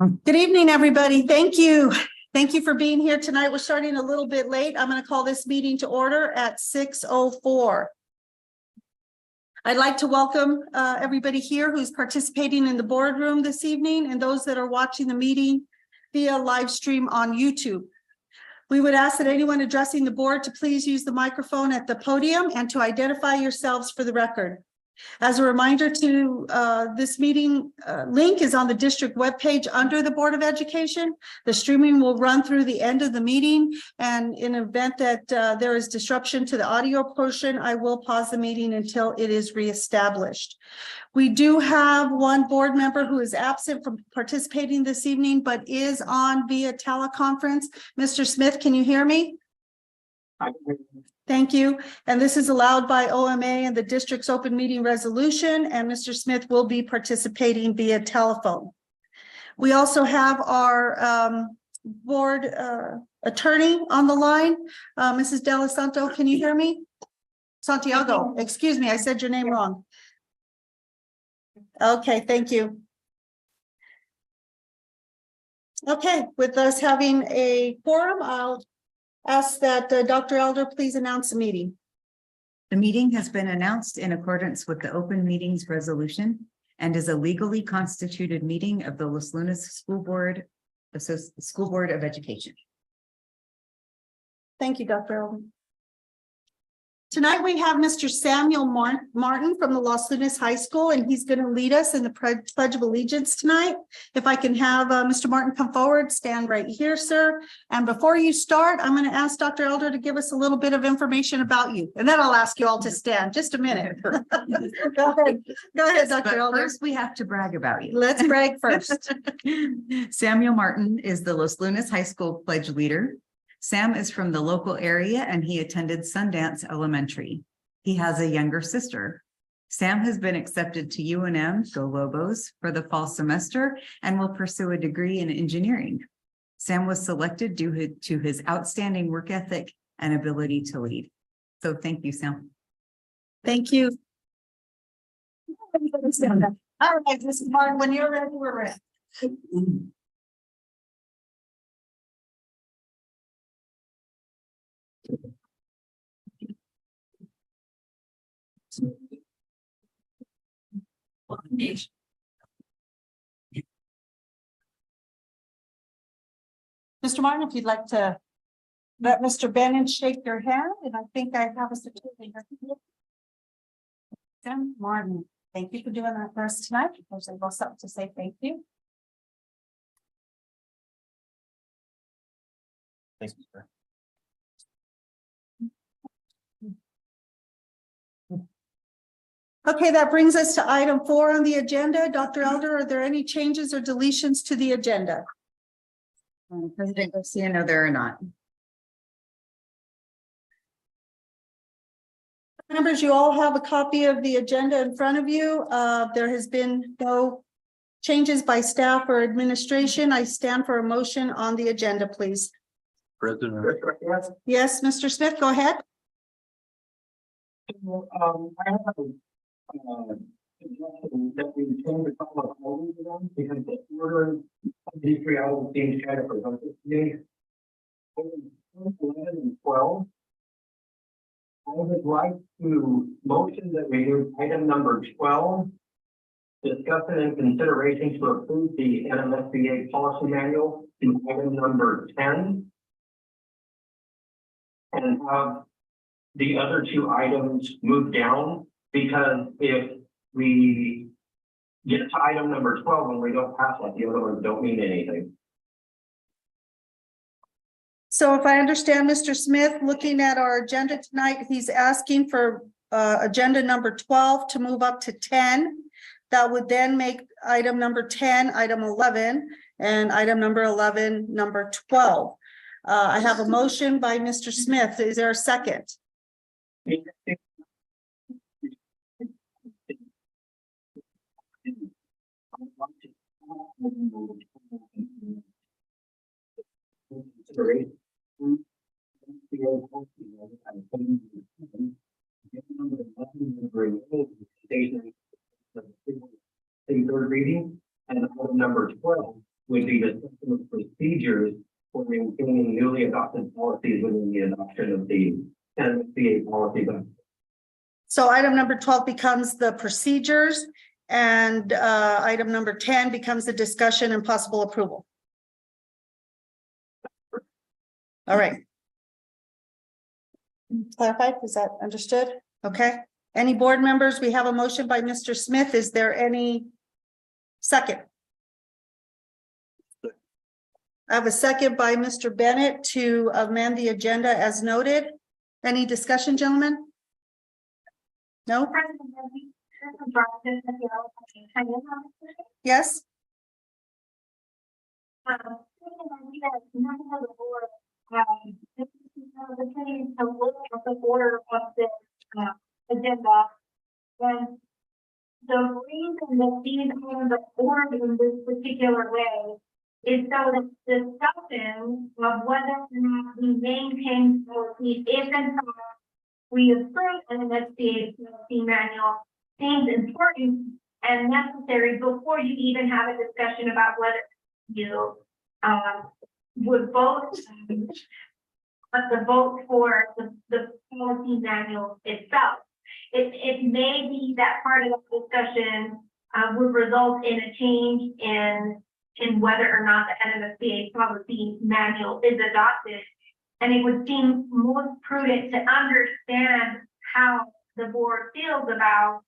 Good evening, everybody. Thank you. Thank you for being here tonight. We're starting a little bit late. I'm going to call this meeting to order at 6:04. I'd like to welcome everybody here who's participating in the boardroom this evening and those that are watching the meeting via live stream on YouTube. We would ask that anyone addressing the board to please use the microphone at the podium and to identify yourselves for the record. As a reminder to this meeting link is on the district webpage under the Board of Education. The streaming will run through the end of the meeting, and in event that there is disruption to the audio portion, I will pause the meeting until it is reestablished. We do have one board member who is absent from participating this evening, but is on via teleconference. Mr. Smith, can you hear me? Thank you. And this is allowed by OMA and the district's open meeting resolution, and Mr. Smith will be participating via telephone. We also have our board attorney on the line. Mrs. Dela Santo, can you hear me? Santiago, excuse me, I said your name wrong. Okay, thank you. Okay, with us having a quorum, I'll ask that Dr. Elder please announce the meeting. The meeting has been announced in accordance with the open meetings resolution and is a legally constituted meeting of the Los Lunas School Board of Education. Thank you, Dr. Elder. Tonight we have Mr. Samuel Martin from the Los Lunas High School, and he's going to lead us in the Pledge of Allegiance tonight. If I can have Mr. Martin come forward, stand right here, sir. And before you start, I'm going to ask Dr. Elder to give us a little bit of information about you, and then I'll ask you all to stand. Just a minute. Go ahead, Dr. Elder. First, we have to brag about you. Let's brag first. Samuel Martin is the Los Lunas High School pledge leader. Sam is from the local area and he attended Sundance Elementary. He has a younger sister. Sam has been accepted to UNM, Go Lobos, for the fall semester and will pursue a degree in engineering. Sam was selected due to his outstanding work ethic and ability to lead. So thank you, Sam. Thank you. All right, Mr. Martin, when you're ready, we're ready. Mr. Martin, if you'd like to let Mr. Bennett shake your hand, and I think I have a certificate. Sam Martin, thank you for doing that for us tonight. There's a little something to say thank you. Thanks, Mr. Okay, that brings us to item 4 on the agenda. Dr. Elder, are there any changes or deletions to the agenda? President Garcia, no, there are not. Members, you all have a copy of the agenda in front of you. There has been no changes by staff or administration. I stand for a motion on the agenda, please. President. Yes, Mr. Smith, go ahead. I have that we change a couple of items around because the order of these 3 items being shared for today. 11 and 12. I would like to motion that we do item number 12. Discussion and consideration to approve the NMSBA policy manual to item number 10. And have the other 2 items moved down, because if we get to item number 12 and we don't pass it, the other ones don't mean anything. So if I understand Mr. Smith, looking at our agenda tonight, he's asking for agenda number 12 to move up to 10. That would then make item number 10, item 11, and item number 11, number 12. I have a motion by Mr. Smith. Is there a second? Third reading, and number 12 would be the system of procedures for maintaining newly adopted policies within the adoption of the NMSBA policy. So item number 12 becomes the procedures, and item number 10 becomes the discussion and possible approval. All right. Clarified? Is that understood? Okay. Any board members? We have a motion by Mr. Smith. Is there any second? I have a second by Mr. Bennett to amend the agenda as noted. Any discussion, gentlemen? No? Yes? To look at the order of this agenda, and the reason that these items are ordered in this particular way is so that discussion of whether or not we maintain policy if in fact we approve an MSBA policy manual seems important and necessary before you even have a discussion about whether you would vote the vote for the policy manual itself. It may be that part of the discussion would result in a change in whether or not the NMSBA policy manual is adopted. And it would seem most prudent to understand how the board feels about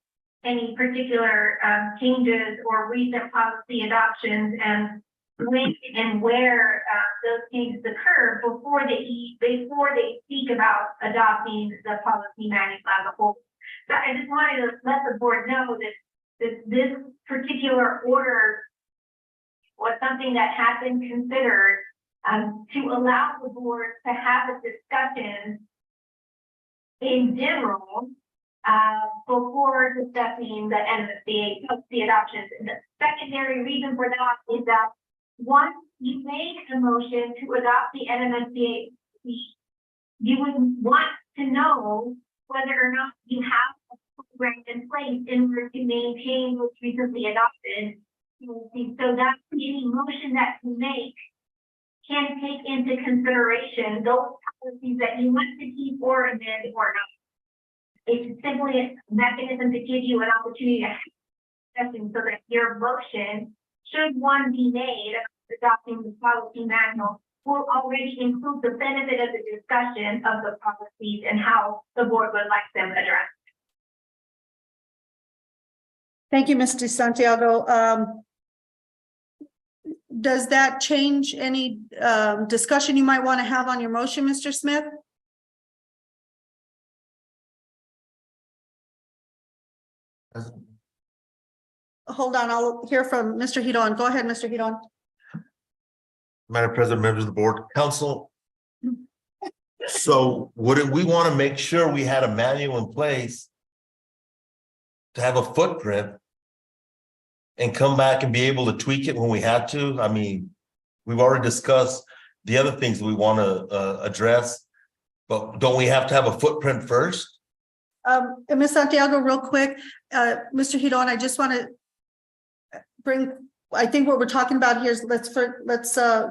any particular changes or recent policy adoptions and when and where those changes occur before they speak about adopting the policy manual as a whole. So I just wanted to let the board know that this particular order was something that had been considered to allow the board to have a discussion in general before discussing the NMSBA policy adoptions. And the secondary reason for that is that once you make a motion to adopt the NMSBA, you would want to know whether or not you have a program in place in order to maintain what's recently adopted. So that any motion that you make can take into consideration those policies that you want to keep or amend or not. It's simply a mechanism to give you an opportunity to have discussion so that your motion, should one be made adopting the policy manual, will already include the benefit of the discussion of the policies and how the board would like them addressed. Thank you, Mr. Santiago. Does that change any discussion you might want to have on your motion, Mr. Smith? Hold on, I'll hear from Mr. Hidon. Go ahead, Mr. Hidon. Madam President, members of the board, council. So wouldn't we want to make sure we had a manual in place to have a footprint and come back and be able to tweak it when we had to? I mean, we've already discussed the other things that we want to address, but don't we have to have a footprint first? Ms. Santiago, real quick, Mr. Hidon, I just want to bring, I think what we're talking about here is let's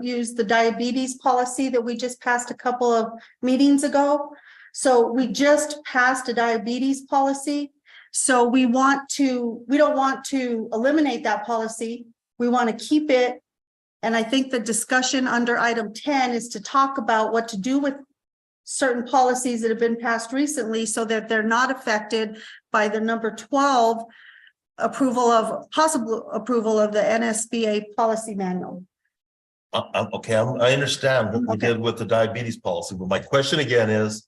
use the diabetes policy that we just passed a couple of meetings ago. So we just passed a diabetes policy. So we don't want to eliminate that policy. We want to keep it. And I think the discussion under item 10 is to talk about what to do with certain policies that have been passed recently so that they're not affected by the number 12 possible approval of the NSBA policy manual. Okay, I understand what we did with the diabetes policy, but my question again is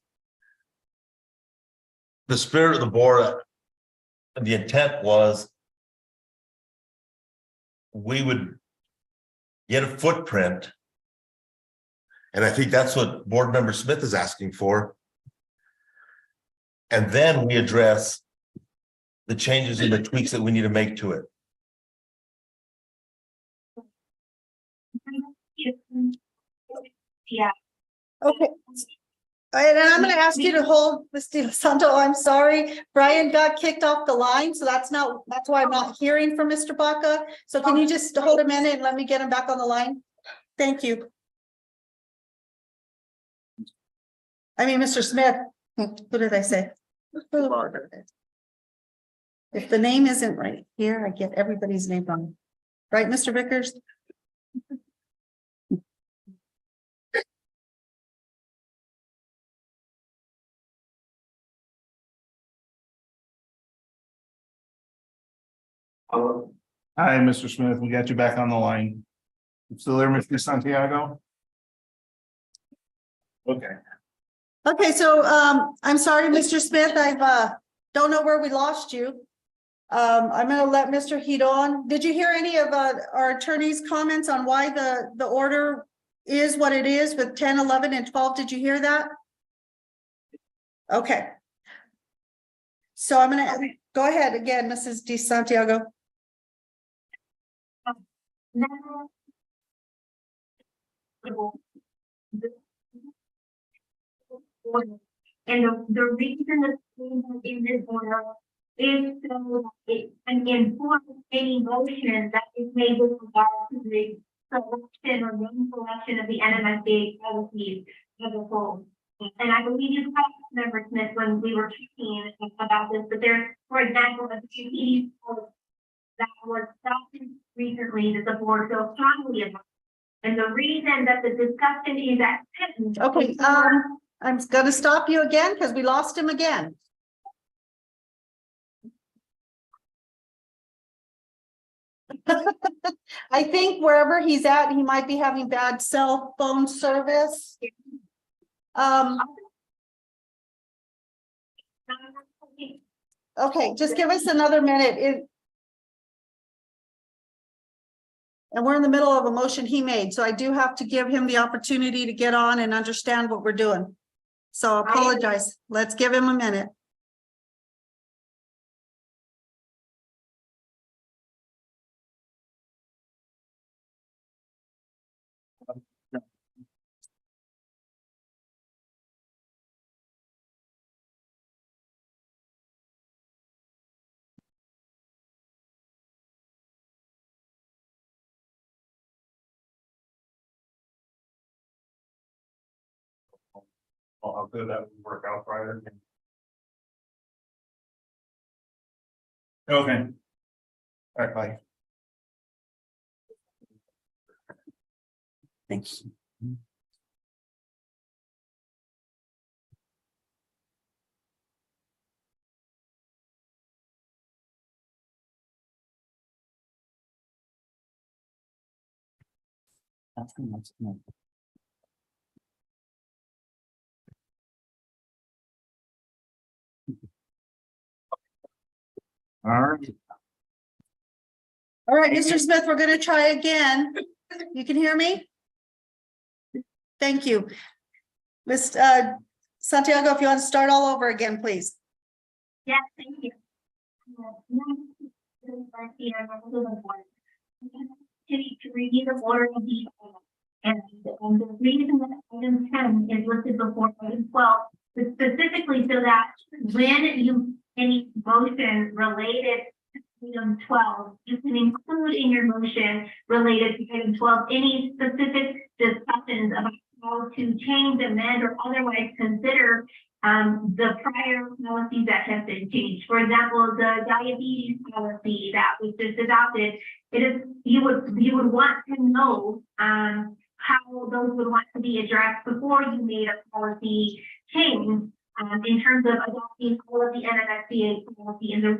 the spirit of the board, the intent was we would get a footprint. And I think that's what board member Smith is asking for. And then we address the changes and the tweaks that we need to make to it. Yeah. Okay. And I'm gonna ask you to hold, Ms. De Los Santos, I'm sorry, Brian got kicked off the line, so that's why I'm not hearing from Mr. Baca. So can you just hold a minute and let me get him back on the line? Thank you. I mean, Mr. Smith, what did I say? If the name isn't right here, I get everybody's name wrong. Right, Mr. Vickers? Hello? Hi, Mr. Smith, we got you back on the line. You still there, Mr. Santiago? Okay. Okay, so I'm sorry, Mr. Smith, I've don't know where we lost you. I'm gonna let Mr. Hidon. Did you hear any of our attorney's comments on why the order is what it is with 10, 11, and 12? Did you hear that? Okay. So I'm gonna go ahead again, Mrs. De Santiago. Now. And the reason that's in this order is so that it can inform any motion that is made with regard to the selection or non-selection of the NMSBA policies as a whole. And I believe you talked to Member Smith when we were talking about this, but there's, for example, a PPD that was adopted recently that the board feels strongly about. And the reason that the discussion is at 10. Okay, I'm gonna stop you again because we lost him again. I think wherever he's at, he might be having bad cell phone service. Okay, just give us another minute. And we're in the middle of a motion he made, so I do have to give him the opportunity to get on and understand what we're doing. So I apologize. Let's give him a minute. I'll do that work out Friday. Okay. All right, bye. Thanks. All right. All right, Mr. Smith, we're gonna try again. You can hear me? Thank you. Ms. Santiago, if you want to start all over again, please. Yes, thank you. To review the order of detail. And the reason that item 10 is listed before item 12 is specifically so that when you any motion related to item 12, you can include in your motion related to item 12 any specific discussions about how to change, amend, or otherwise consider the prior policies that have been changed. For example, the diabetes policy that was just adopted, it is you would want to know how those would want to be addressed before you made a policy change in terms of adopting all of the NMSBA policy. And the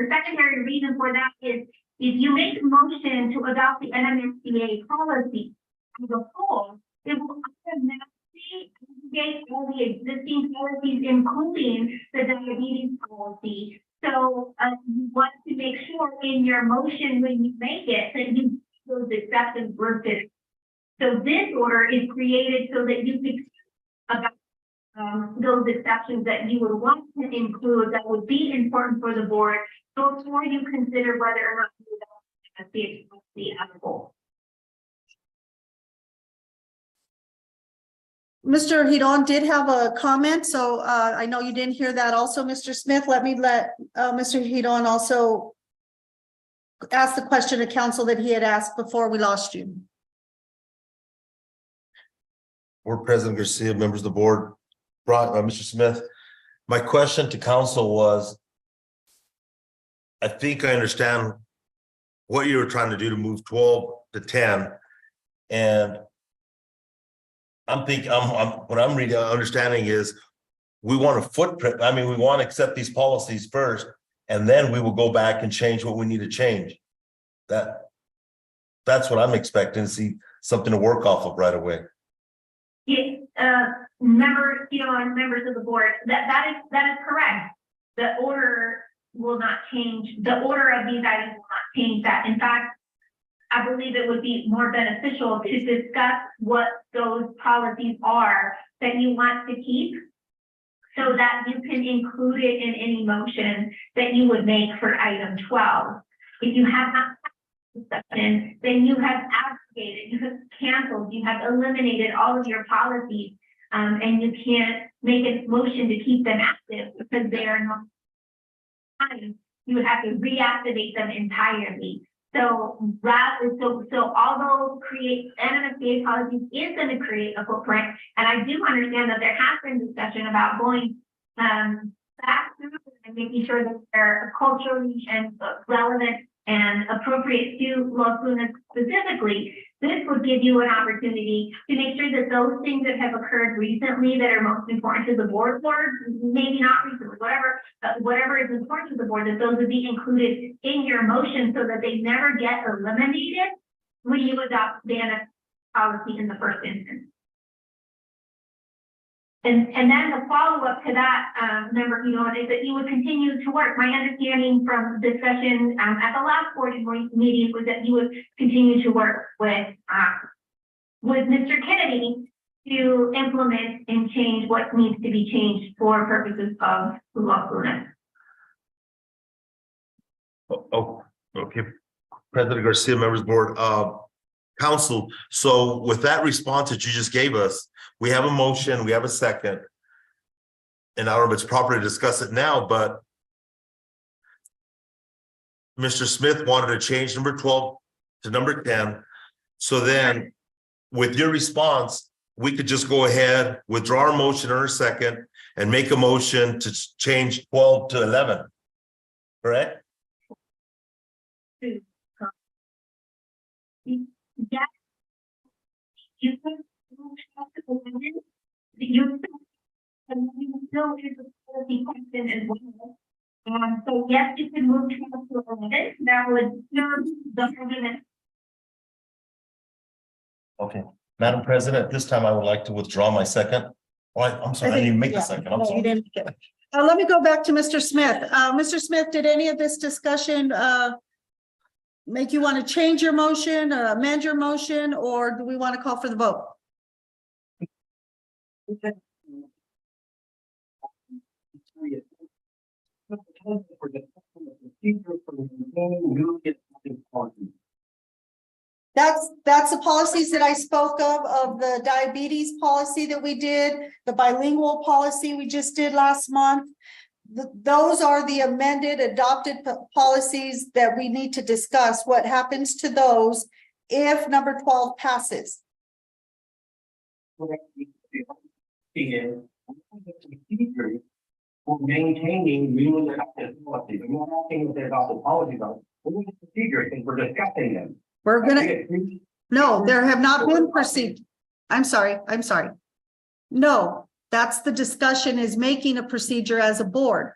secondary reason for that is if you make a motion to adopt the NMSBA policy as a whole, it will automatically aggregate all the existing policies, including the diabetes policy. So you want to make sure in your motion when you make it that you those exceptions listed. So this order is created so that you can about those exceptions that you would want to include that would be important for the board before you consider whether or not you adopt the policy as a whole. Mr. Hidon did have a comment, so I know you didn't hear that also, Mr. Smith. Let me let Mr. Hidon also ask the question to council that he had asked before we lost you. Board President Garcia, members of the board, Mr. Smith, my question to council was, I think I understand what you were trying to do to move 12 to 10. And I'm thinking, what I'm reading, understanding is we want a footprint. I mean, we want to accept these policies first, and then we will go back and change what we need to change. That's what I'm expecting to see, something to work off of right away. Yes, members, and members of the board, that is correct. The order will not change. The order of these items will not change that. In fact, I believe it would be more beneficial to discuss what those policies are that you want to keep, so that you can include it in any motion that you would make for item 12. If you have not discussion, then you have abrogated, you have canceled, you have eliminated all of your policies, and you can't make a motion to keep them active because they are not. You would have to reactivate them entirely. So although create NMSBA policies is going to create a footprint, and I do understand that there has been discussion about going back through and making sure that they're culturally and relevant and appropriate to Los Lunas specifically, this would give you an opportunity to make sure that those things that have occurred recently that are most important to the board, or maybe not recently, whatever is important to the board, that those would be included in your motion so that they never get eliminated when you adopt the NF policy in the first instance. And then the follow-up to that, member, is that you would continue to work. My understanding from discussion at the last board meeting was that you would continue to work with Mr. Kennedy to implement and change what needs to be changed for purposes of Los Lunas. Oh, okay. President Garcia, members of the board, council. So with that response that you just gave us, we have a motion, we have a second. And I don't know if it's proper to discuss it now, but Mr. Smith wanted to change number 12 to number 10. So then with your response, we could just go ahead, withdraw our motion in a second and make a motion to change 12 to 11. Correct? Yeah. You can you and you still is a policy question as well. So yes, you can move to 11. That would serve the argument. Okay, Madam President, this time I would like to withdraw my second. Oh, I'm sorry, I didn't even make the second. I'm No, you sorry. didn't make it. Let me go back to Mr. Smith. Mr. Smith, did any of this discussion make you want to change your motion, amend your motion, or do we want to call for the vote? That's the policies that I spoke of the diabetes policy that we did, the bilingual policy we just did last month. Those are the amended, adopted policies that we need to discuss. What happens to those if number 12 passes? For maintaining newly adopted policies. I'm not asking if they adopt the policies, we're in the procedure and we're discussing them. We're gonna, no, there have not been procedure. I'm sorry. No, that's the discussion, is making a procedure as a board.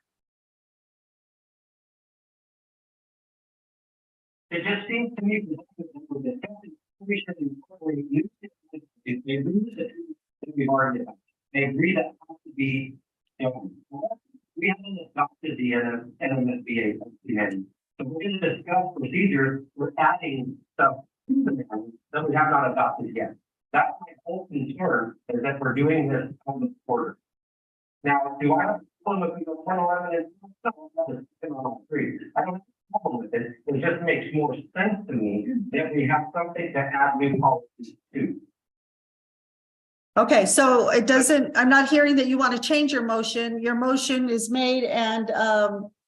It just seems to me that we're discussing, we should incorporate new things. If they agree that we've already done. They agree that has to be, we haven't adopted the NMSBA yet. So we're going to discuss procedures. We're adding stuff to them that we have not adopted yet. That's my whole concern, is that we're doing this on the quarter. Now, do I have a problem if we go 10, 11, and all three? I don't have a problem with it. It just makes more sense to me that we have something to add new policies to. Okay, so it doesn't, I'm not hearing that you want to change your motion. Your motion is made and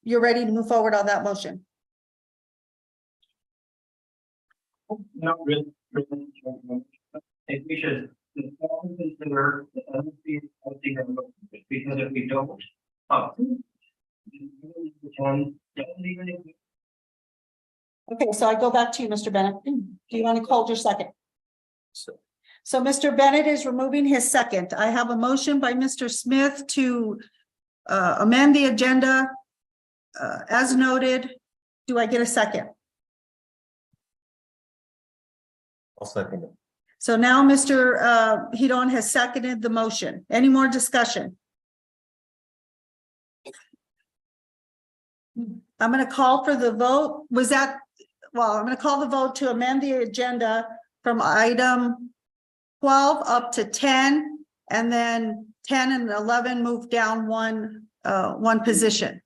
you're ready to move forward on that motion. Not really. I think we should consider the MSBA policy because if we don't, doesn't even. Okay, so I go back to you, Mr. Bennett. Do you want to hold your second? So Mr. Bennett is removing his second. I have a motion by Mr. Smith to amend the agenda as noted. Do I get a second? I'll second it. So now Mr. Hidon has seconded the motion. Any more discussion? I'm going to call for the vote. I'm going to call the vote to amend the agenda from item 12 up to 10, and then 10 and 11 move down one position.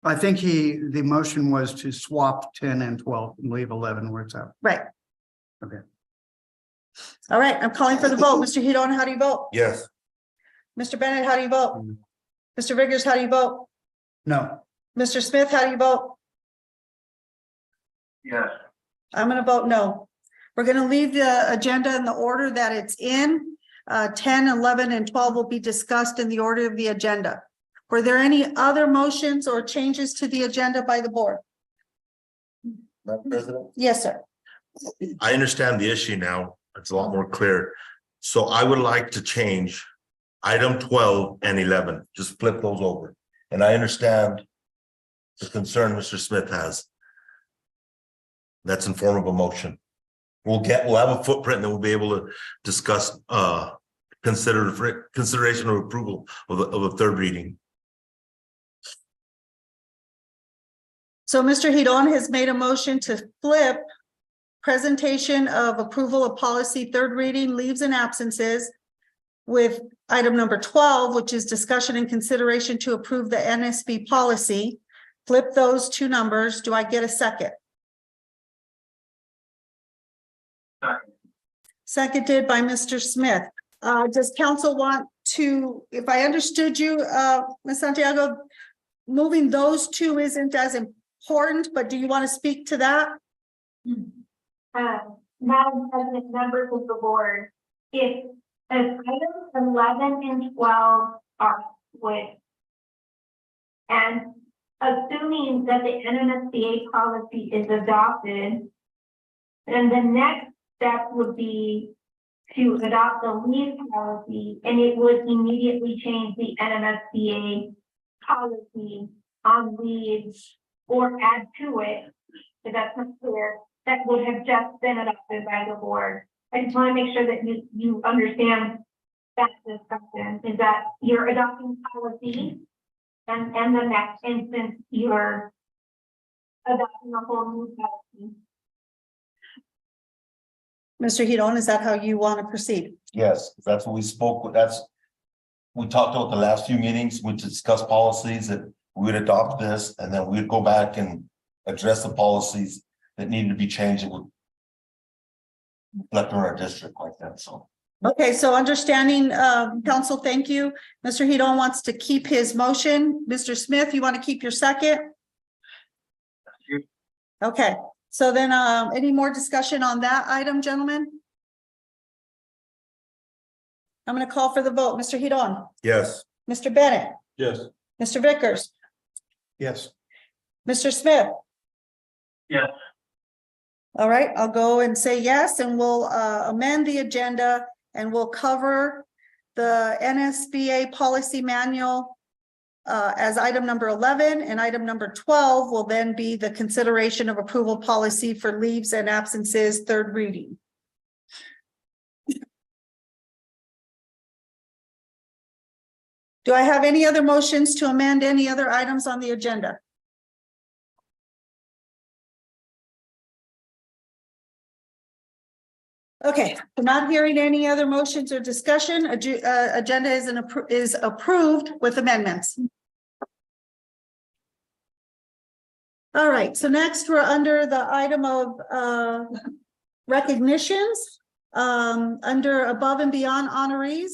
I think the motion was to swap 10 and 12 and leave 11 where it's at. Right. Okay. All right, I'm calling for the vote. Mr. Hidon, how do you vote? Yes. Mr. Bennett, how do you vote? Mr. Vickers, how do you vote? No, Mr. Smith, how do you vote? Yes. I'm going to vote no. We're going to leave the agenda in the order that it's in. 10, 11, and 12 will be discussed in the order of the agenda. Were there any other motions or changes to the agenda by the board? Madam President? Yes, sir. I understand the issue now. It's a lot more clear. So I would like to change item 12 and 11. Just flip those over. And I understand the concern Mr. Smith has. That's in form of a motion. We'll have a footprint and then we'll be able to discuss consideration of approval of a third reading. So Mr. Hidon has made a motion to flip presentation of approval of policy third reading leaves and absences with item number 12, which is discussion and consideration to approve the NSB policy. Flip those two numbers. Do I get a second? Seconded by Mr. Smith. Does council want to, if I understood you, Ms. Santiago, moving those two isn't as important, but do you want to speak to that? Madam President, members of the board, if items 11 and 12 are split, and assuming that the NMSBA policy is adopted, then the next step would be to adopt the leave policy, and it would immediately change the NMSBA policy on leaves or add to it, if that's not clear, that would have just been adopted by the board. I just want to make sure that you understand that discussion is that you're adopting policy, and the next instance you're adopting a whole new policy. Mr. Hidon, is that how you want to proceed? Yes, that's what we spoke with. We talked about the last few meetings. We discussed policies that we would adopt this and then we'd go back and address the policies that needed to be changed. It would reflect on our district like that. So. Okay, so understanding, council, thank you. Mr. Hidon wants to keep his motion. Mr. Smith, you want to keep your second? Okay, so then any more discussion on that item, gentlemen? I'm going to call for the vote. Mr. Hidon, Yes. Mr. Bennett, yes. Mr. Vickers, yes, Mr. Smith. Yes. All right, I'll go and say yes, and we'll amend the agenda and we'll cover the NSBA policy manual as item number 11, and item number 12 will then be the consideration of approval policy for leaves and absences, third reading. Do I have any other motions to amend any other items on the agenda? Okay, I'm not hearing any other motions or discussion. Agenda is approved with amendments. All right, so next we're under the item of recognitions, under above and beyond honorees.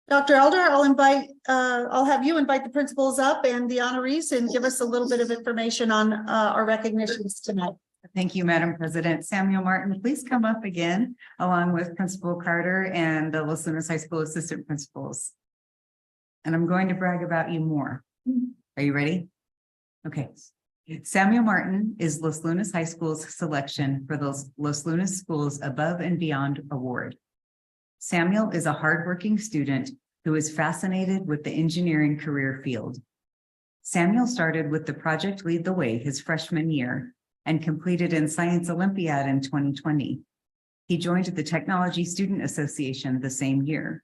Dr. Elder, I'll have you invite the principals up and the honorees and give us a little bit of information on our recognitions tonight. Thank you, Madam President. Samuel Martin, please come up again, along with Principal Carter and the Los Lunas High School Assistant Principals. And I'm going to brag about you more. Are you ready? Okay. Samuel Martin is Los Lunas High School's selection for the Los Lunas Schools Above and Beyond Award. Samuel is a hardworking student who is fascinated with the engineering career field. Samuel started with the Project Lead the Way his freshman year and completed in Science Olympiad in 2020. He joined the Technology Student Association the same year.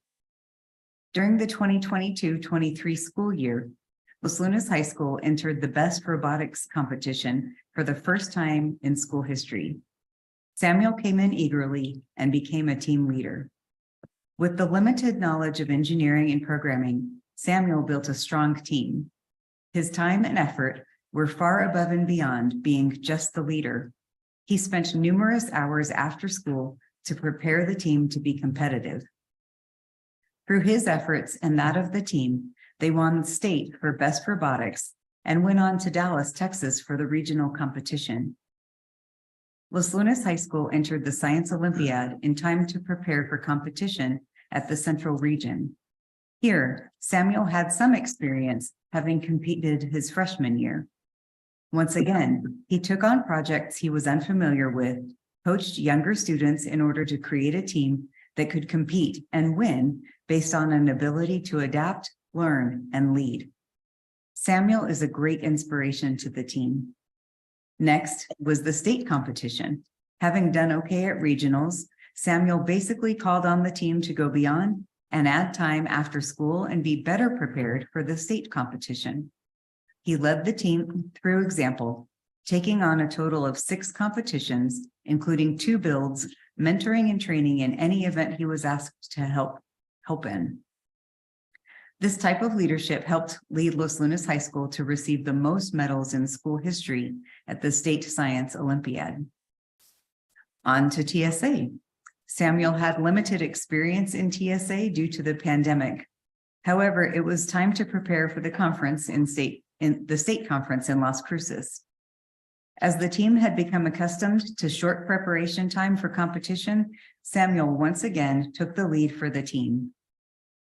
During the 2022-23 school year, Los Lunas High School entered the Best Robotics competition for the first time in school history. Samuel came in eagerly and became a team leader. With the limited knowledge of engineering and programming, Samuel built a strong team. His time and effort were far above and beyond being just the leader. He spent numerous hours after school to prepare the team to be competitive. Through his efforts and that of the team, they won state for Best Robotics and went on to Dallas, Texas for the regional competition. Los Lunas High School entered the Science Olympiad in time to prepare for competition at the Central Region. Here, Samuel had some experience having competed his freshman year. Once again, he took on projects he was unfamiliar with, coached younger students in order to create a team that could compete and win based on an ability to adapt, learn, and lead. Samuel is a great inspiration to the team. Next was the state competition. Having done okay at regionals, Samuel basically called on the team to go beyond and add time after school and be better prepared for the state competition. He led the team through example, taking on a total of 6 competitions, including 2 builds, mentoring and training in any event he was asked to help in. This type of leadership helped lead Los Lunas High School to receive the most medals in school history at the State Science Olympiad. On to TSA. Samuel had limited experience in TSA due to the pandemic. However, it was time to prepare for the conference in the state conference in Las Cruces. As the team had become accustomed to short preparation time for competition, Samuel once again took the lead for the team.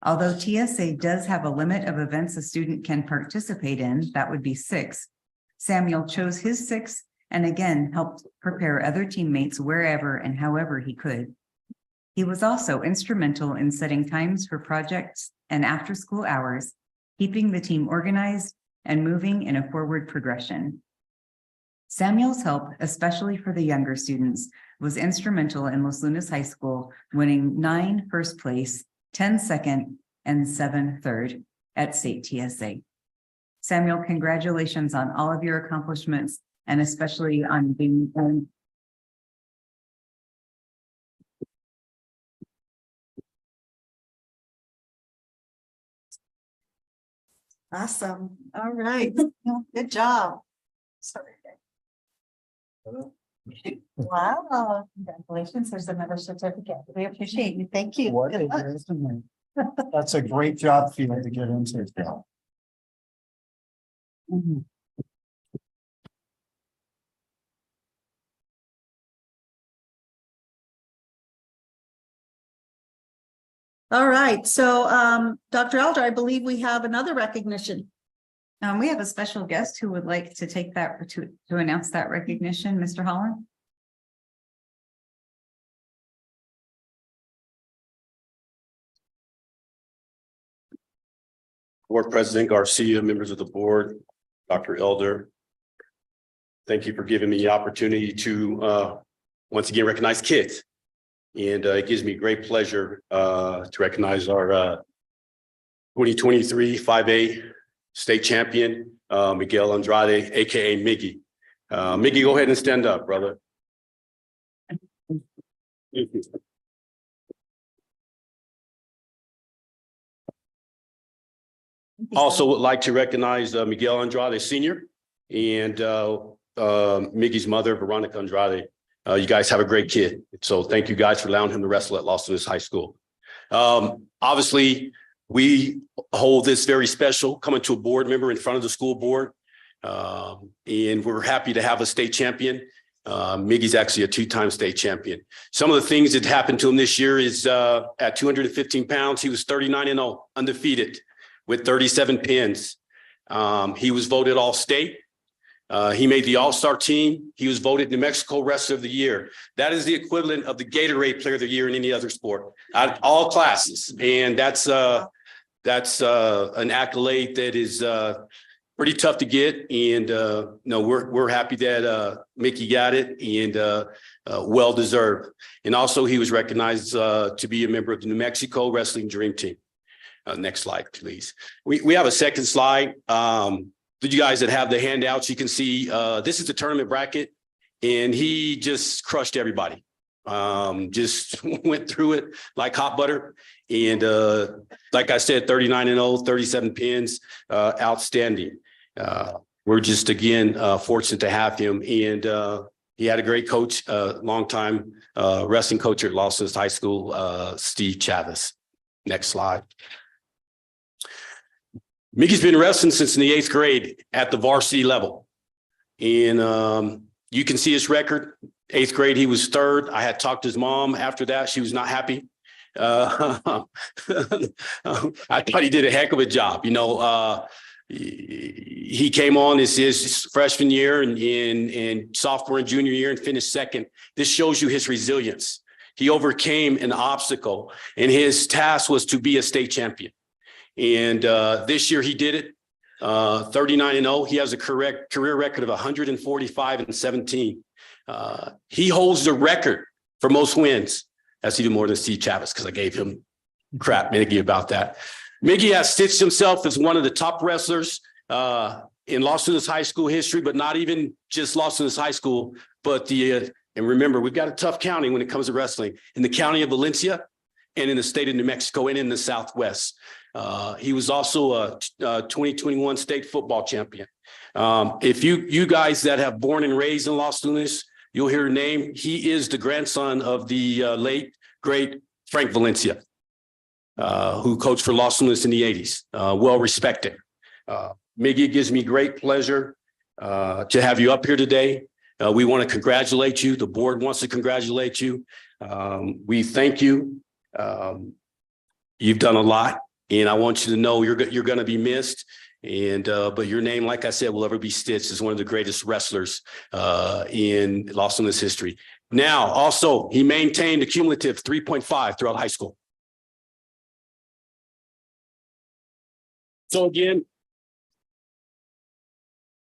Although TSA does have a limit of events a student can participate in, that would be 6, Samuel chose his 6 and again helped prepare other teammates wherever and however he could. He was also instrumental in setting times for projects and after-school hours, keeping the team organized and moving in a forward progression. Samuel's help, especially for the younger students, was instrumental in Los Lunas High School winning 9 first place, 10 second, and 7 third at state TSA. Samuel, congratulations on all of your accomplishments and especially on being Awesome. All right. Good job. Sorry. Wow. Congratulations. There's another certificate. We appreciate you. Thank you. What Good a luck. resume. That's a great job field to get into. All right. So, Dr. Elder, I believe we have another recognition. we have a special guest who would like to take that to announce that recognition, Mr. Holland. Board President Garcia, members of the board, Dr. Elder. Thank you for giving me the opportunity to once again recognize kids. And it gives me great pleasure to recognize our 2023 5A state champion, Miguel Andrade, AKA Miggy. Miggy, go ahead and stand up, brother. Thank you. Also would like to recognize Miguel Andrade Sr., and Miggy's mother, Veronica Andrade. You guys have a great kid. So thank you guys for allowing him to wrestle at Los Lunas High School. Obviously, we hold this very special, coming to a board member in front of the school board. And we're happy to have a state champion. Miggy's actually a two-time state champion. Some of the things that happened to him this year is at 215 pounds, he was 39-0, undefeated with 37 pins. He was voted All-State. He made the All-Star team. He was voted New Mexico Wrestler of the Year. That is the equivalent of the Gatorade Player of the Year in any other sport, at all classes. And that's an accolade that is pretty tough to get. And no, we're happy that Mickey got it, and well deserved. And also, he was recognized to be a member of the New Mexico Wrestling Dream Team. Next slide, please. We have a second slide. You guys that have the handouts, you can see this is the tournament bracket, and he just crushed everybody. Just went through it like hot butter. And like I said, 39-0, 37 pins, outstanding. We're just, again, fortunate to have him. And he had a great coach, longtime wrestling coach at Los Lunas High School, Steve Chavez. Next slide. Mickey's been wrestling since in the 8th grade at the varsity level. And you can see his record. 8th grade, he was 3rd. I had talked to his mom after that. She was not happy. I thought he did a heck of a job. You know, he came on his freshman year and sophomore and junior year and finished 2nd. This shows you his resilience. He overcame an obstacle, and his task was to be a state champion. And this year he did it, 39-0. He has a career record of 145-17. He holds the record for most wins. That's even more than Steve Chavez, because I gave him crap, Mickey, about that. Mickey has stitched himself as one of the top wrestlers in Los Lunas High School history, but not even just Los Lunas High School, but and remember, we've got a tough county when it comes to wrestling, in the county of Valencia and in the state of New Mexico and in the Southwest. He was also a 2021 state football champion. If you guys that have born and raised in Los Lunas, you'll hear her name. He is the grandson of the late, great Frank Valencia, who coached for Los Lunas in the 80s. Well respected. Miggy, it gives me great pleasure to have you up here today. We want to congratulate you. The board wants to congratulate you. We thank you. You've done a lot. And I want you to know you're going to be missed. And but your name, like I said, will ever be stitched as one of the greatest wrestlers in Los Lunas history. Now, also, he maintained a cumulative 3.5 throughout high school. So again,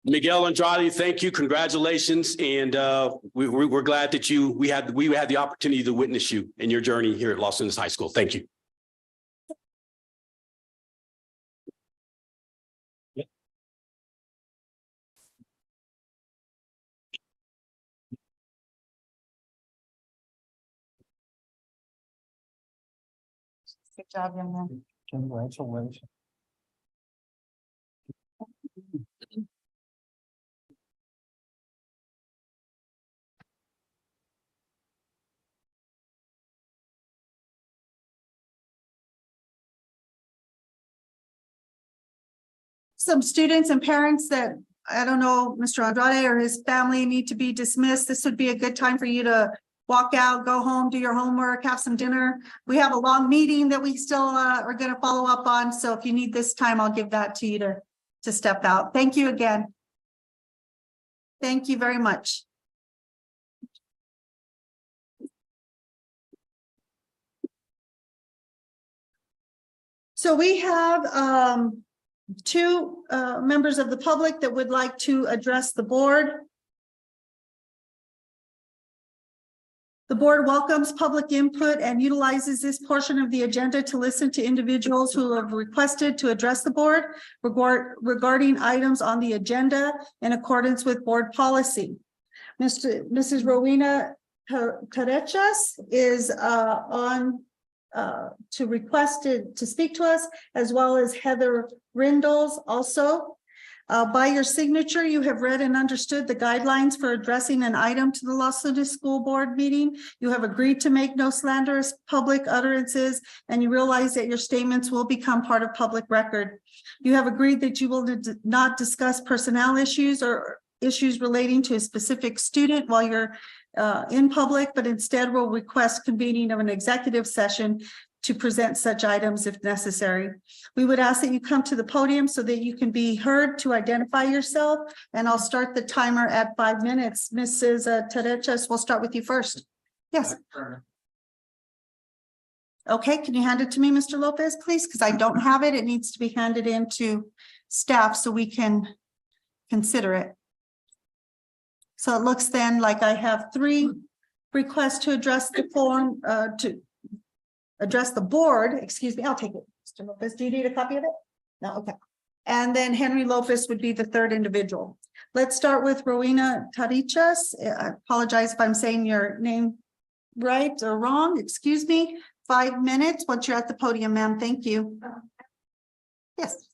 Miguel Andrade, thank you, congratulations, and we're glad that we had the opportunity to witness you in your journey here at Los Lunas High School. Thank you. Good job, young man. Congratulations. Some students and parents that, I don't know, Mr. Andrade or his family need to be dismissed. This would be a good time for you to walk out, go home, do your homework, have some dinner. We have a long meeting that we still are going to follow up on. So if you need this time, I'll give that to you to step out. Thank you again. Thank you very much. So we have two members of the public that would like to address the board. The board welcomes public input and utilizes this portion of the agenda to listen to individuals who have requested to address the board regarding items on the agenda in accordance with board policy. Mrs. Rowena Carechas is on to speak to us, as well as Heather Rindles also. By your signature, you have read and understood the guidelines for addressing an item to the Los Lunas School Board meeting. You have agreed to make no slanderous public utterances, and you realize that your statements will become part of public record. You have agreed that you will not discuss personnel issues or issues relating to a specific student while you're in public, but instead will request convening of an executive session to present such items if necessary. We would ask that you come to the podium so that you can be heard to identify yourself, and I'll start the timer at 5 minutes. Mrs. Terechas, we'll start with you first. Yes. Okay, can you hand it to me, Mr. Lopez, please? Because I don't have it. It needs to be handed in to staff so we can consider it. So it looks then like I have 3 requests to address the form, to address the board, excuse me, I'll take it. Mr. Lopez, do you need a copy of it? No, okay. And then Henry Lopez would be the 3rd individual. Let's start with Rowena Tarichas. I apologize if I'm saying your name right or wrong, excuse me. 5 minutes, once you're at the podium, ma'am, thank you. Yes.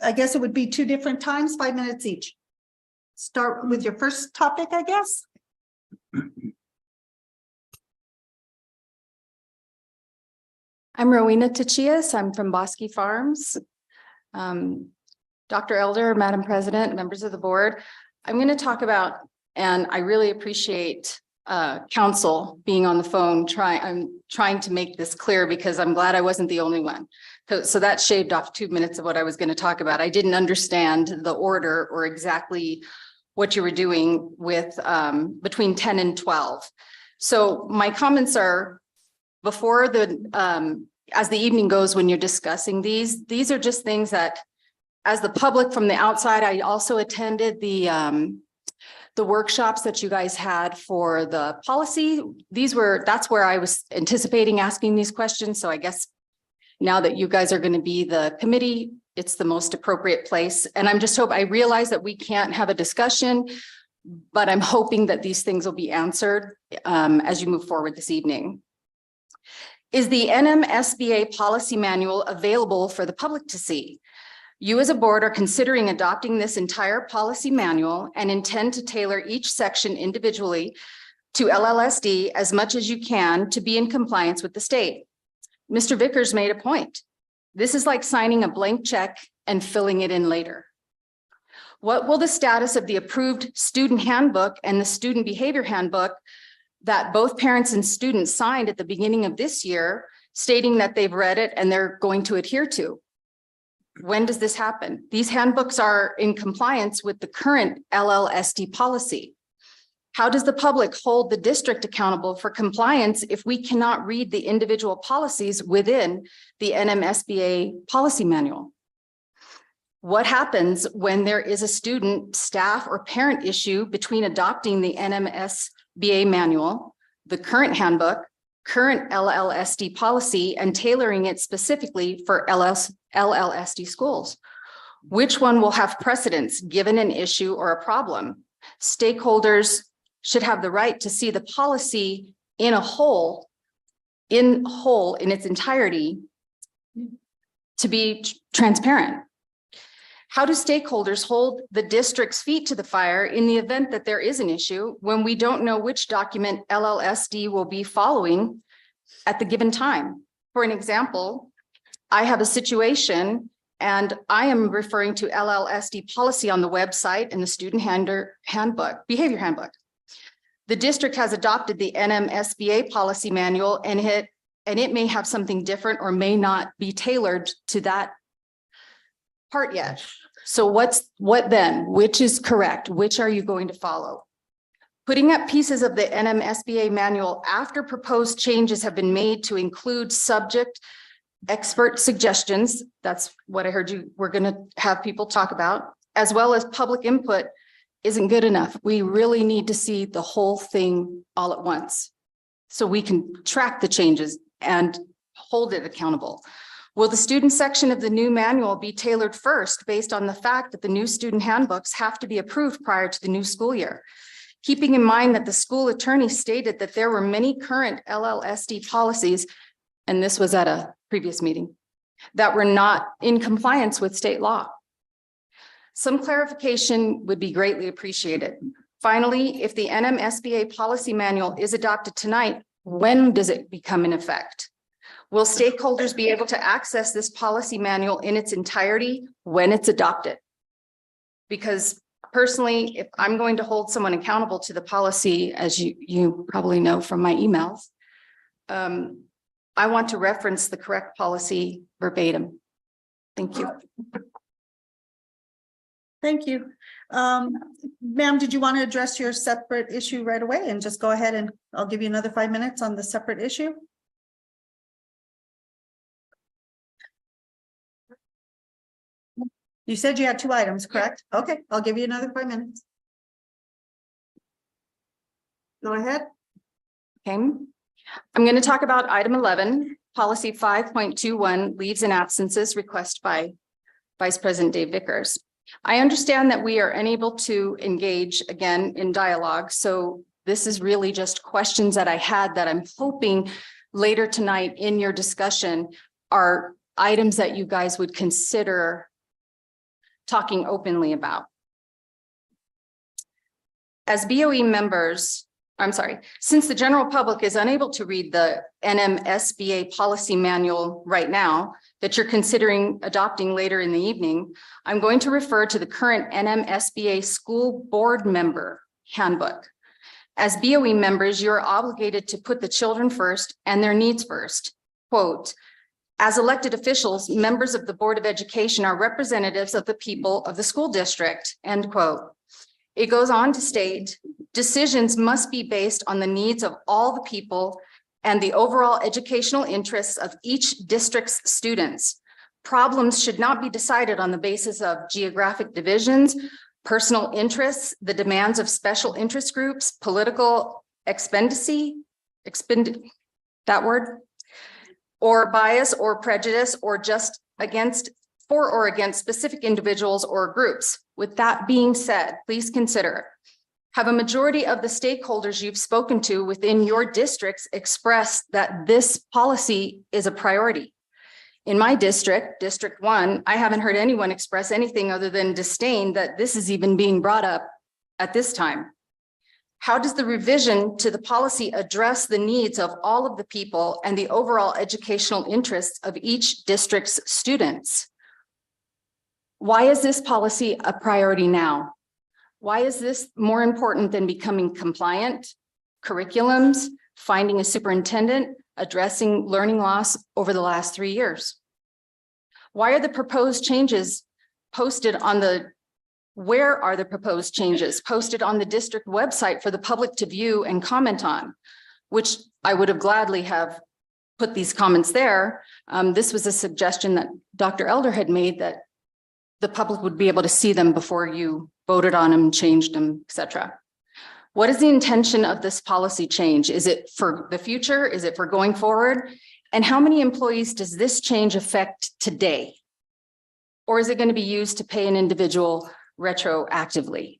I guess it would be 2 different times, 5 minutes each. Start with your first topic, I guess. I'm Rowena Tachias. I'm from Bosque Farms. Dr. Elder, Madam President, members of the board, I'm going to talk about, and I really appreciate council being on the phone. I'm trying to make this clear because I'm glad I wasn't the only one. So that shaved off 2 minutes of what I was going to talk about. I didn't understand the order or exactly what you were doing with between 10 and 12. So my comments are before the, as the evening goes, when you're discussing these are just things that as the public from the outside, I also attended the workshops that you guys had for the policy. That's where I was anticipating asking these questions. So I guess now that you guys are going to be the committee, it's the most appropriate place. And I realize that we can't have a discussion, but I'm hoping that these things will be answered as you move forward this evening. Is the NMSBA policy manual available for the public to see? You as a board are considering adopting this entire policy manual and intend to tailor each section individually to LLSD as much as you can to be in compliance with the state. Mr. Vickers made a point. This is like signing a blank check and filling it in later. What will the status of the approved student handbook and the student behavior handbook that both parents and students signed at the beginning of this year, stating that they've read it and they're going to adhere to? When does this happen? These handbooks are in compliance with the current LLSD policy. How does the public hold the district accountable for compliance if we cannot read the individual policies within the NMSBA policy manual? What happens when there is a student, staff, or parent issue between adopting the NMSBA manual, the current handbook, current LLSD policy, and tailoring it specifically for LLSD schools? Which one will have precedence given an issue or a problem? Stakeholders should have the right to see the policy in whole in its entirety to be transparent. How do stakeholders hold the district's feet to the fire in the event that there is an issue when we don't know which document LLSD will be following at the given time? For an example, I have a situation and I am referring to LLSD policy on the website and the student handbook, behavior handbook. The district has adopted the NMSBA policy manual and it may have something different or may not be tailored to that part yet. So what then? Which is correct? Which are you going to follow? Putting up pieces of the NMSBA manual after proposed changes have been made to include subject expert suggestions. That's what I heard you were going to have people talk about, as well as public input, isn't good enough. We really need to see the whole thing all at once so we can track the changes and hold it accountable. Will the student section of the new manual be tailored first based on the fact that the new student handbooks have to be approved prior to the new school year? Keeping in mind that the school attorney stated that there were many current LLSD policies, and this was at a previous meeting, that were not in compliance with state law. Some clarification would be greatly appreciated. Finally, if the NMSBA policy manual is adopted tonight, when does it become in effect? Will stakeholders be able to access this policy manual in its entirety when it's adopted? Because personally, if I'm going to hold someone accountable to the policy, as you probably know from my emails, I want to reference the correct policy verbatim. Thank you. Thank you. Ma'am, did you want to address your separate issue right away and just go ahead and I'll give you another 5 minutes on the separate issue? You said you had 2 items, correct? Okay, I'll give you another 5 minutes. Go ahead. Okay. I'm going to talk about item 11, policy 5.21, leaves and absences, request by Vice President Dave Vickers. I understand that we are unable to engage again in dialogue. So this is really just questions that I had that I'm hoping later tonight in your discussion are items that you guys would consider talking openly about. As BOE members, since the general public is unable to read the NMSBA policy manual right now that you're considering adopting later in the evening, I'm going to refer to the current NMSBA school board member handbook. As BOE members, you're obligated to put the children first and their needs first. Quote, as elected officials, members of the Board of Education are representatives of the people of the school district, end quote. It goes on to state, decisions must be based on the needs of all the people and the overall educational interests of each district's students. Problems should not be decided on the basis of geographic divisions, personal interests, the demands of special interest groups, political or bias or prejudice, or just for or against specific individuals or groups. With that being said, please consider, have a majority of the stakeholders you've spoken to within your districts expressed that this policy is a priority? In my district, District 1, I haven't heard anyone express anything other than disdain that this is even being brought up at this time. How does the revision to the policy address the needs of all of the people and the overall educational interests of each district's students? Why is this policy a priority now? Why is this more important than becoming compliant, curriculums, finding a superintendent, addressing learning loss over the last 3 years? Why are the proposed changes posted on where are the proposed changes posted on the district website for the public to view and comment on, which I would have gladly have put these comments there. This was a suggestion that Dr. Elder had made that the public would be able to see them before you voted on them, changed them, etc. What is the intention of this policy change? Is it for the future? Is it for going forward? And how many employees does this change affect today? Or is it going to be used to pay an individual retroactively?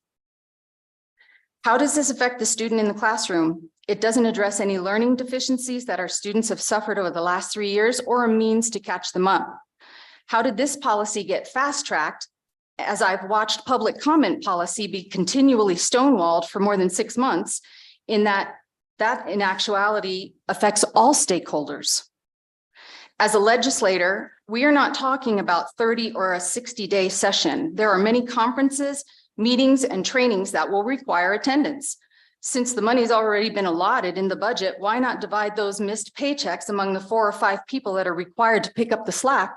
How does this affect the student in the classroom? It doesn't address any learning deficiencies that our students have suffered over the last 3 years or a means to catch them up. How did this policy get fast-tracked, as I've watched public comment policy be continually stonewalled for more than 6 months, in that in actuality affects all stakeholders? As a legislator, we are not talking about 30 or a 60-day session. There are many conferences, meetings, and trainings that will require attendance. Since the money's already been allotted in the budget, why not divide those missed paychecks among the 4 or 5 people that are required to pick up the slack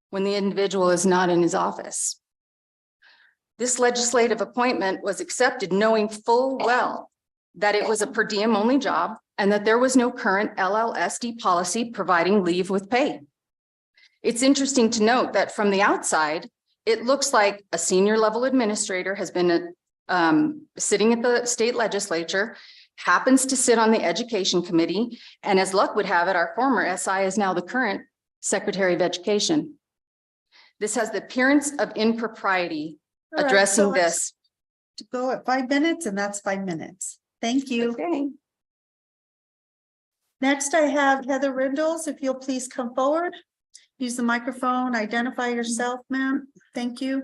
when the individual is not in his office? This legislative appointment was accepted knowing full well that it was a per diem only job and that there was no current LLSD policy providing leave with pay. It's interesting to note that from the outside, it looks like a senior level administrator has been sitting at the state legislature, happens to sit on the education committee, and as luck would have it, our former SI is now the current Secretary of Education. This has the appearance of impropriety All right, addressing so let's this. Go at 5 minutes and that's 5 minutes. Thank you. Okay. Next, I have Heather Rindles. If you'll please come forward. Use the microphone, identify yourself, ma'am. Thank you.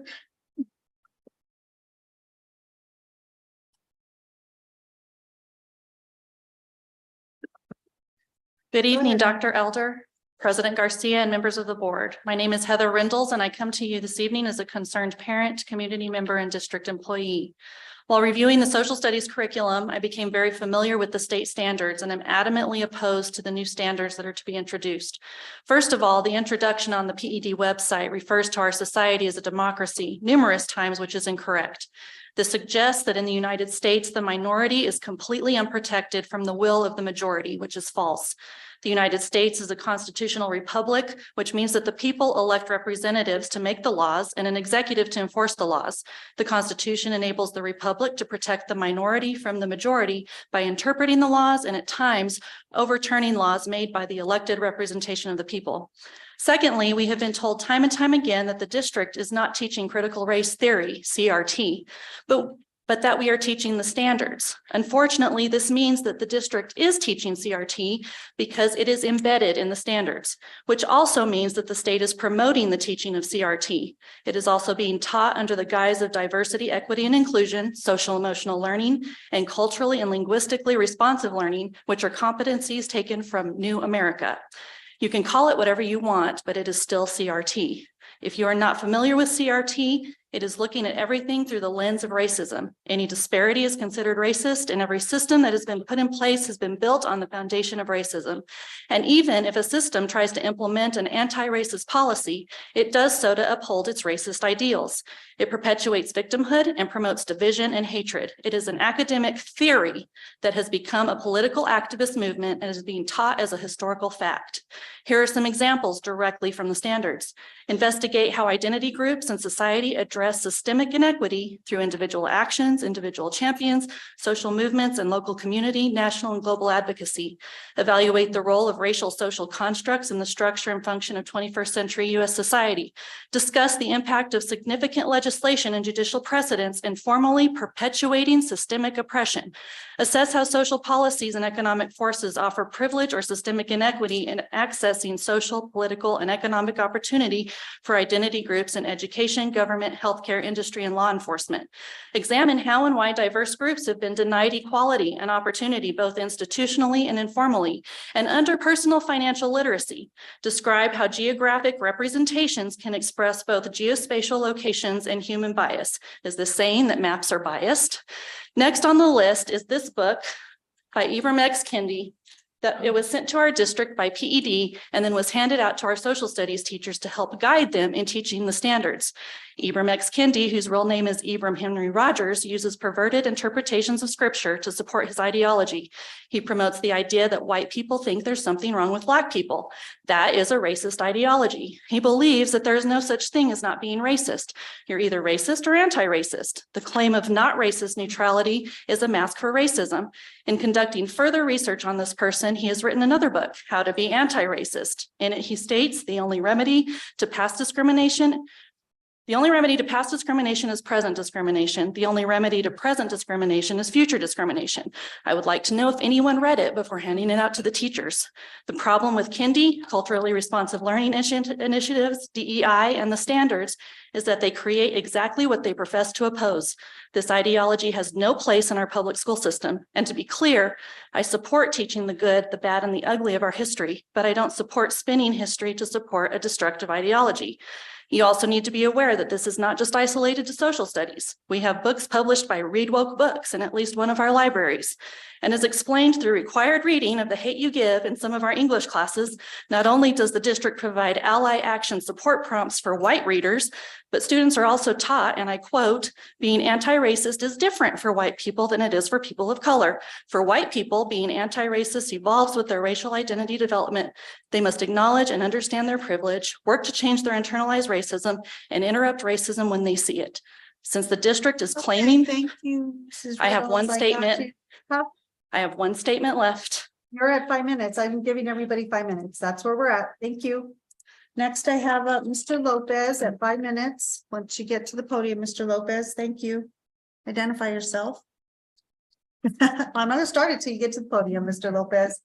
Good evening, ahead. Dr. Elder, President Garcia, and members of the board. My name is Heather Rindles, and I come to you this evening as a concerned parent, community member, and district employee. While reviewing the social studies curriculum, I became very familiar with the state standards and am adamantly opposed to the new standards that are to be introduced. First of all, the introduction on the PED website refers to our society as a democracy numerous times, which is incorrect. This suggests that in the United States, the minority is completely unprotected from the will of the majority, which is false. The United States is a constitutional republic, which means that the people elect representatives to make the laws and an executive to enforce the laws. The Constitution enables the republic to protect the minority from the majority by interpreting the laws and at times overturning laws made by the elected representation of the people. Secondly, we have been told time and time again that the district is not teaching critical race theory, CRT, but that we are teaching the standards. Unfortunately, this means that the district is teaching CRT because it is embedded in the standards, which also means that the state is promoting the teaching of CRT. It is also being taught under the guise of diversity, equity, and inclusion, social emotional learning, and culturally and linguistically responsive learning, which are competencies taken from New America. You can call it whatever you want, but it is still CRT. If you are not familiar with CRT, it is looking at everything through the lens of racism. Any disparity is considered racist, and every system that has been put in place has been built on the foundation of racism. And even if a system tries to implement an anti-racist policy, it does so to uphold its racist ideals. It perpetuates victimhood and promotes division and hatred. It is an academic theory that has become a political activist movement and is being taught as a historical fact. Here are some examples directly from the standards. Investigate how identity groups and society address systemic inequity through individual actions, individual champions, social movements, and local community, national and global advocacy. Evaluate the role of racial social constructs in the structure and function of 21st century U.S. society. Discuss the impact of significant legislation and judicial precedents in formally perpetuating systemic oppression. Assess how social policies and economic forces offer privilege or systemic inequity in accessing social, political, and economic opportunity for identity groups in education, government, healthcare, industry, and law enforcement. Examine how and why diverse groups have been denied equality and opportunity both institutionally and informally, and under personal financial literacy. Describe how geographic representations can express both geospatial locations and human bias. Is this saying that maps are biased? Next on the list is this book by Ibram X. Kendi, that it was sent to our district by PED and then was handed out to our social studies teachers to help guide them in teaching the standards. Ibram X. Kendi, whose real name is Ibram Henry Rogers, uses perverted interpretations of scripture to support his ideology. He promotes the idea that white people think there's something wrong with Black people. That is a racist ideology. He believes that there is no such thing as not being racist. You're either racist or anti-racist. The claim of not racist neutrality is a mask for racism. In conducting further research on this person, he has written another book, How to Be Anti-Racist. In it, he states the only remedy to past discrimination is present discrimination. The only remedy to present discrimination is future discrimination. I would like to know if anyone read it before handing it out to the teachers. The problem with Kendi, culturally responsive learning initiatives, DEI, and the standards is that they create exactly what they profess to oppose. This ideology has no place in our public school system. And to be clear, I support teaching the good, the bad, and the ugly of our history, but I don't support spinning history to support a destructive ideology. You also need to be aware that this is not just isolated to social studies. We have books published by Read Woke Books in at least one of our libraries. And as explained through required reading of The Hate U Give in some of our English classes, not only does the district provide ally action support prompts for white readers, but students are also taught, and I quote, being anti-racist is different for white people than it is for people of color. For white people, being anti-racist evolves with their racial identity development. They must acknowledge and understand their privilege, work to change their internalized racism, and interrupt racism when they see it. Since the district is claiming, Thank you, Mrs. I have one Reynolds. got statement. you. Huh? I have one statement left. You're at 5 minutes. I'm giving everybody 5 minutes. That's where we're at. Thank you. Next, I have Mr. Lopez at 5 minutes. Once you get to the podium, Mr. Lopez, thank you. Identify yourself. I'm not gonna start it till you get to the podium, Mr. Lopez.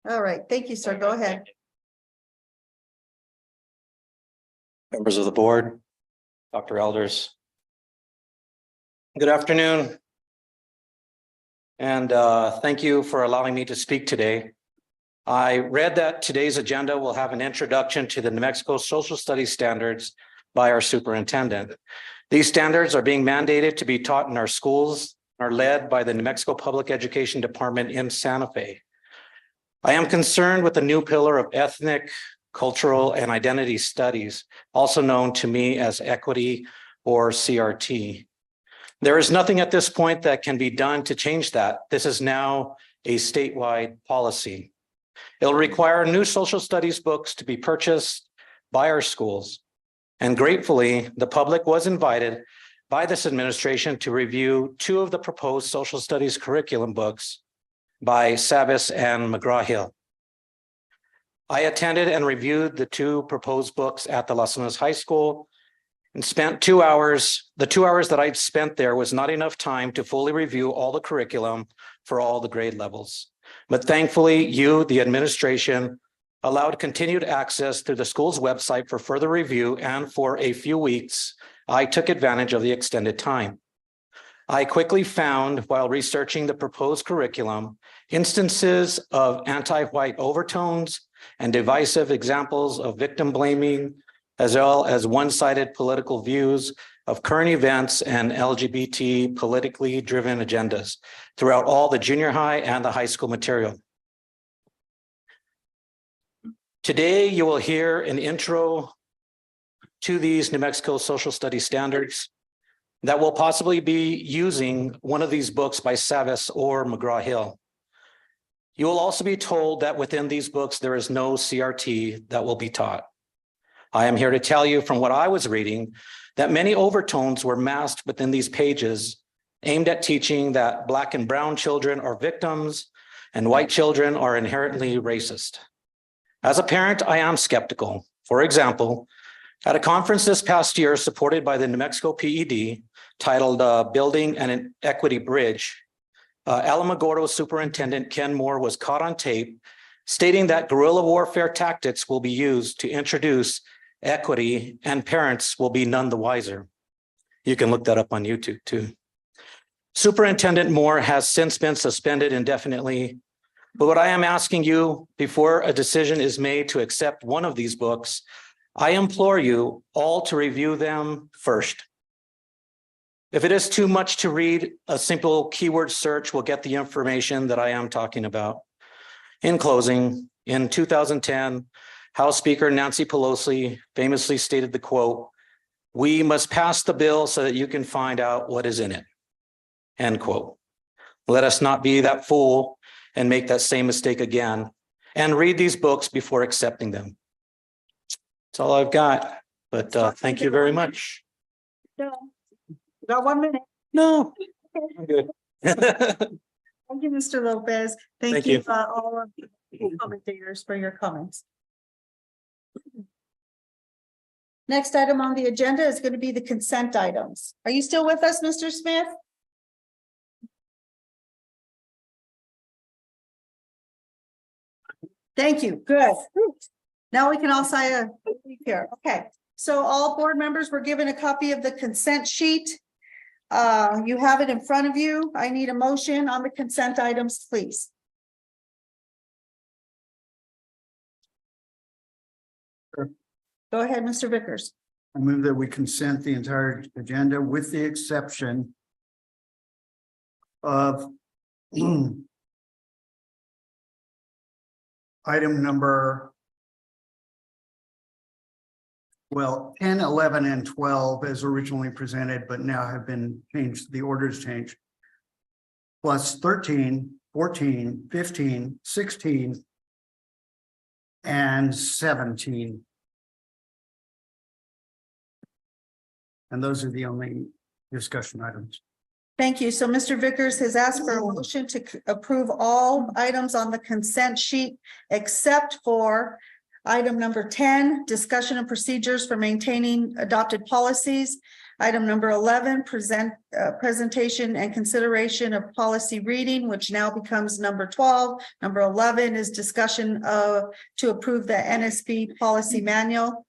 All right, thank you, sir. Go ahead. Members of the board, Dr. Elders. Good afternoon. And thank you for allowing me to speak today. I read that today's agenda will have an introduction to the New Mexico Social Studies standards by our superintendent. These standards are being mandated to be taught in our schools, are led by the New Mexico Public Education Department in Santa Fe. I am concerned with the new pillar of ethnic, cultural, and identity studies, also known to me as equity or CRT. There is nothing at this point that can be done to change that. This is now a statewide policy. It'll require new social studies books to be purchased by our schools. And gratefully, the public was invited by this administration to review 2 of the proposed social studies curriculum books by Savas and McGraw-Hill. I attended and reviewed the 2 proposed books at the Las Lunas High School and spent 2 hours. The 2 hours that I'd spent there was not enough time to fully review all the curriculum for all the grade levels. But thankfully, you, the administration, allowed continued access through the school's website for further review, and for a few weeks, I took advantage of the extended time. I quickly found, while researching the proposed curriculum, instances of anti-white overtones and divisive examples of victim blaming, as well as one-sided political views of current events and LGBT politically driven agendas throughout all the junior high and the high school material. Today, you will hear an intro to these New Mexico social studies standards that will possibly be using one of these books by Savas or McGraw-Hill. You will also be told that within these books, there is no CRT that will be taught. I am here to tell you from what I was reading that many overtones were masked within these pages aimed at teaching that Black and brown children are victims and white children are inherently racist. As a parent, I am skeptical. For example, at a conference this past year supported by the New Mexico PED titled Building an Equity Bridge, Alamogordo Superintendent Ken Moore was caught on tape stating that guerrilla warfare tactics will be used to introduce equity and parents will be none the wiser. You can look that up on YouTube too. Superintendent Moore has since been suspended indefinitely, but what I am asking you before a decision is made to accept one of these books, I implore you all to review them first. If it is too much to read, a simple keyword search will get the information that I am talking about. In closing, in 2010, House Speaker Nancy Pelosi famously stated the quote, "We must pass the bill so that you can find out what is in it," end quote. Let us not be that fool and make that same mistake again and read these books before accepting them. That's all I've got, but thank you very much. Got 1 minute. No, I'm good. Thank you, Mr. Lopez. Thank Thank you, you. all of the commentators for your comments. Next item on the agenda is going to be the consent items. Are you still with us, Mr. Smith? Thank you. Good. Now we can all sign a here. Okay. So all board members were given a copy of the consent sheet. You have it in front of you. I need a motion on the consent items, please. Go ahead, Mr. Vickers. I move that we consent the entire agenda with the exception of item number 10, 11, and 12 as originally presented, but now have been changed. The orders changed. Plus 13, 14, 15, 16, and 17. And those are the only discussion items. Thank you. So Mr. Vickers has asked for a motion to approve all items on the consent sheet except for item number 10, discussion and procedures for maintaining adopted policies. Item number 11, presentation and consideration of policy reading, which now becomes number 12. Number 11 is discussion to approve the NSB policy manual.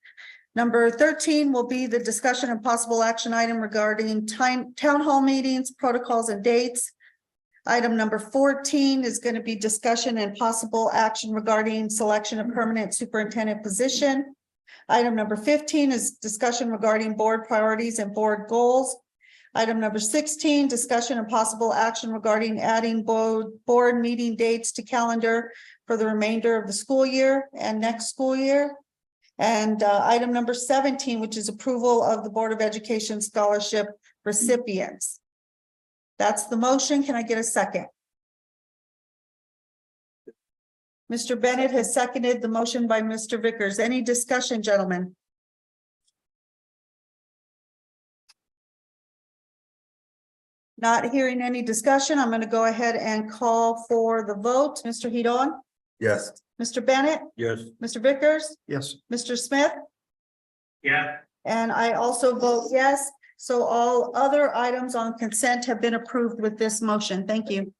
Number 13 will be the discussion and possible action item regarding town hall meetings, protocols and dates. Item number 14 is going to be discussion and possible action regarding selection of permanent superintendent position. Item number 15 is discussion regarding board priorities and board goals. Item number 16, discussion and possible action regarding adding board meeting dates to calendar for the remainder of the school year and next school year. And item number 17, which is approval of the Board of Education scholarship recipients. That's the motion. Can I get a second? Mr. Bennett has seconded the motion by Mr. Vickers. Any discussion, gentlemen? Not hearing any discussion, I'm going to go ahead and call for the vote. Mr. Hidon, Yes. Mr. Bennett, Yes. Mr. Vickers, Yes. Mr. Smith, Yeah. and I also vote yes. So all other items on consent have been approved with this motion. Thank you.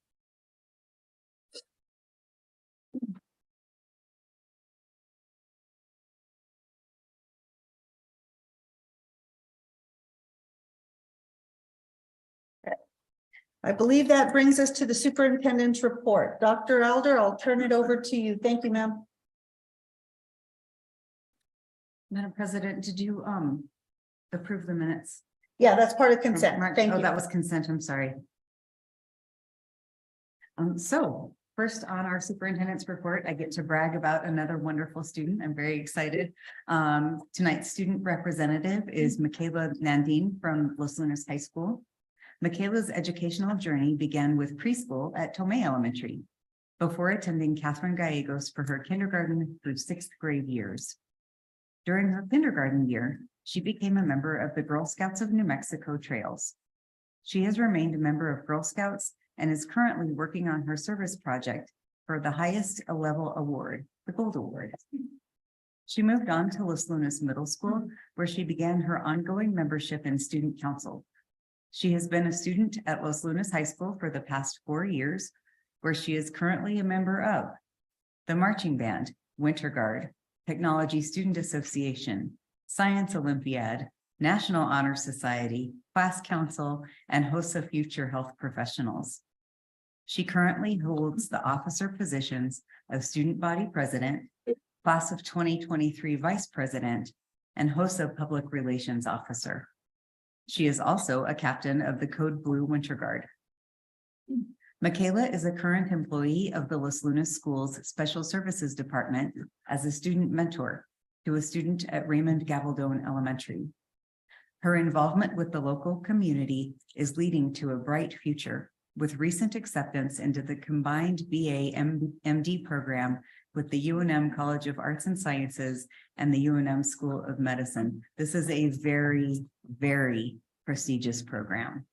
I believe that brings us to the superintendent's report. Dr. Elder, I'll turn it over to you. Thank you, ma'am. Madam President, did you approve the minutes? Yeah, that's part of consent. Thank Oh, you. that was consent. I'm sorry. So first on our superintendent's report, I get to brag about another wonderful student. I'm very excited. Tonight's student representative is Michaela Nandine from Los Lunas High School. Michaela's educational journey began with preschool at Tomei Elementary before attending Catherine Gallegos for her kindergarten through 6th grade years. During her kindergarten year, she became a member of the Girl Scouts of New Mexico Trails. She has remained a member of Girl Scouts and is currently working on her service project for the highest level award, the Gold Award. She moved on to Los Lunas Middle School, where she began her ongoing membership in student council. She has been a student at Los Lunas High School for the past 4 years, where she is currently a member of the Marching Band, Winter Guard, Technology Student Association, Science Olympiad, National Honor Society, Class Council, and HOSA Future Health Professionals. She currently holds the officer positions of Student Body President, Class of 2023 Vice President, and HOSA Public Relations Officer. She is also a captain of the Code Blue Winter Guard. Michaela is a current employee of the Los Lunas Schools Special Services Department as a student mentor to a student at Raymond Gabaldon Elementary. Her involvement with the local community is leading to a bright future with recent acceptance into the combined BA MD program with the UNM College of Arts and Sciences and the UNM School of Medicine. This is a very, very prestigious program.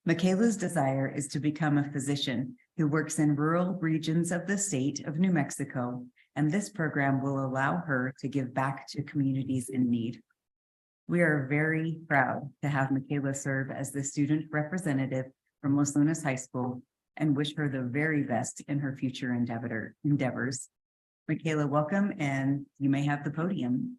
Michaela's desire is to become a physician who works in rural regions of the state of New Mexico, and this program will allow her to give back to communities in need. We are very proud to have Michaela serve as the student representative from Los Lunas High School and wish her the very best in her future endeavors. Michaela, welcome, and you may have the podium.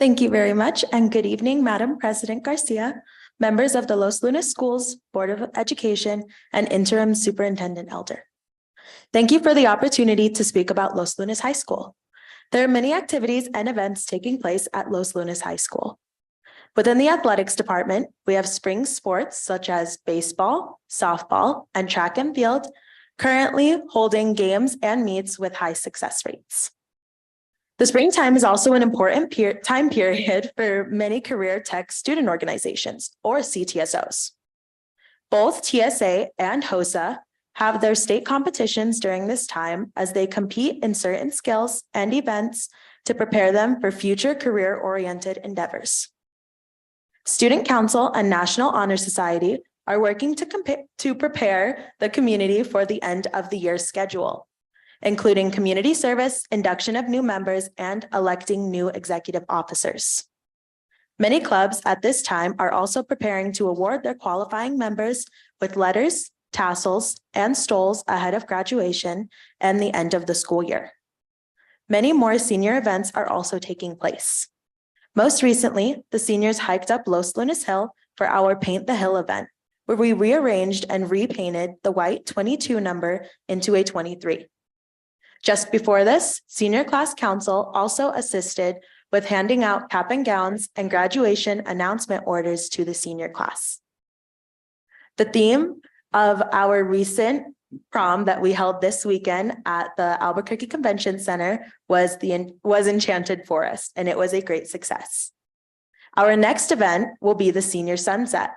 Thank you very much, and good evening, Madam President Garcia, members of the Los Lunas Schools Board of Education, and Interim Superintendent Elder. Thank you for the opportunity to speak about Los Lunas High School. There are many activities and events taking place at Los Lunas High School. Within the athletics department, we have spring sports such as baseball, softball, and track and field, currently holding games and meets with high success rates. The springtime is also an important time period for many career tech student organizations, or CTSOs. Both TSA and HOSA have their state competitions during this time as they compete in certain skills and events to prepare them for future career-oriented endeavors. Student Council and National Honor Society are working to prepare the community for the end of the year schedule, including community service, induction of new members, and electing new executive officers. Many clubs at this time are also preparing to award their qualifying members with letters, tassels, and stoles ahead of graduation and the end of the school year. Many more senior events are also taking place. Most recently, the seniors hiked up Los Lunas Hill for our Paint the Hill event, where we rearranged and repainted the white 22 number into a 23. Just before this, Senior Class Council also assisted with handing out cap and gowns and graduation announcement orders to the senior class. The theme of our recent prom that we held this weekend at the Albuquerque Convention Center was Enchanted Forest, and it was a great success. Our next event will be the Senior Sunset.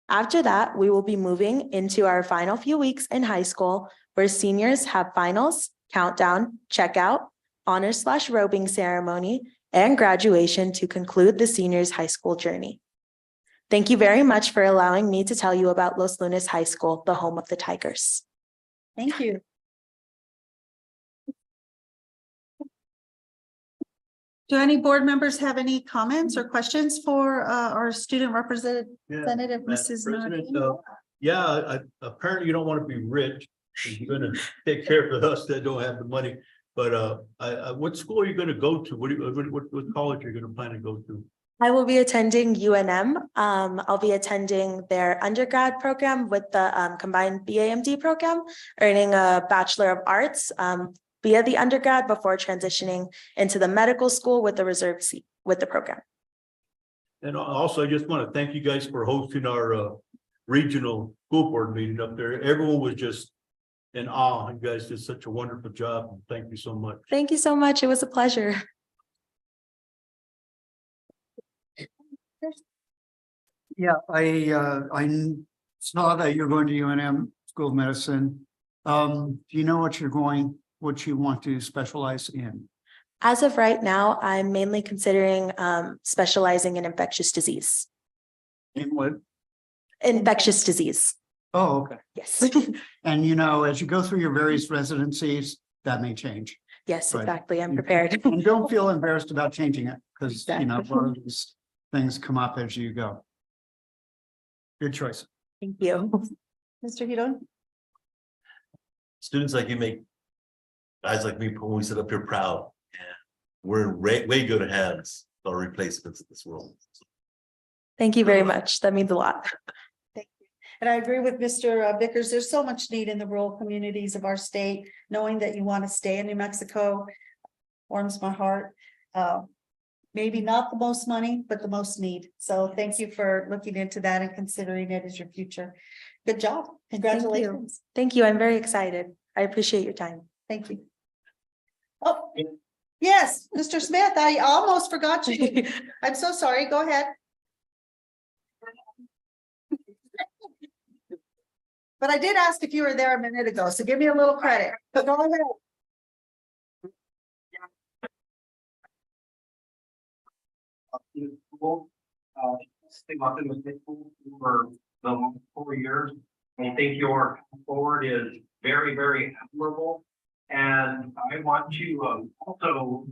After that, we will be moving into our final few weeks in high school, where seniors have finals, countdown, checkout, honor/robing ceremony, and graduation to conclude the seniors' high school journey. Thank you very much for allowing me to tell you about Los Lunas High School, the home of the Tigers. Thank you. Do any board members have any comments or questions for our student representative, Mrs. Martin? Apparently you don't want to be rich. You're gonna take care of us that don't have the money. But what school are you gonna go to? What college are you gonna plan to go to? I will be attending UNM. I'll be attending their undergrad program with the combined BAMD program, earning a Bachelor of Arts via the undergrad before transitioning into the medical school with the reserved seat with the program. And also, I just want to thank you guys for hosting our regional school board meeting up there. Everyone was just in awe. You guys did such a wonderful job. Thank you so much. Thank you so much. It was a pleasure. Yeah, I saw that you're going to UNM School of Medicine. Do you know what you want to specialize in? As of right now, I'm mainly considering specializing in infectious disease. In what? Infectious disease. Oh, okay. Yes. And as you go through your various residencies, that may change. Yes, Right. exactly. I'm prepared. And don't feel embarrassed about changing it because, Exactly. a lot of these things come up as you go. Good choice. Thank you. Mr. Hidon? Students like you make guys like me, when we sit up here proud, and we're in way good hands, our replacements in this world. Thank you very much. That means a lot. And I agree with Mr. Vickers. There's so much need in the rural communities of our state. Knowing that you want to stay in New Mexico warms my heart. Maybe not the most money, but the most need. So thank you for looking into that and considering it as your future. Good job. Congratulations. Thank you. I'm very excited. I appreciate your time. Thank you. Oh, yes, Mr. Smith, I almost forgot you. I'm so sorry. Go ahead. But I did ask if you were there a minute ago, so give me a little credit. But go ahead. Staying up in the state school for the last 4 years. I think your path forward is very, very admirable. And I want to also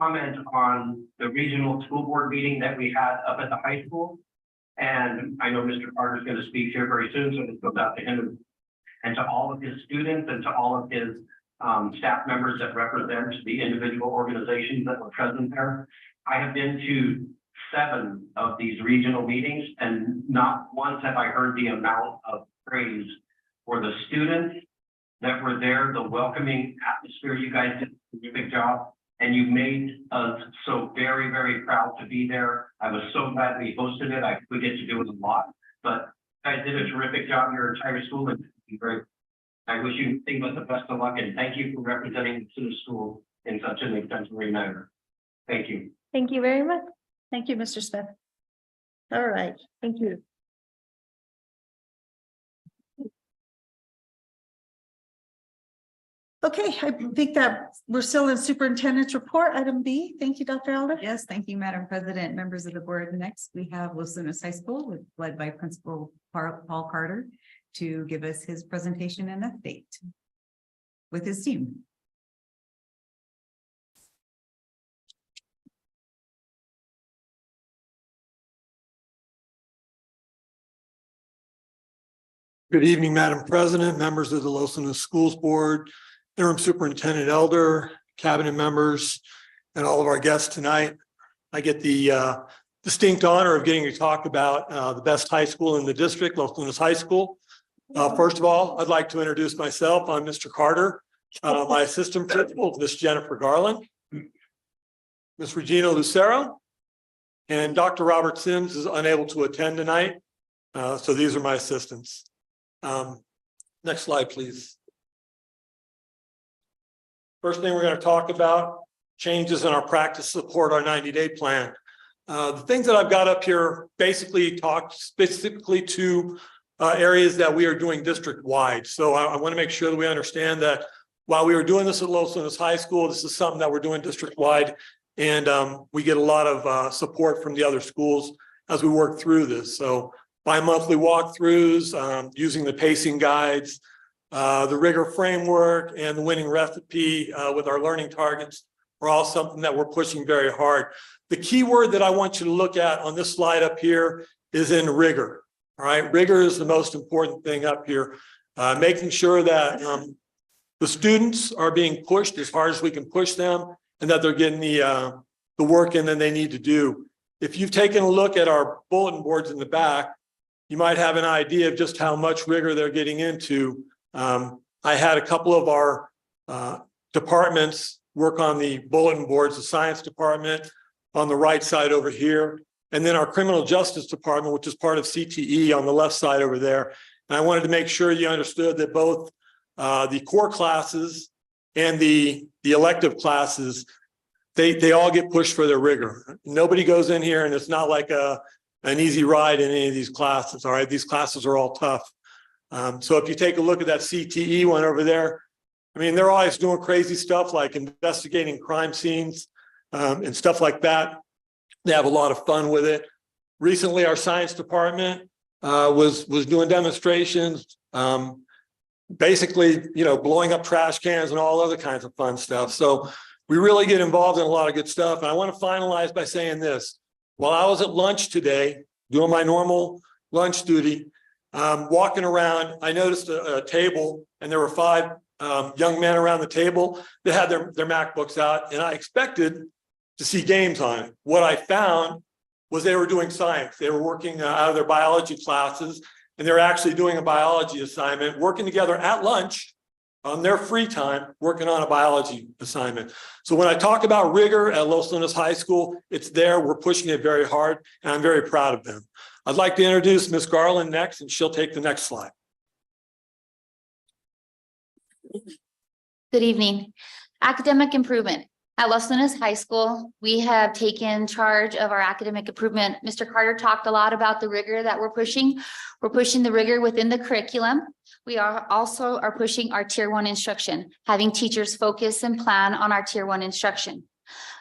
comment on the regional school board meeting that we had up at the high school. And I know Mr. Carter is going to speak here very soon, so this goes out to him and to all of his students and to all of his staff members that represent the individual organizations that were present there. I have been to 7 of these regional meetings, and not once have I heard the amount of praise for the students that were there, the welcoming atmosphere. You guys did a terrific job, and you made us so very, very proud to be there. I was so glad we hosted it. We get to do it a lot, but you guys did a terrific job, your entire school, and I wish you nothing but the best of luck, and thank you for representing the school in such an exemplary manner. Thank you. Thank you very much. Thank you, Mr. Smith. All right. Thank you. Okay, I think that we're still in superintendent's report, item B. Thank you, Dr. Elder. Yes, thank you, Madam President, members of the board. Next, we have Los Lunas High School, led by Principal Paul Carter, to give us his presentation and update with his team. Good evening, Madam President, members of the Los Lunas Schools Board, Interim Superintendent Elder, cabinet members, and all of our guests tonight. I get the distinct honor of getting to talk about the best high school in the district, Los Lunas High School. First of all, I'd like to introduce myself. I'm Mr. Carter. My assistant principal is Miss Jennifer Garland, Miss Regina Lucero, and Dr. Robert Sims is unable to attend tonight. So these are my assistants. Next slide, please. First thing we're going to talk about, changes in our practice support our 90-day plan. The things that I've got up here basically talk specifically to areas that we are doing district-wide. So I want to make sure that we understand that while we are doing this at Los Lunas High School, this is something that we're doing district-wide, and we get a lot of support from the other schools as we work through this. So bi-monthly walkthroughs, using the pacing guides, the rigor framework, and the winning recipe with our learning targets are all something that we're pushing very hard. The key word that I want you to look at on this slide up here is in rigor. All right, rigor is the most important thing up here. Making sure that the students are being pushed as hard as we can push them, and that they're getting the work in that they need to do. If you've taken a look at our bulletin boards in the back, you might have an idea of just how much rigor they're getting into. I had a couple of our departments work on the bulletin boards, the science department on the right side over here, and then our criminal justice department, which is part of CTE, on the left side over there. And I wanted to make sure you understood that both the core classes and the elective classes, they all get pushed for their rigor. Nobody goes in here and it's not like an easy ride in any of these classes. All right, these classes are all tough. So if you take a look at that CTE one over there, I mean, they're always doing crazy stuff like investigating crime scenes and stuff like that. They have a lot of fun with it. Recently, our science department was doing demonstrations, basically, you know, blowing up trash cans and all other kinds of fun stuff. So we really get involved in a lot of good stuff. And I want to finalize by saying this. While I was at lunch today, doing my normal lunch duty, walking around, I noticed a table, and there were 5 young men around the table that had their MacBooks out, and I expected to see games on it. What I found was they were doing science. They were working out of their biology classes, and they're actually doing a biology assignment, working together at lunch on their free time, working on a biology assignment. So when I talk about rigor at Los Lunas High School, it's there. We're pushing it very hard, and I'm very proud of them. I'd like to introduce Ms. Garland next, and she'll take the next slide. Good evening. Academic improvement. At Los Lunas High School, we have taken charge of our academic improvement. Mr. Carter talked a lot about the rigor that we're pushing. We're pushing the rigor within the curriculum. We are also pushing our tier 1 instruction, having teachers focus and plan on our tier 1 instruction.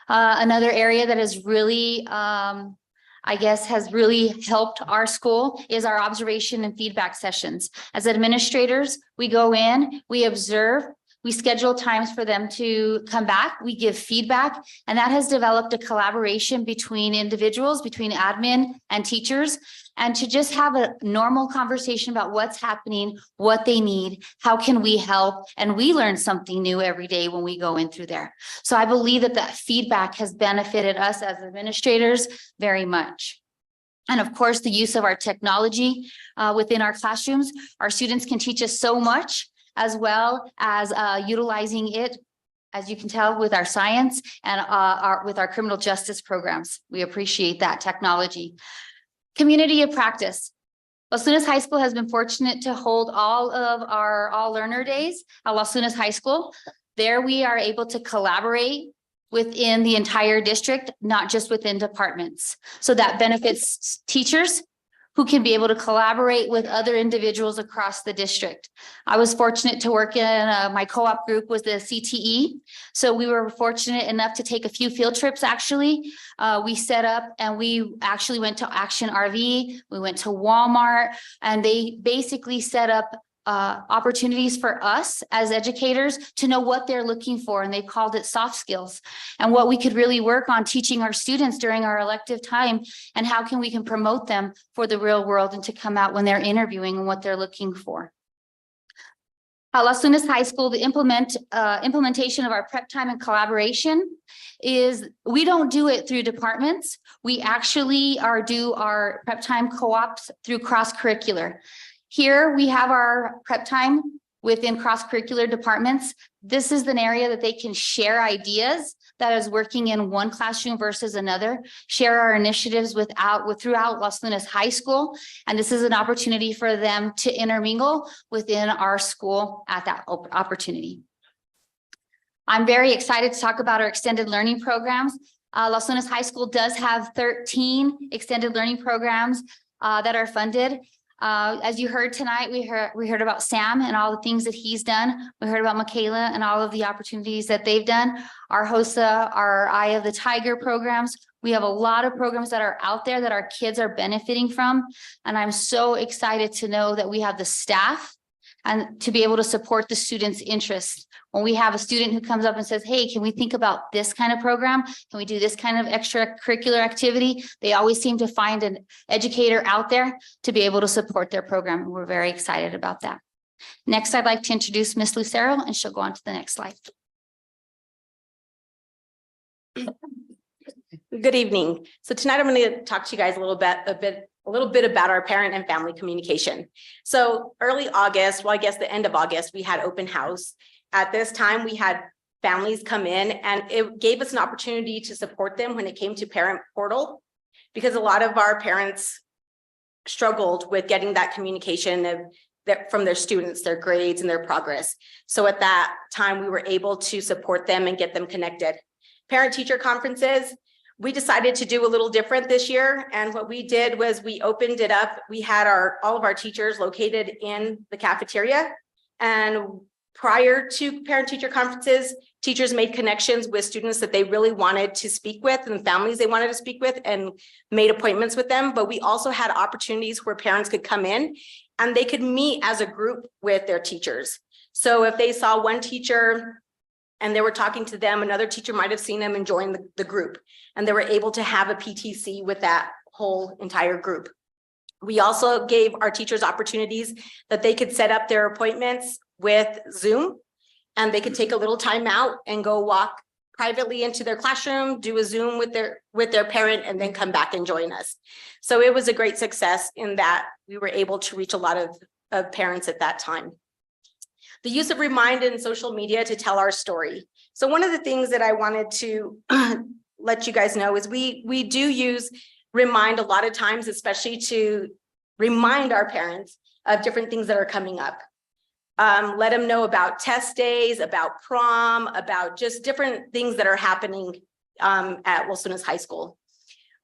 Another area that is really, I guess, has really helped our school is our observation and feedback sessions. As administrators, we go in, we observe, we schedule times for them to come back, we give feedback, and that has developed a collaboration between individuals, between admin and teachers, and to just have a normal conversation about what's happening, what they need, how can we help, and we learn something new every day when we go in through there. So I believe that that feedback has benefited us as administrators very much. And of course, the use of our technology within our classrooms. Our students can teach us so much, as well as utilizing it, as you can tell, with our science and with our criminal justice programs. We appreciate that technology. Community of practice. Los Lunas High School has been fortunate to hold all of our All Learner Days at Los Lunas High School. There we are able to collaborate within the entire district, not just within departments. So that benefits teachers who can be able to collaborate with other individuals across the district. I was fortunate to work in, my co-op group was the CTE. So we were fortunate enough to take a few field trips, actually. We set up and we actually went to Action RV, we went to Walmart, and they basically set up opportunities for us as educators to know what they're looking for, and they called it soft skills, and what we could really work on teaching our students during our elective time, and how can we promote them for the real world and to come out when they're interviewing and what they're looking for. At Las Lunas High School, the implementation of our prep time and collaboration is, we don't do it through departments. We actually do our prep time co-ops through cross-curricular. Here we have our prep time within cross-curricular departments. This is an area that they can share ideas that is working in one classroom versus another, share our initiatives throughout Las Lunas High School. And this is an opportunity for them to intermingle within our school at that opportunity. I'm very excited to talk about our extended learning programs. Las Lunas High School does have 13 extended learning programs that are funded. As you heard tonight, we heard about Sam and all the things that he's done. We heard about Michaela and all of the opportunities that they've done. Our HOSA, our Eye of the Tiger programs. We have a lot of programs that are out there that our kids are benefiting from. And I'm so excited to know that we have the staff and to be able to support the students' interests. When we have a student who comes up and says, hey, can we think about this kind of program? Can we do this kind of extracurricular activity? They always seem to find an educator out there to be able to support their program. And we're very excited about that. Next, I'd like to introduce Miss Lucero, and she'll go on to the next slide. Good evening. So tonight I'm going to talk to you guys a little bit about our parent and family communication. So early August, well, I guess the end of August, we had open house. At this time, we had families come in, and it gave us an opportunity to support them when it came to parent portal, because a lot of our parents struggled with getting that communication from their students, their grades and their progress. So at that time, we were able to support them and get them connected. Parent teacher conferences, we decided to do a little different this year. And what we did was we opened it up. We had all of our teachers located in the cafeteria, and prior to parent teacher conferences, teachers made connections with students that they really wanted to speak with and families they wanted to speak with, and made appointments with them. But we also had opportunities where parents could come in and they could meet as a group with their teachers. So if they saw one teacher and they were talking to them, another teacher might have seen them and joined the group, and they were able to have a PTC with that whole entire group. We also gave our teachers opportunities that they could set up their appointments with Zoom, and they could take a little time out and go walk privately into their classroom, do a Zoom with their parent, and then come back and join us. So it was a great success in that we were able to reach a lot of parents at that time. The use of Remind and social media to tell our story. So one of the things that I wanted to let you guys know is we do use Remind a lot of times, especially to remind our parents of different things that are coming up. Let them know about test days, about prom, about just different things that are happening at Las Lunas High School.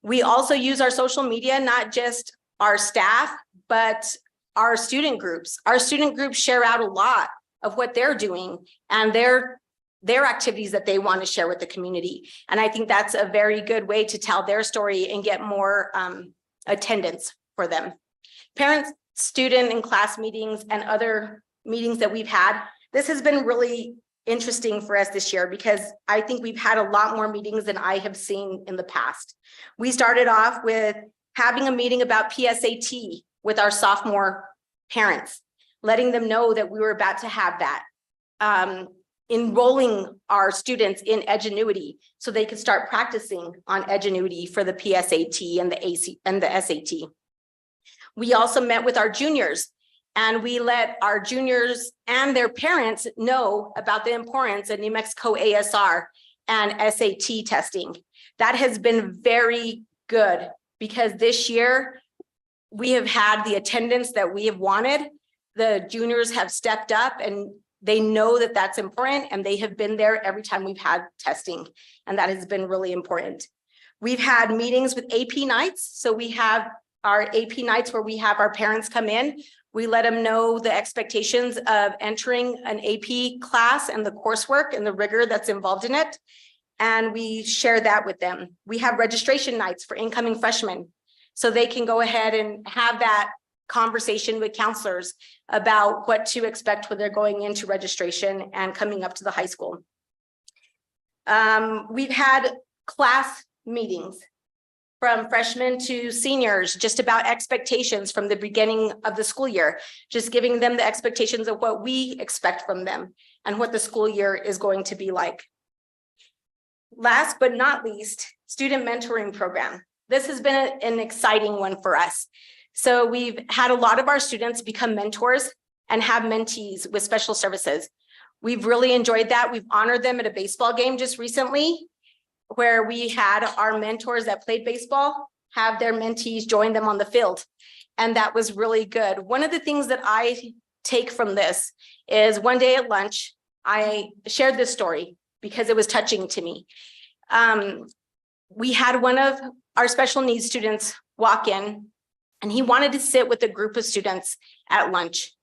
We also use our social media, not just our staff, but our student groups. Our student groups share out a lot of what they're doing and their activities that they want to share with the community. And I think that's a very good way to tell their story and get more attendance for them. Parents, student and class meetings and other meetings that we've had, this has been really interesting for us this year, because I think we've had a lot more meetings than I have seen in the past. We started off with having a meeting about PSAT with our sophomore parents, letting them know that we were about to have that. Enrolling our students in Edgenuity so they could start practicing on Edgenuity for the PSAT and the SAT. We also met with our juniors, and we let our juniors and their parents know about the importance of New Mexico ASR and SAT testing. That has been very good, because this year we have had the attendance that we have wanted. The juniors have stepped up and they know that that's important, and they have been there every time we've had testing, and that has been really important. We've had meetings with AP nights. So we have our AP nights where we have our parents come in. We let them know the expectations of entering an AP class and the coursework and the rigor that's involved in it. And we share that with them. We have registration nights for incoming freshmen, so they can go ahead and have that conversation with counselors about what to expect when they're going into registration and coming up to the high school. We've had class meetings from freshmen to seniors, just about expectations from the beginning of the school year, just giving them the expectations of what we expect from them and what the school year is going to be like. Last but not least, student mentoring program. This has been an exciting one for us. So we've had a lot of our students become mentors and have mentees with special services. We've really enjoyed that. We've honored them at a baseball game just recently, where we had our mentors that played baseball have their mentees join them on the field. And that was really good. One of the things that I take from this is one day at lunch, I shared this story because it was touching to me. We had one of our special needs students walk in, and he wanted to sit with a group of students at lunch.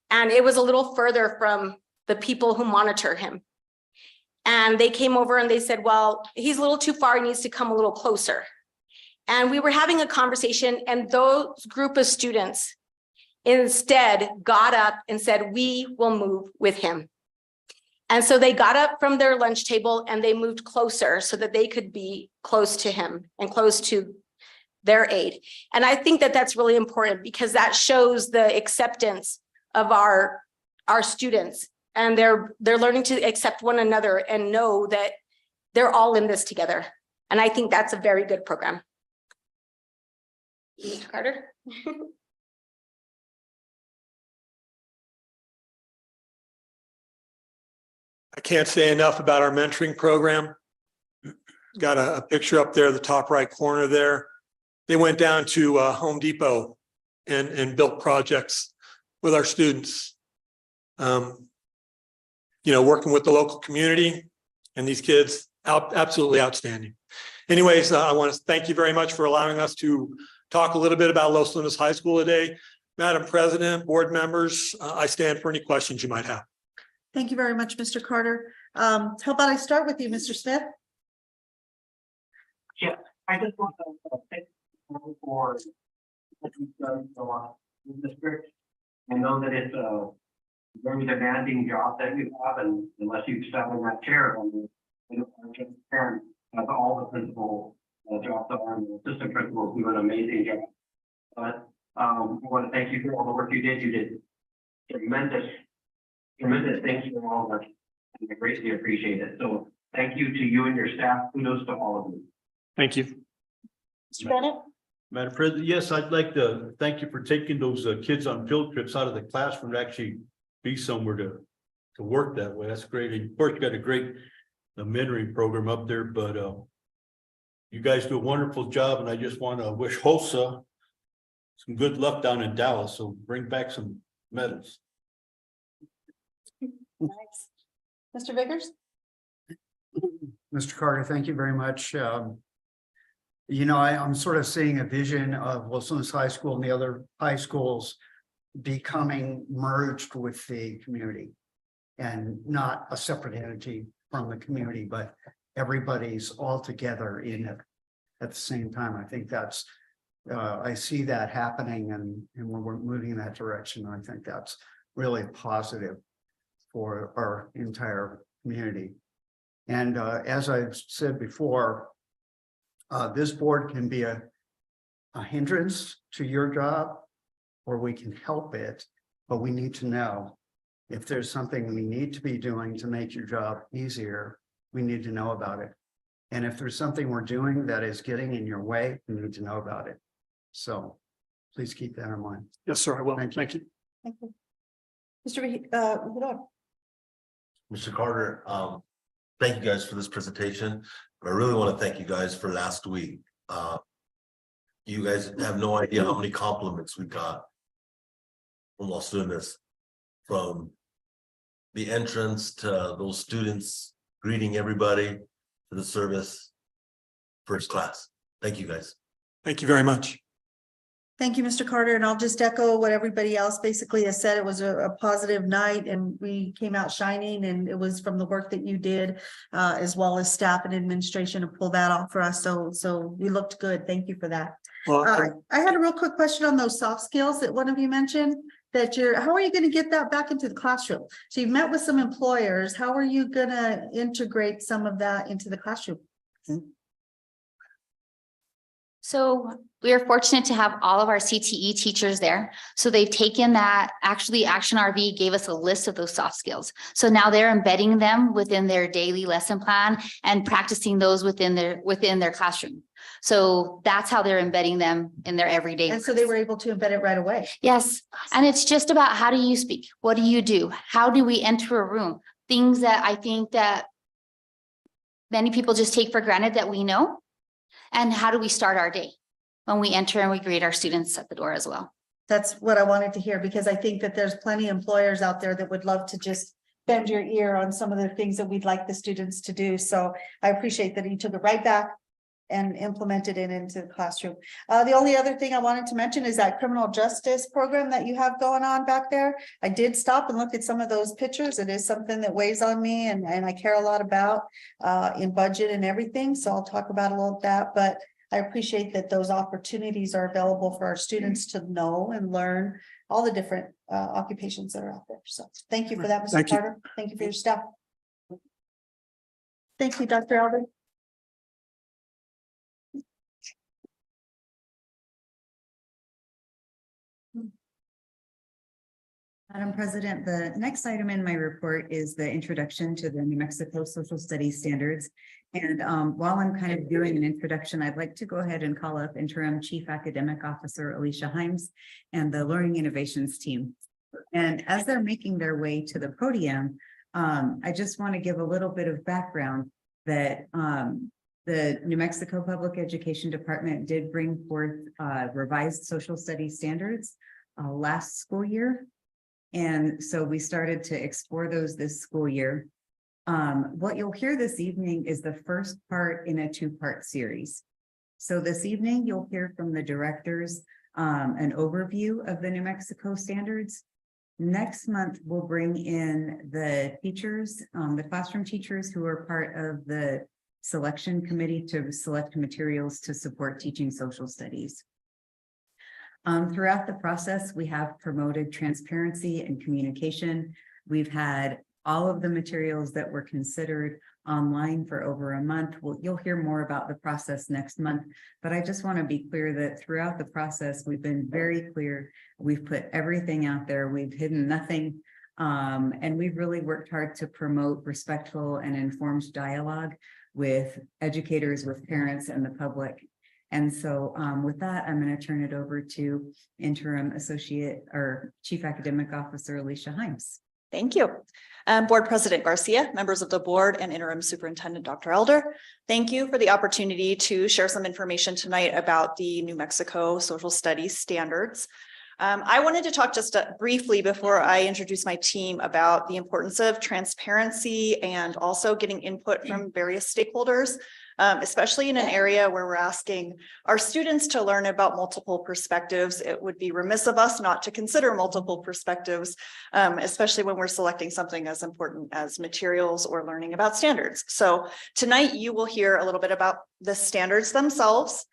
And it was a little further from the people who monitor him. And they came over and they said, well, he's a little too far, he needs to come a little closer. And we were having a conversation, and those group of students instead got up and said, we will move with him. And so they got up from their lunch table and they moved closer so that they could be close to him and close to their aid. And I think that that's really important, because that shows the acceptance of our students, and they're learning to accept one another and know that they're all in this together. And I think that's a very good program. Mr. Carter. I can't say enough about our mentoring program. Got a picture up there, the top right corner there. They went down to Home Depot and built projects with our students. Working with the local community and these kids, absolutely outstanding. Anyways, I want to thank you very much for allowing us to talk a little bit about Los Lunas High School today. Madam President, board members, I stand for any questions you might have. Thank you very much, Mr. Carter. How about I start with you, Mr. Smith? Yeah, I just want to thank you for what you've done for the district. I know that it's a very demanding job that you have, and unless you sat in that chair, parent, that's all the principal jobs are, and the assistant principals do an amazing job. But I want to thank you for all the work you did. You did tremendous things for all of us, and I greatly appreciate it. So thank you to you and your staff. Kudos to all of you. Thank you. Mr. Bennett? Madam President, yes, I'd like to thank you for taking those kids on field trips out of the classroom to actually be somewhere to work that way. That's great. And of course, you got a great mentoring program up there, but you guys do a wonderful job, and I just want to wish HOSA some good luck down in Dallas. So bring back some medals. Nice. Mr. Vickers? Mr. Carter, thank you very much. I'm sort of seeing a vision of Los Lunas High School and the other high schools becoming merged with the community, and not a separate entity from the community, but everybody's all together in it at the same time. I think that's, I see that happening, and we're moving in that direction. I think that's really positive for our entire community. And as I've said before, this board can be a hindrance to your job, or we can help it, but we need to know if there's something we need to be doing to make your job easier, we need to know about it. And if there's something we're doing that is getting in your way, we need to know about it. So please keep that in mind. Yes, sir, I will. Thank you. Thank you. Mr. Vidal? Mr. Carter, thank you guys for this presentation. But I really want to thank you guys for last week. You guys have no idea how many compliments we got from Los Lunas, from the entrance to those students greeting everybody to the service. First class. Thank you guys. Thank you very much. Thank you, Mr. Carter, and I'll just echo what everybody else basically has said. It was a positive night and we came out shining, and it was from the work that you did as well as staff and administration to pull that off for us. So we looked good. Thank you for that. I had a real quick question on those soft skills that one of you mentioned, that how are you going to get that back into the classroom? So you've met with some employers. How are you going to integrate some of that into the classroom? So we are fortunate to have all of our CTE teachers there. So they've taken that, actually Action RV gave us a list of those soft skills. So now they're embedding them within their daily lesson plan and practicing those within their classroom. So that's how they're embedding them in their everyday. And so they were able to embed it right away. Yes. And it's just about, how do you speak? What do you do? How do we enter a room? Things that I think that many people just take for granted that we know. And how do we start our day when we enter and we greet our students at the door as well? That's what I wanted to hear, because I think that there's plenty of employers out there that would love to just bend your ear on some of the things that we'd like the students to do. So I appreciate that you took it right back and implemented it into the classroom. The only other thing I wanted to mention is that criminal justice program that you have going on back there. I did stop and look at some of those pictures. It is something that weighs on me and I care a lot about in budget and everything. So I'll talk about a little of that, but I appreciate that those opportunities are available for our students to know and learn all the different occupations that are out there. So thank you for that, Mr. Carter. Thank you for your staff. Thank you, Dr. Elder. Madam President, the next item in my report is the introduction to the New Mexico Social Studies Standards. And while I'm kind of doing an introduction, I'd like to go ahead and call up Interim Chief Academic Officer Alicia Himes and the Learning Innovations team. And as they're making their way to the podium, I just want to give a little bit of background that the New Mexico Public Education Department did bring forth revised social studies standards last school year. And so we started to explore those this school year. What you'll hear this evening is the first part in a two-part series. So this evening, you'll hear from the directors an overview of the New Mexico standards. Next month, we'll bring in the teachers, the classroom teachers who are part of the selection committee to select materials to support teaching social studies. Throughout the process, we have promoted transparency and communication. We've had all of the materials that were considered online for over a month. You'll hear more about the process next month, but I just want to be clear that throughout the process, we've been very clear. We've put everything out there. We've hidden nothing. And we've really worked hard to promote respectful and informed dialogue with educators, with parents, and the public. And so with that, I'm going to turn it over to Interim Associate or Chief Academic Officer Alicia Himes. Thank you. Board President Garcia, members of the board, and Interim Superintendent Dr. Elder, thank you for the opportunity to share some information tonight about the New Mexico Social Studies Standards. I wanted to talk just briefly before I introduce my team about the importance of transparency and also getting input from various stakeholders. Especially in an area where we're asking our students to learn about multiple perspectives. It would be remiss of us not to consider multiple perspectives, especially when we're selecting something as important as materials or learning about standards. So tonight you will hear a little bit about the standards themselves,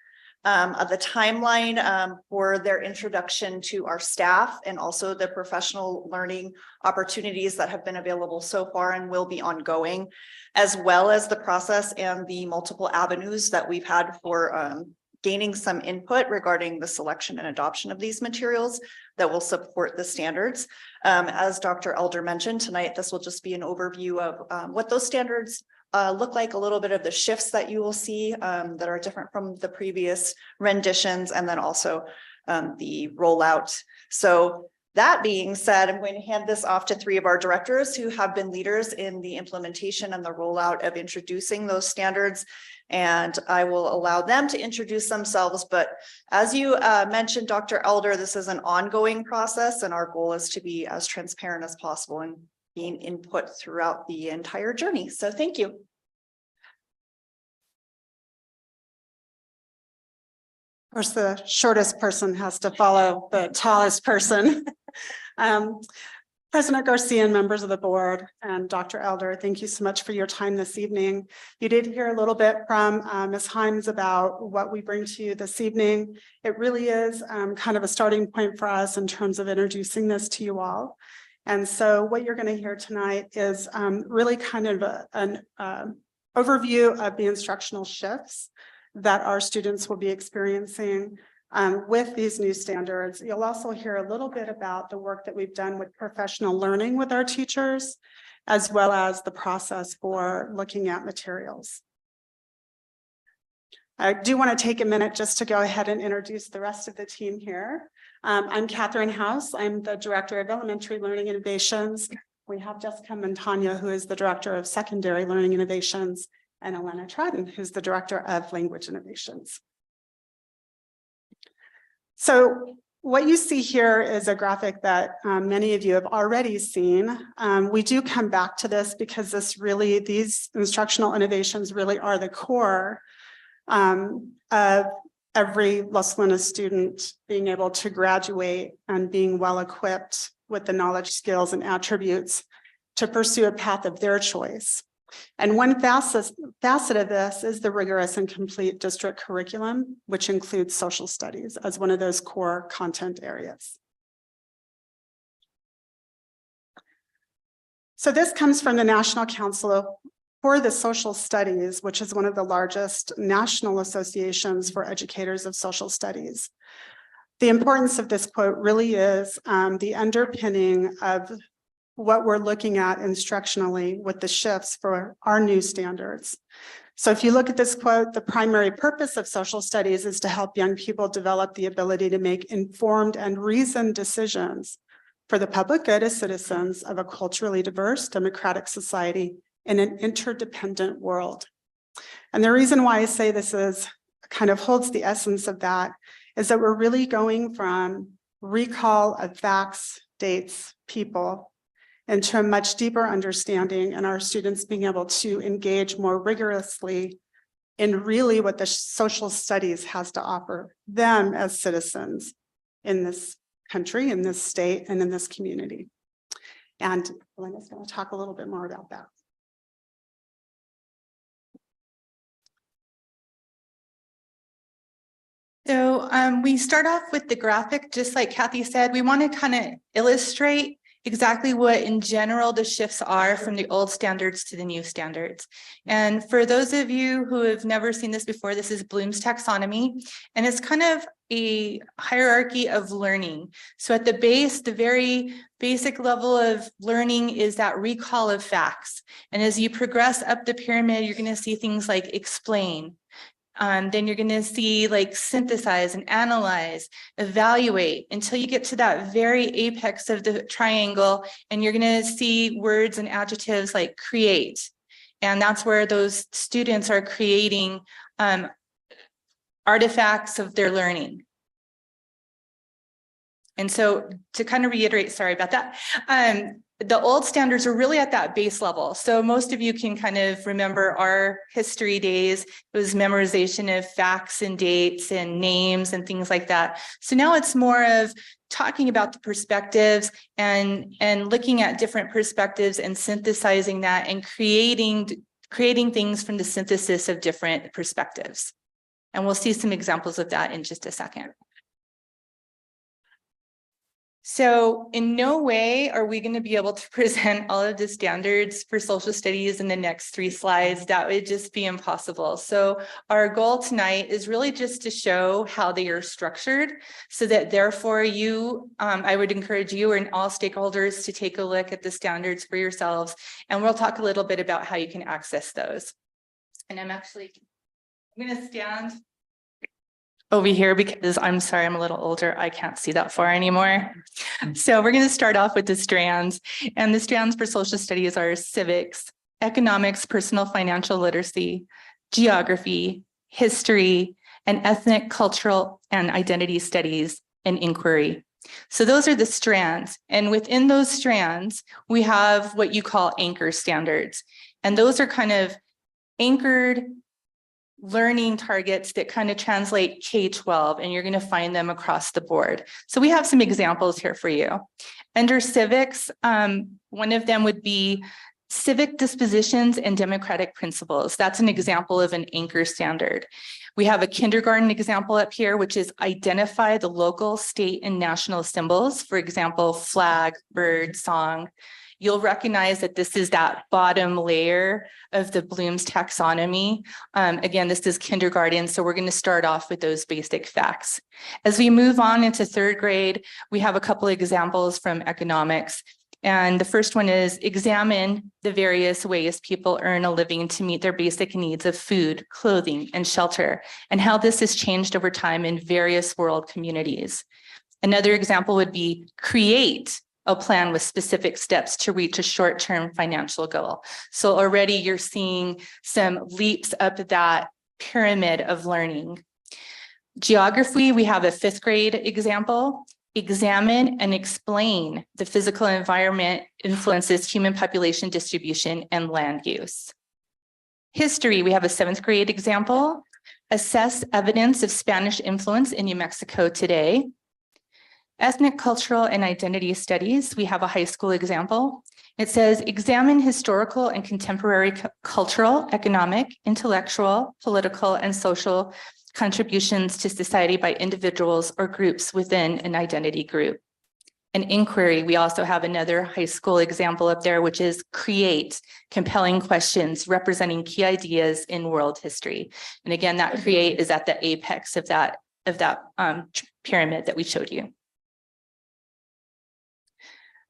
the timeline for their introduction to our staff, and also the professional learning opportunities that have been available so far and will be ongoing, as well as the process and the multiple avenues that we've had for gaining some input regarding the selection and adoption of these materials that will support the standards. As Dr. Elder mentioned tonight, this will just be an overview of what those standards look like, a little bit of the shifts that you will see that are different from the previous renditions, and then also the rollout. So that being said, I'm going to hand this off to three of our directors who have been leaders in the implementation and the rollout of introducing those standards. And I will allow them to introduce themselves. But as you mentioned, Dr. Elder, this is an ongoing process, and our goal is to be as transparent as possible and gain input throughout the entire journey. So thank you. Of course, the shortest person has to follow the tallest person. President Garcia and members of the board and Dr. Elder, thank you so much for your time this evening. You did hear a little bit from Ms. Himes about what we bring to you this evening. It really is kind of a starting point for us in terms of introducing this to you all. And so what you're going to hear tonight is really kind of an overview of the instructional shifts that our students will be experiencing with these new standards. You'll also hear a little bit about the work that we've done with professional learning with our teachers, as well as the process for looking at materials. I do want to take a minute just to go ahead and introduce the rest of the team here. I'm Catherine House. I'm the Director of Elementary Learning Innovations. We have Jessica Montagna, who is the Director of Secondary Learning Innovations, and Elena Tratton, who's the Director of Language Innovations. So what you see here is a graphic that many of you have already seen. We do come back to this because these instructional innovations really are the core of every Los Lunas student being able to graduate and being well equipped with the knowledge, skills, and attributes to pursue a path of their choice. And one facet of this is the rigorous and complete district curriculum, which includes social studies as one of those core content areas. So this comes from the National Council for the Social Studies, which is one of the largest national associations for educators of social studies. The importance of this quote really is the underpinning of what we're looking at instructionally with the shifts for our new standards. So if you look at this quote, the primary purpose of social studies is to help young people develop the ability to make informed and reasoned decisions for the public good as citizens of a culturally diverse, democratic society in an interdependent world. And the reason why I say this is kind of holds the essence of that is that we're really going from recall of facts, dates, people, into a much deeper understanding and our students being able to engage more rigorously in really what the social studies has to offer them as citizens in this country, in this state, and in this community. And Elena's going to talk a little bit more about that. So we start off with the graphic, just like Kathy said, we want to kind of illustrate exactly what in general the shifts are from the old standards to the new standards. And for those of you who have never seen this before, this is Bloom's taxonomy, and it's kind of a hierarchy of learning. So at the base, the very basic level of learning is that recall of facts. And as you progress up the pyramid, you're going to see things like explain. Then you're going to see like synthesize and analyze, evaluate until you get to that very apex of the triangle, and you're going to see words and adjectives like create. And that's where those students are creating artifacts of their learning. And so to kind of reiterate, sorry about that, the old standards are really at that base level. So most of you can kind of remember our history days. It was memorization of facts and dates and names and things like that. So now it's more of talking about the perspectives and looking at different perspectives and synthesizing that and creating things from the synthesis of different perspectives. And we'll see some examples of that in just a second. So in no way are we going to be able to present all of the standards for social studies in the next 3 slides. That would just be impossible. So our goal tonight is really just to show how they are structured so that therefore I would encourage you and all stakeholders to take a look at the standards for yourselves. And we'll talk a little bit about how you can access those. And I'm going to stand over here because I'm sorry, I'm a little older. I can't see that far anymore. So we're going to start off with the strands, and the strands for social studies are civics, economics, personal financial literacy, geography, history, and ethnic, cultural, and identity studies and inquiry. So those are the strands. And within those strands, we have what you call anchor standards. And those are kind of anchored learning targets that kind of translate K-12, and you're going to find them across the board. So we have some examples here for you. Under civics, one of them would be civic dispositions and democratic principles. That's an example of an anchor standard. We have a kindergarten example up here, which is identify the local, state, and national symbols. For example, flag, bird, song. You'll recognize that this is that bottom layer of the Bloom's taxonomy. Again, this is kindergarten, so we're going to start off with those basic facts. As we move on into third grade, we have a couple of examples from economics. And the first one is examine the various ways people earn a living to meet their basic needs of food, clothing, and shelter, and how this has changed over time in various world communities. Another example would be create a plan with specific steps to reach a short-term financial goal. So already you're seeing some leaps up that pyramid of learning. Geography, we have a fifth grade example. Examine and explain the physical environment influences human population distribution and land use. History, we have a seventh grade example. Assess evidence of Spanish influence in New Mexico today. Ethnic, cultural, and identity studies, we have a high school example. It says, examine historical and contemporary cultural, economic, intellectual, political, and social contributions to society by individuals or groups within an identity group. An inquiry, we also have another high school example up there, which is create compelling questions representing key ideas in world history. And again, that create is at the apex of that pyramid that we showed you.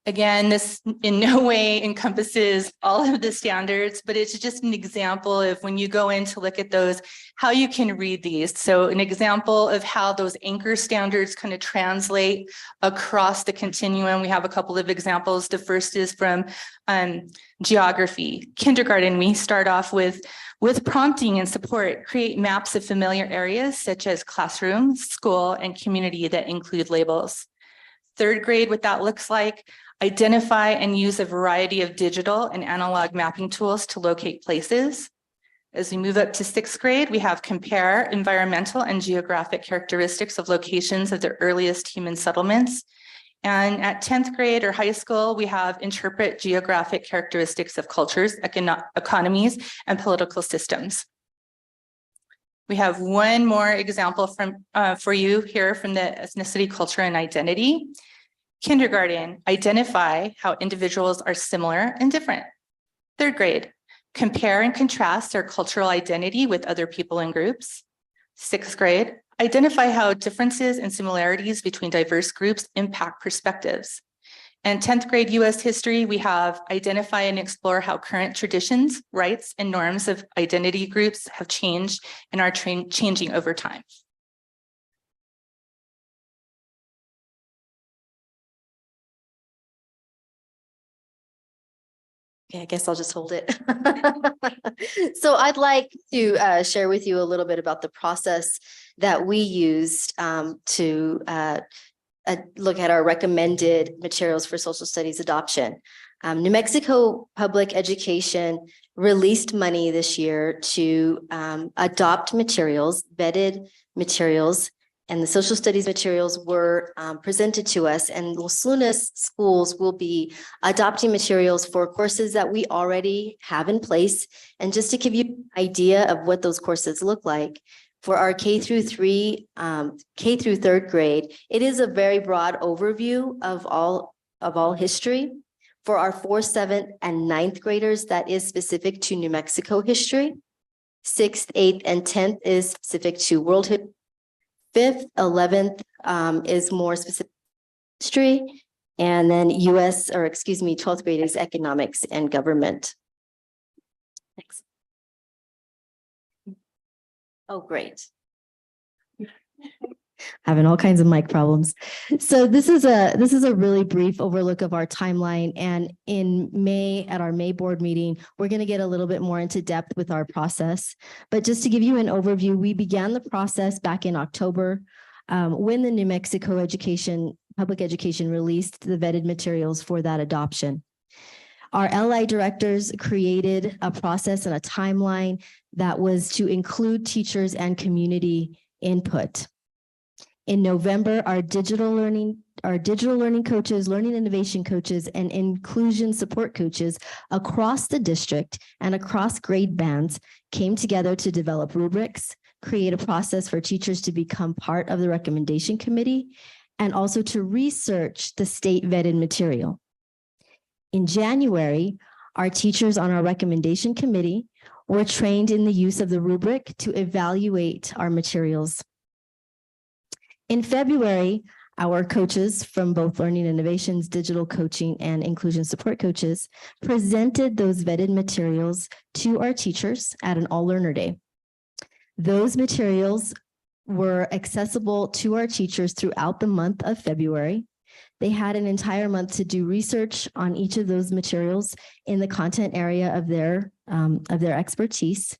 Again, this in no way encompasses all of the standards, but it's just an example of when you go in to look at those, how you can read these. So an example of how those anchor standards kind of translate across the continuum. We have a couple of examples. The first is from geography. Kindergarten, we start off with prompting and support, create maps of familiar areas such as classroom, school, and community that include labels. Third grade, what that looks like, identify and use a variety of digital and analog mapping tools to locate places. As we move up to sixth grade, we have compare environmental and geographic characteristics of locations of the earliest human settlements. And at 10th grade or high school, we have interpret geographic characteristics of cultures, economies, and political systems. We have one more example from for you here from the ethnicity, culture, and identity. Kindergarten, identify how individuals are similar and different. Third grade, compare and contrast their cultural identity with other people and groups. Sixth grade, identify how differences and similarities between diverse groups impact perspectives. And 10th grade US history, we have identify and explore how current traditions, rights, and norms of identity groups have changed and are changing over time. Okay, I guess I'll just hold it. So I'd like to share with you a little bit about the process that we used to look at our recommended materials for social studies adoption. New Mexico Public Education released money this year to adopt materials, vetted materials, and the social studies materials were presented to us, and Los Lunas schools will be adopting materials for courses that we already have in place. And just to give you an idea of what those courses look like, for our K through third grade, it is a very broad overview of all history. For our 4th, 7th, and 9th graders, that is specific to New Mexico history. 6th, 8th, and 10th is specific to world history. 5th, 11th is more specific history, and then 12th grade is economics and government. Next. Oh, great. Having all kinds of mic problems. So this is a really brief overlook of our timeline. And in May, at our May board meeting, we're going to get a little bit more into depth with our process. But just to give you an overview, we began the process back in October when the New Mexico Public Education released the vetted materials for that adoption. Our LI directors created a process and a timeline that was to include teachers and community input. In November, our digital learning coaches, learning innovation coaches, and inclusion support coaches across the district and across grade bands came together to develop rubrics, create a process for teachers to become part of the recommendation committee, and also to research the state vetted material. In January, our teachers on our recommendation committee were trained in the use of the rubric to evaluate our materials. In February, our coaches from both Learning Innovations, digital coaching, and inclusion support coaches presented those vetted materials to our teachers at an All Learner Day. Those materials were accessible to our teachers throughout the month of February. They had an entire month to do research on each of those materials in the content area of their expertise.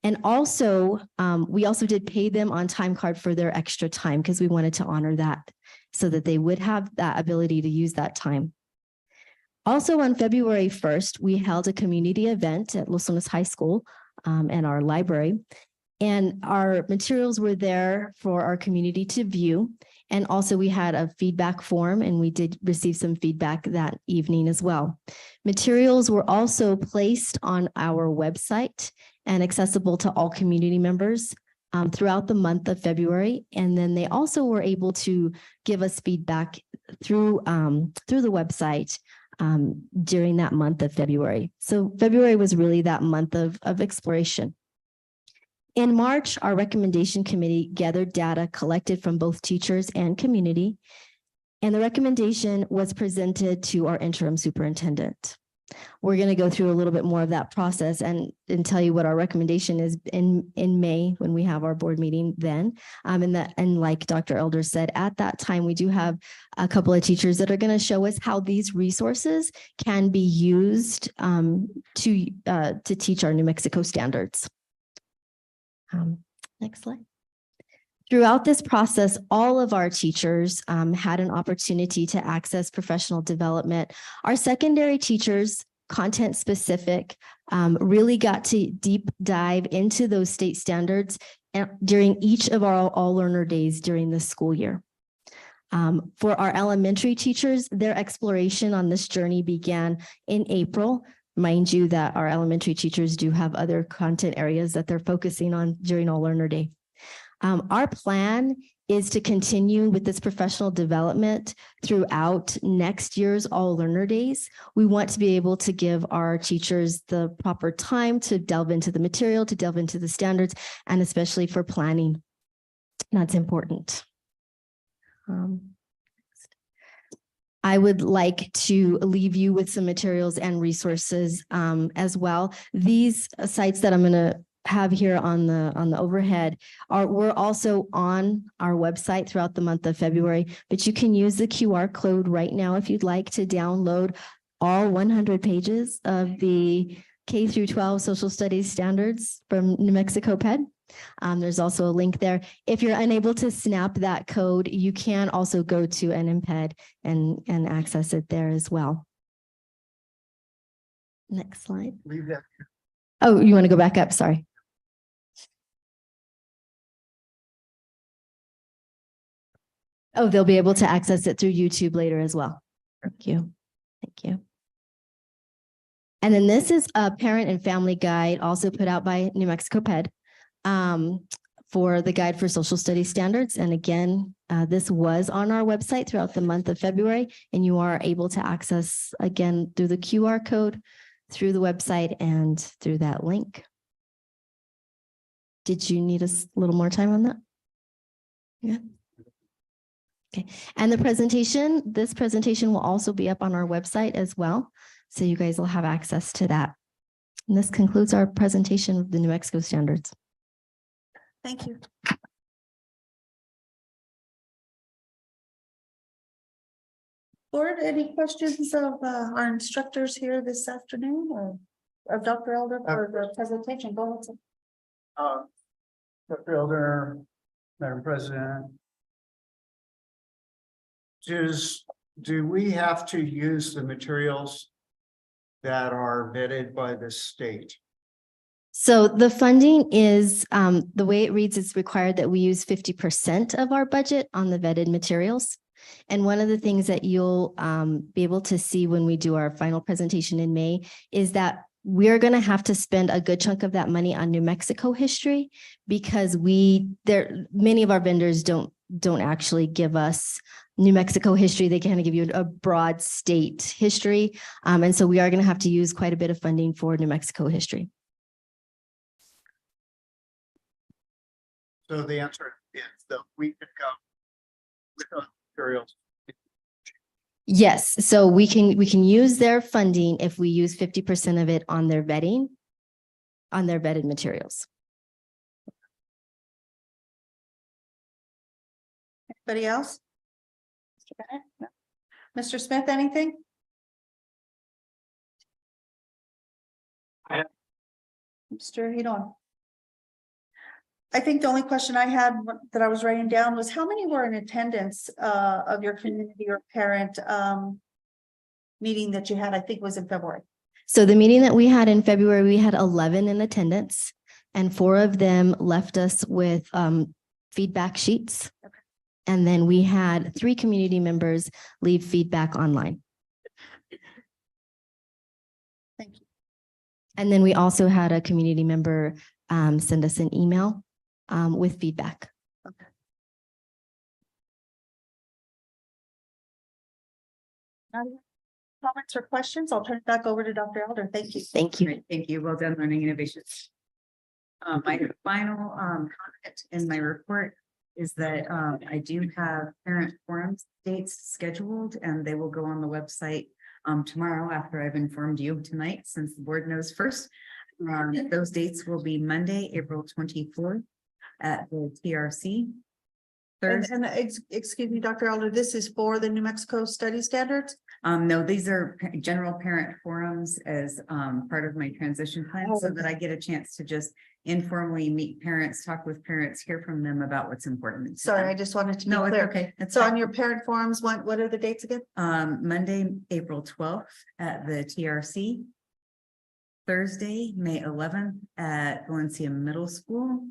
And also, we also did pay them on time card for their extra time because we wanted to honor that so that they would have that ability to use that time. Also on February 1st, we held a community event at Los Lunas High School and our library. And our materials were there for our community to view. And also we had a feedback form and we did receive some feedback that evening as well. Materials were also placed on our website and accessible to all community members throughout the month of February. And then they also were able to give us feedback through the website during that month of February. So February was really that month of exploration. In March, our recommendation committee gathered data collected from both teachers and community, and the recommendation was presented to our interim superintendent. We're going to go through a little bit more of that process and tell you what our recommendation is in May when we have our board meeting then. And like Dr. Elder said, at that time, we do have a couple of teachers that are going to show us how these resources can be used to teach our New Mexico standards. Next slide. Throughout this process, all of our teachers had an opportunity to access professional development. Our secondary teachers, content specific, really got to deep dive into those state standards during each of our All Learner Days during the school year. For our elementary teachers, their exploration on this journey began in April. Mind you that our elementary teachers do have other content areas that they're focusing on during All Learner Day. Our plan is to continue with this professional development throughout next year's All Learner Days. We want to be able to give our teachers the proper time to delve into the material, to delve into the standards, and especially for planning. That's important. I would like to leave you with some materials and resources as well. These sites that I'm going to have here on the overhead were also on our website throughout the month of February, but you can use the QR code right now if you'd like to download all 100 pages of the K through 12 social studies standards from New Mexico PED. There's also a link there. If you're unable to snap that code, you can also go to NMPED and access it there as well. Next slide. Leave that. Oh, you want to go back up? Sorry. Oh, they'll be able to access it through YouTube later as well. Thank you. Thank you. And then this is a parent and family guide also put out by New Mexico PED. For the Guide for Social Studies Standards. And again, this was on our website throughout the month of February, and you are able to access again through the QR code, through the website, and through that link. Did you need a little more time on that? Yeah. Okay. And this presentation will also be up on our website as well. So you guys will have access to that. And this concludes our presentation of the New Mexico standards. Thank you. Board, any questions of our instructors here this afternoon or of Dr. Elder for the presentation? Go ahead. Dr. Elder, Madam President. Do we have to use the materials that are vetted by the state? So the funding is, the way it reads, it's required that we use 50% of our budget on the vetted materials. And one of the things that you'll be able to see when we do our final presentation in May is that we're going to have to spend a good chunk of that money on New Mexico history, because many of our vendors don't actually give us New Mexico history. They kind of give you a broad state history. And so we are going to have to use quite a bit of funding for New Mexico history. So the answer is that we could go with those materials. Yes, so we can use their funding if we use 50% of it on their vetting, on their vetted materials. Anybody else? Mr. Bennett? No. Mr. Smith, anything? Mr. Hidon? I think the only question I had that I was writing down was how many were in attendance of your community or parent meeting that you had, I think was in February. So the meeting that we had in February, we had 11 in attendance, and 4 of them left us with feedback sheets. Okay. And then we had 3 community members leave feedback online. Thank you. And then we also had a community member send us an email with feedback. Okay. Comments or questions? I'll turn it back over to Dr. Elder. Thank you. Thank you. Great, thank you. Well done, Learning Innovations. My final comment in my report is that I do have parent forums dates scheduled, and they will go on the website tomorrow after I've informed you tonight, since the board knows first. Those dates will be Monday, April 24th at the TRC. Thursday. And excuse me, Dr. Elder, this is for the New Mexico Study Standards? No, these are general parent forums as part of my transition plan, so that I get a chance to just informally meet parents, talk with parents, hear from them about what's important. Sorry, I just wanted to be No, it's clear. okay. It's So fine. on your parent forums, what are the dates again? Monday, April 12th at the TRC. Thursday, May 11th at Valencia Middle School.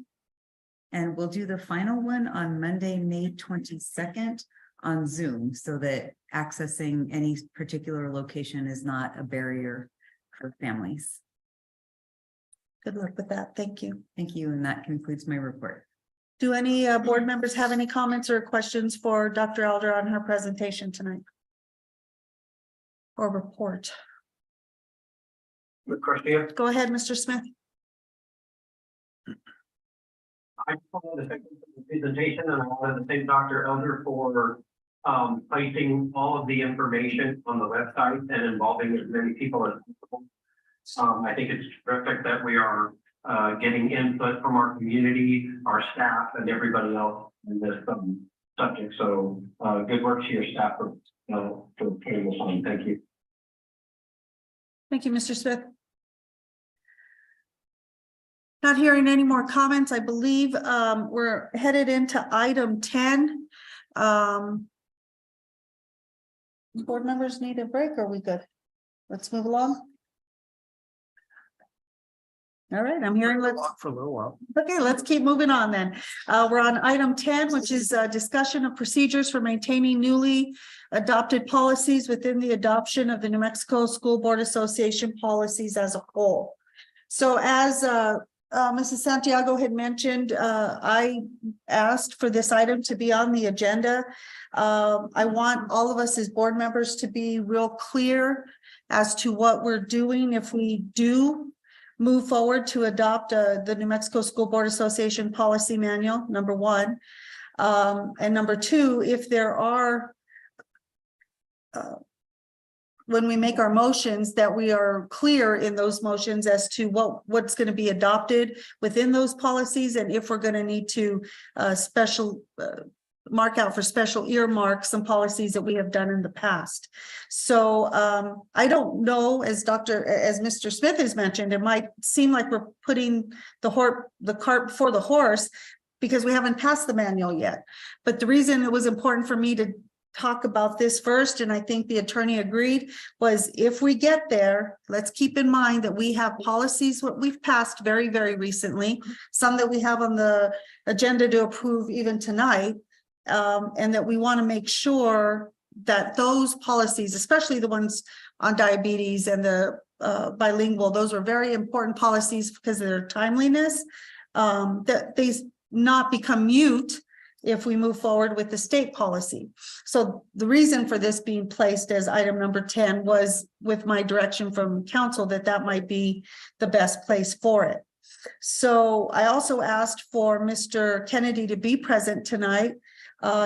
And we'll do the final one on Monday, May 22nd on Zoom, so that accessing any particular location is not a barrier for families. Good luck with that. Thank you. Thank you. And that concludes my report. Do any board members have any comments or questions for Dr. Elder on her presentation tonight? Or report? Ms. Garcia? Go ahead, Mr. Smith. I just wanted to thank you for the presentation, and I wanted to thank Dr. Elder for placing all of the information on the website and involving as many people as possible. I think it's terrific that we are getting input from our community, our staff, and everybody else in this subject. So good work to your staff for putting this on. Thank you. Thank you, Mr. Smith. Not hearing any more comments. I believe we're headed into item 10. Board members need a break, or are we good? Let's move along. All right, I'm hearing let's For a little while. okay, let's keep moving on then. We're on item 10, which is a discussion of procedures for maintaining newly adopted policies within the adoption of the New Mexico School Board Association policies as a whole. So as Mrs. Santiago had mentioned, I asked for this item to be on the agenda. I want all of us as board members to be real clear as to what we're doing if we do move forward to adopt the New Mexico School Board Association Policy Manual, number 1. And number 2, if there are when we make our motions, that we are clear in those motions as to what's going to be adopted within those policies, and if we're going to need to mark out for special earmarks some policies that we have done in the past. So I don't know, as Mr. Smith has mentioned, it might seem like we're putting the cart before the horse because we haven't passed the manual yet. But the reason it was important for me to talk about this first, and I think the attorney agreed, was if we get there, let's keep in mind that we have policies, what we've passed very, very recently, some that we have on the agenda to approve even tonight, and that we want to make sure that those policies, especially the ones on diabetes and the bilingual, those are very important policies because of their timeliness, that they not become mute if we move forward with the state policy. So the reason for this being placed as item number 10 was with my direction from council that that might be the best place for it. So I also asked for Mr. Kennedy to be present tonight.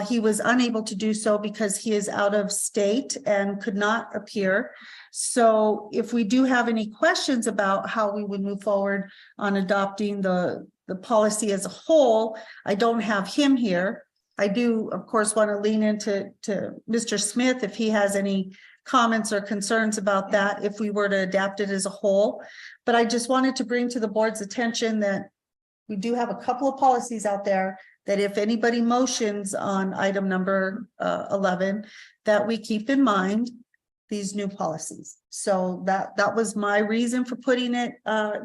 He was unable to do so because he is out of state and could not appear. So if we do have any questions about how we would move forward on adopting the policy as a whole, I don't have him here. I do, of course, want to lean into Mr. Smith if he has any comments or concerns about that, if we were to adapt it as a whole. But I just wanted to bring to the board's attention that we do have a couple of policies out there that if anybody motions on item number 11, that we keep in mind these new policies. So that was my reason for putting it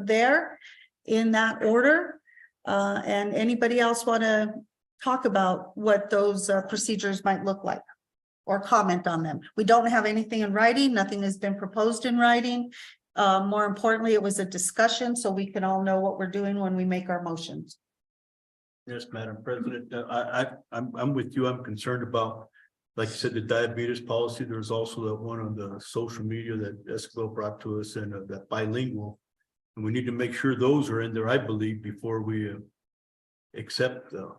there in that order. And anybody else want to talk about what those procedures might look like or comment on them? We don't have anything in writing. Nothing has been proposed in writing. More importantly, it was a discussion so we can all know what we're doing when we make our motions. Yes, Madam President, I'm with you. I'm concerned about, like you said, the diabetes policy. There's also that one on the social media that Esquivel brought to us, and that bilingual. And we need to make sure those are in there, I believe, before we accept the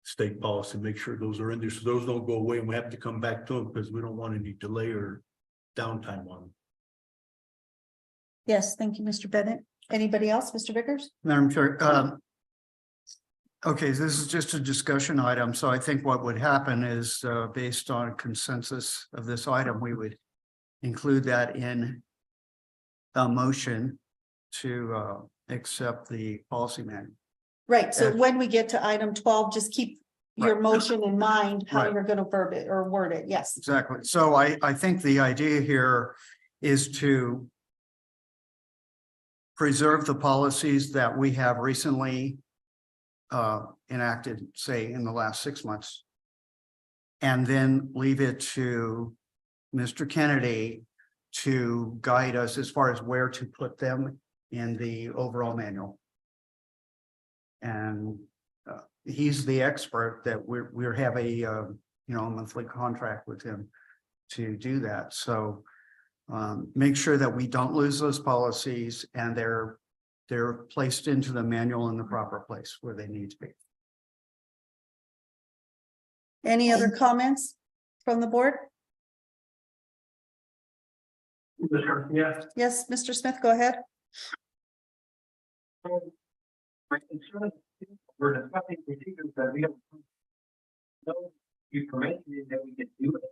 state policy, make sure those are in there, so those don't go away and we have to come back to them because we don't want any delay or downtime on them. Yes, thank you, Mr. Bennett. Anybody else, Mr. Vickers? Madam Chair, okay, this is just a discussion item, so I think what would happen is, based on consensus of this item, we would include that in a motion to accept the policy manual. Right, so when we get to item 12, just keep your motion in mind, how you're going to verb it or word it, yes. Exactly, so I think the idea here is to preserve the policies that we have recently enacted, say, in the last 6 months, and then leave it to Mr. Kennedy to guide us as far as where to put them in the overall manual. And he's the expert that we have a monthly contract with him to do that. So make sure that we don't lose those policies and they're placed into the manual in the proper place where they need to be. Any other comments from the board? Yes. Yes, Mr. Smith, go ahead. My concern is we're discussing procedures that we don't know information that we can do it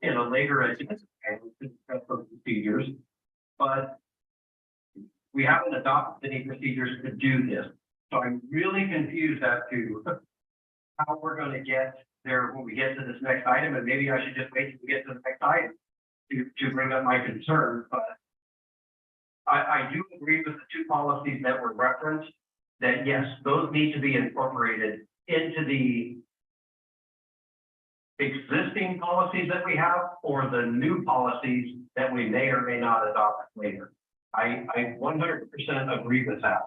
in a later agenda and discuss those procedures, but we haven't adopted any procedures to do this. So I'm really confused as to how we're going to get there when we get to this next item, and maybe I should just wait till we get to the next item to bring up my concern, but I do agree with the two policies that were referenced, that yes, those need to be incorporated into the existing policies that we have or the new policies that we may or may not adopt later. I 100% agree with that.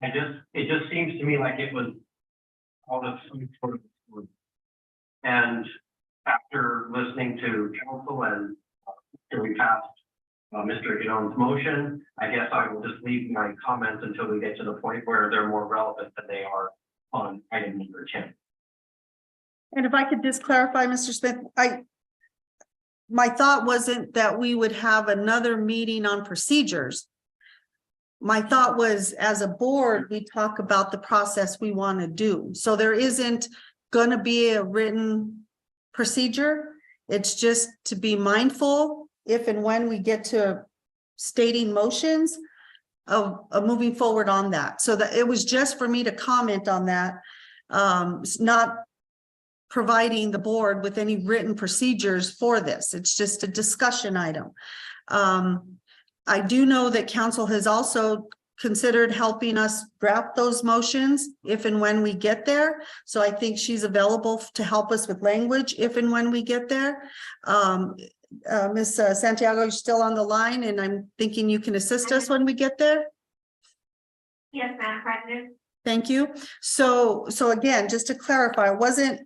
It just seems to me like it was all of some sort of, and after listening to council and after we passed Mr. Guillaume's motion, I guess I will just leave my comments until we get to the point where they're more relevant than they are on item number 10. And if I could just clarify, Mr. Smith, my thought wasn't that we would have another meeting on procedures. My thought was, as a board, we talk about the process we want to do. So there isn't going to be a written procedure. It's just to be mindful if and when we get to stating motions of moving forward on that. So that it was just for me to comment on that. It's not providing the board with any written procedures for this. It's just a discussion item. I do know that council has also considered helping us draft those motions if and when we get there. So I think she's available to help us with language if and when we get there. Ms. Santiago, you're still on the line, and I'm thinking you can assist us when we get there. Yes, Madam President. Thank you. So again, just to clarify, it wasn't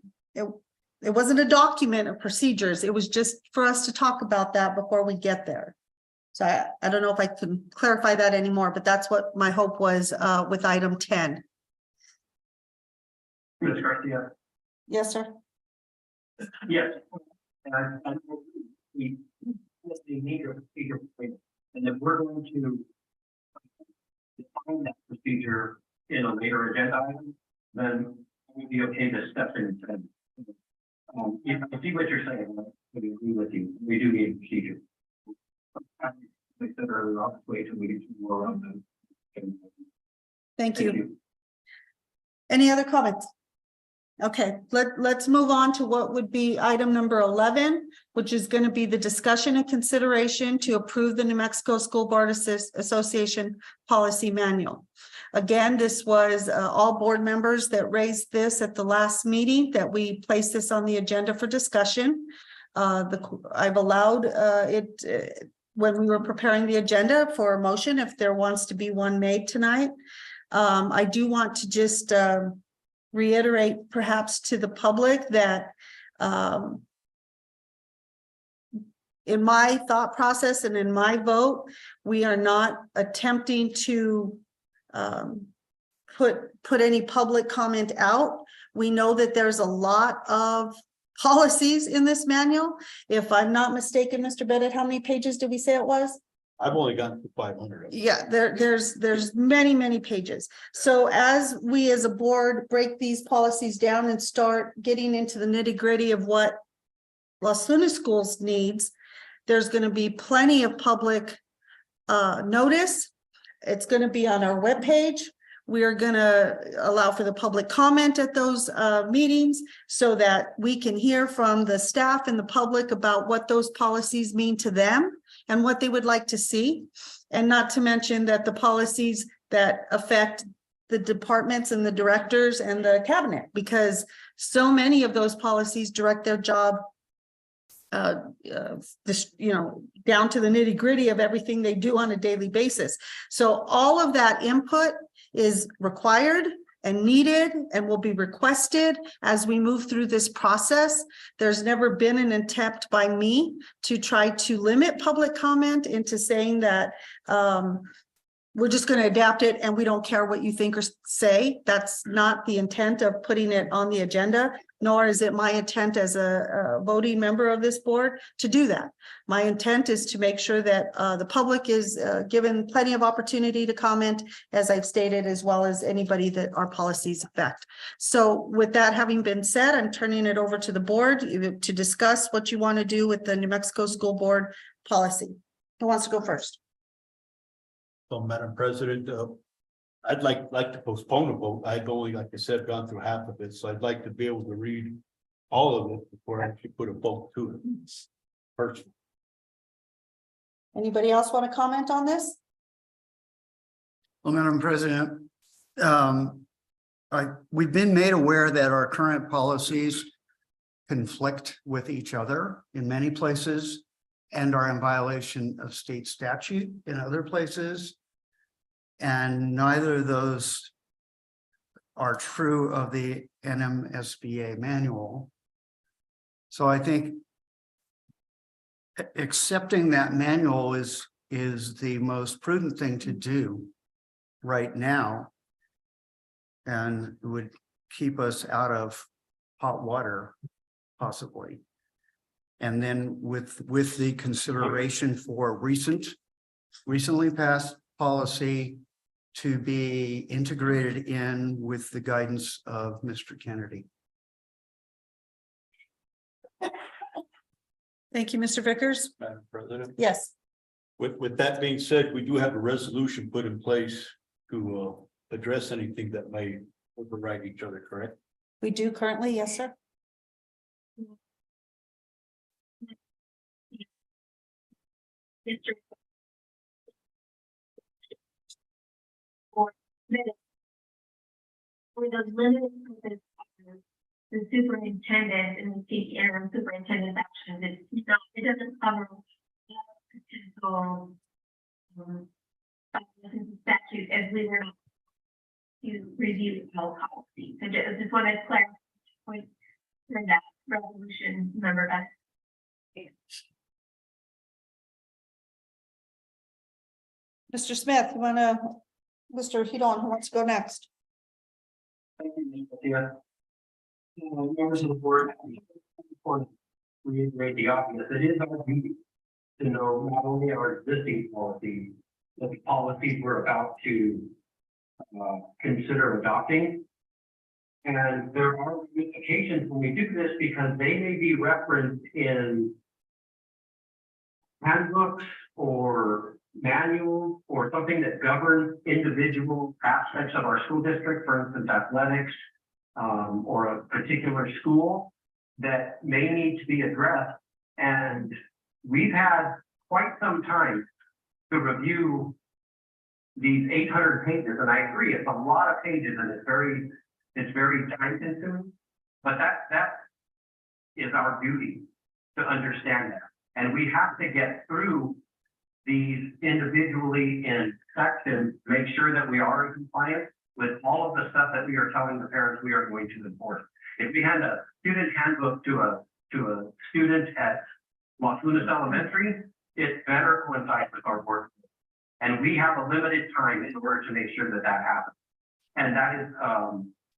a document of procedures. It was just for us to talk about that before we get there. So I don't know if I can clarify that anymore, but that's what my hope was with item 10. Ms. Garcia. Yes, sir. Yes. And we need a procedure, and if we're going to define that procedure in a later agenda item, then we'd be okay to step in. I see what you're saying. I agree with you. We do need a procedure. I said earlier, I'll wait till we get some more on them. Thank you. Any other comments? Okay, let's move on to what would be item number 11, which is going to be the discussion and consideration to approve the New Mexico School Board Association Policy Manual. Again, this was all board members that raised this at the last meeting that we placed this on the agenda for discussion. I've allowed it when we were preparing the agenda for a motion, if there wants to be one made tonight. I do want to just reiterate perhaps to the public that in my thought process and in my vote, we are not attempting to put any public comment out. We know that there's a lot of policies in this manual. If I'm not mistaken, Mr. Bennett, how many pages did we say it was? I've only gotten to 500. Yeah, there's many pages. So as we as a board break these policies down and start getting into the nitty-gritty of what Los Lunas Schools needs, there's going to be plenty of public notice. It's going to be on our webpage. We are going to allow for the public comment at those meetings so that we can hear from the staff and the public about what those policies mean to them and what they would like to see. And not to mention that the policies that affect the departments and the directors and the cabinet, because so many of those policies direct their job down to the nitty-gritty of everything they do on a daily basis. So all of that input is required and needed and will be requested as we move through this process. There's never been an attempt by me to try to limit public comment into saying that we're just going to adapt it and we don't care what you think or say. That's not the intent of putting it on the agenda, nor is it my intent as a voting member of this board to do that. My intent is to make sure that the public is given plenty of opportunity to comment, as I've stated, as well as anybody that our policies affect. So with that having been said, I'm turning it over to the board to discuss what you want to do with the New Mexico School Board policy. Who wants to go first? So, Madam President, I'd like to postpone a vote. I've only, like I said, gone through half of it, so I'd like to be able to read all of it before I actually put a vote to it. Personally. Anybody else want to comment on this? Well, Madam President, we've been made aware that our current policies conflict with each other in many places and are in violation of state statute in other places. And neither of those are true of the NMSBA manual. So I think accepting that manual is the most prudent thing to do right now, and it would keep us out of hot water, possibly. And then with the consideration for recently passed policy to be integrated in with the guidance of Mr. Kennedy. Thank you, Mr. Vickers. Madam President. Yes. With that being said, we do have a resolution put in place to address anything that may override each other, correct? We do currently, yes, sir. district. Or minutes. For the limited purpose of the superintendent and the chief interim superintendent's actions, it's not, it doesn't cover potential statute as we were to review all policy. So just want to clarify point for that resolution number. Mr. Smith, you wanna, Mr. Hidon, who wants to go next? Thank you, Ms. Garcia. Members of the board, I want to reiterate the obvious. It is our duty to know not only our existing policies, but the policies we're about to consider adopting. And there are ramifications when we do this because they may be referenced in handbooks or manuals or something that governs individual aspects of our school district, for instance, athletics, or a particular school that may need to be addressed. And we've had quite some time to review these 800 pages, and I agree, it's a lot of pages and it's very time consuming, but that is our duty to understand that. And we have to get through these individually in sections, make sure that we are in compliance with all of the stuff that we are telling the parents we are going to enforce. If we had a student handbook to a student at Los Lunas Elementary, it better coincide with our work. And we have a limited time in order to make sure that that happens. And that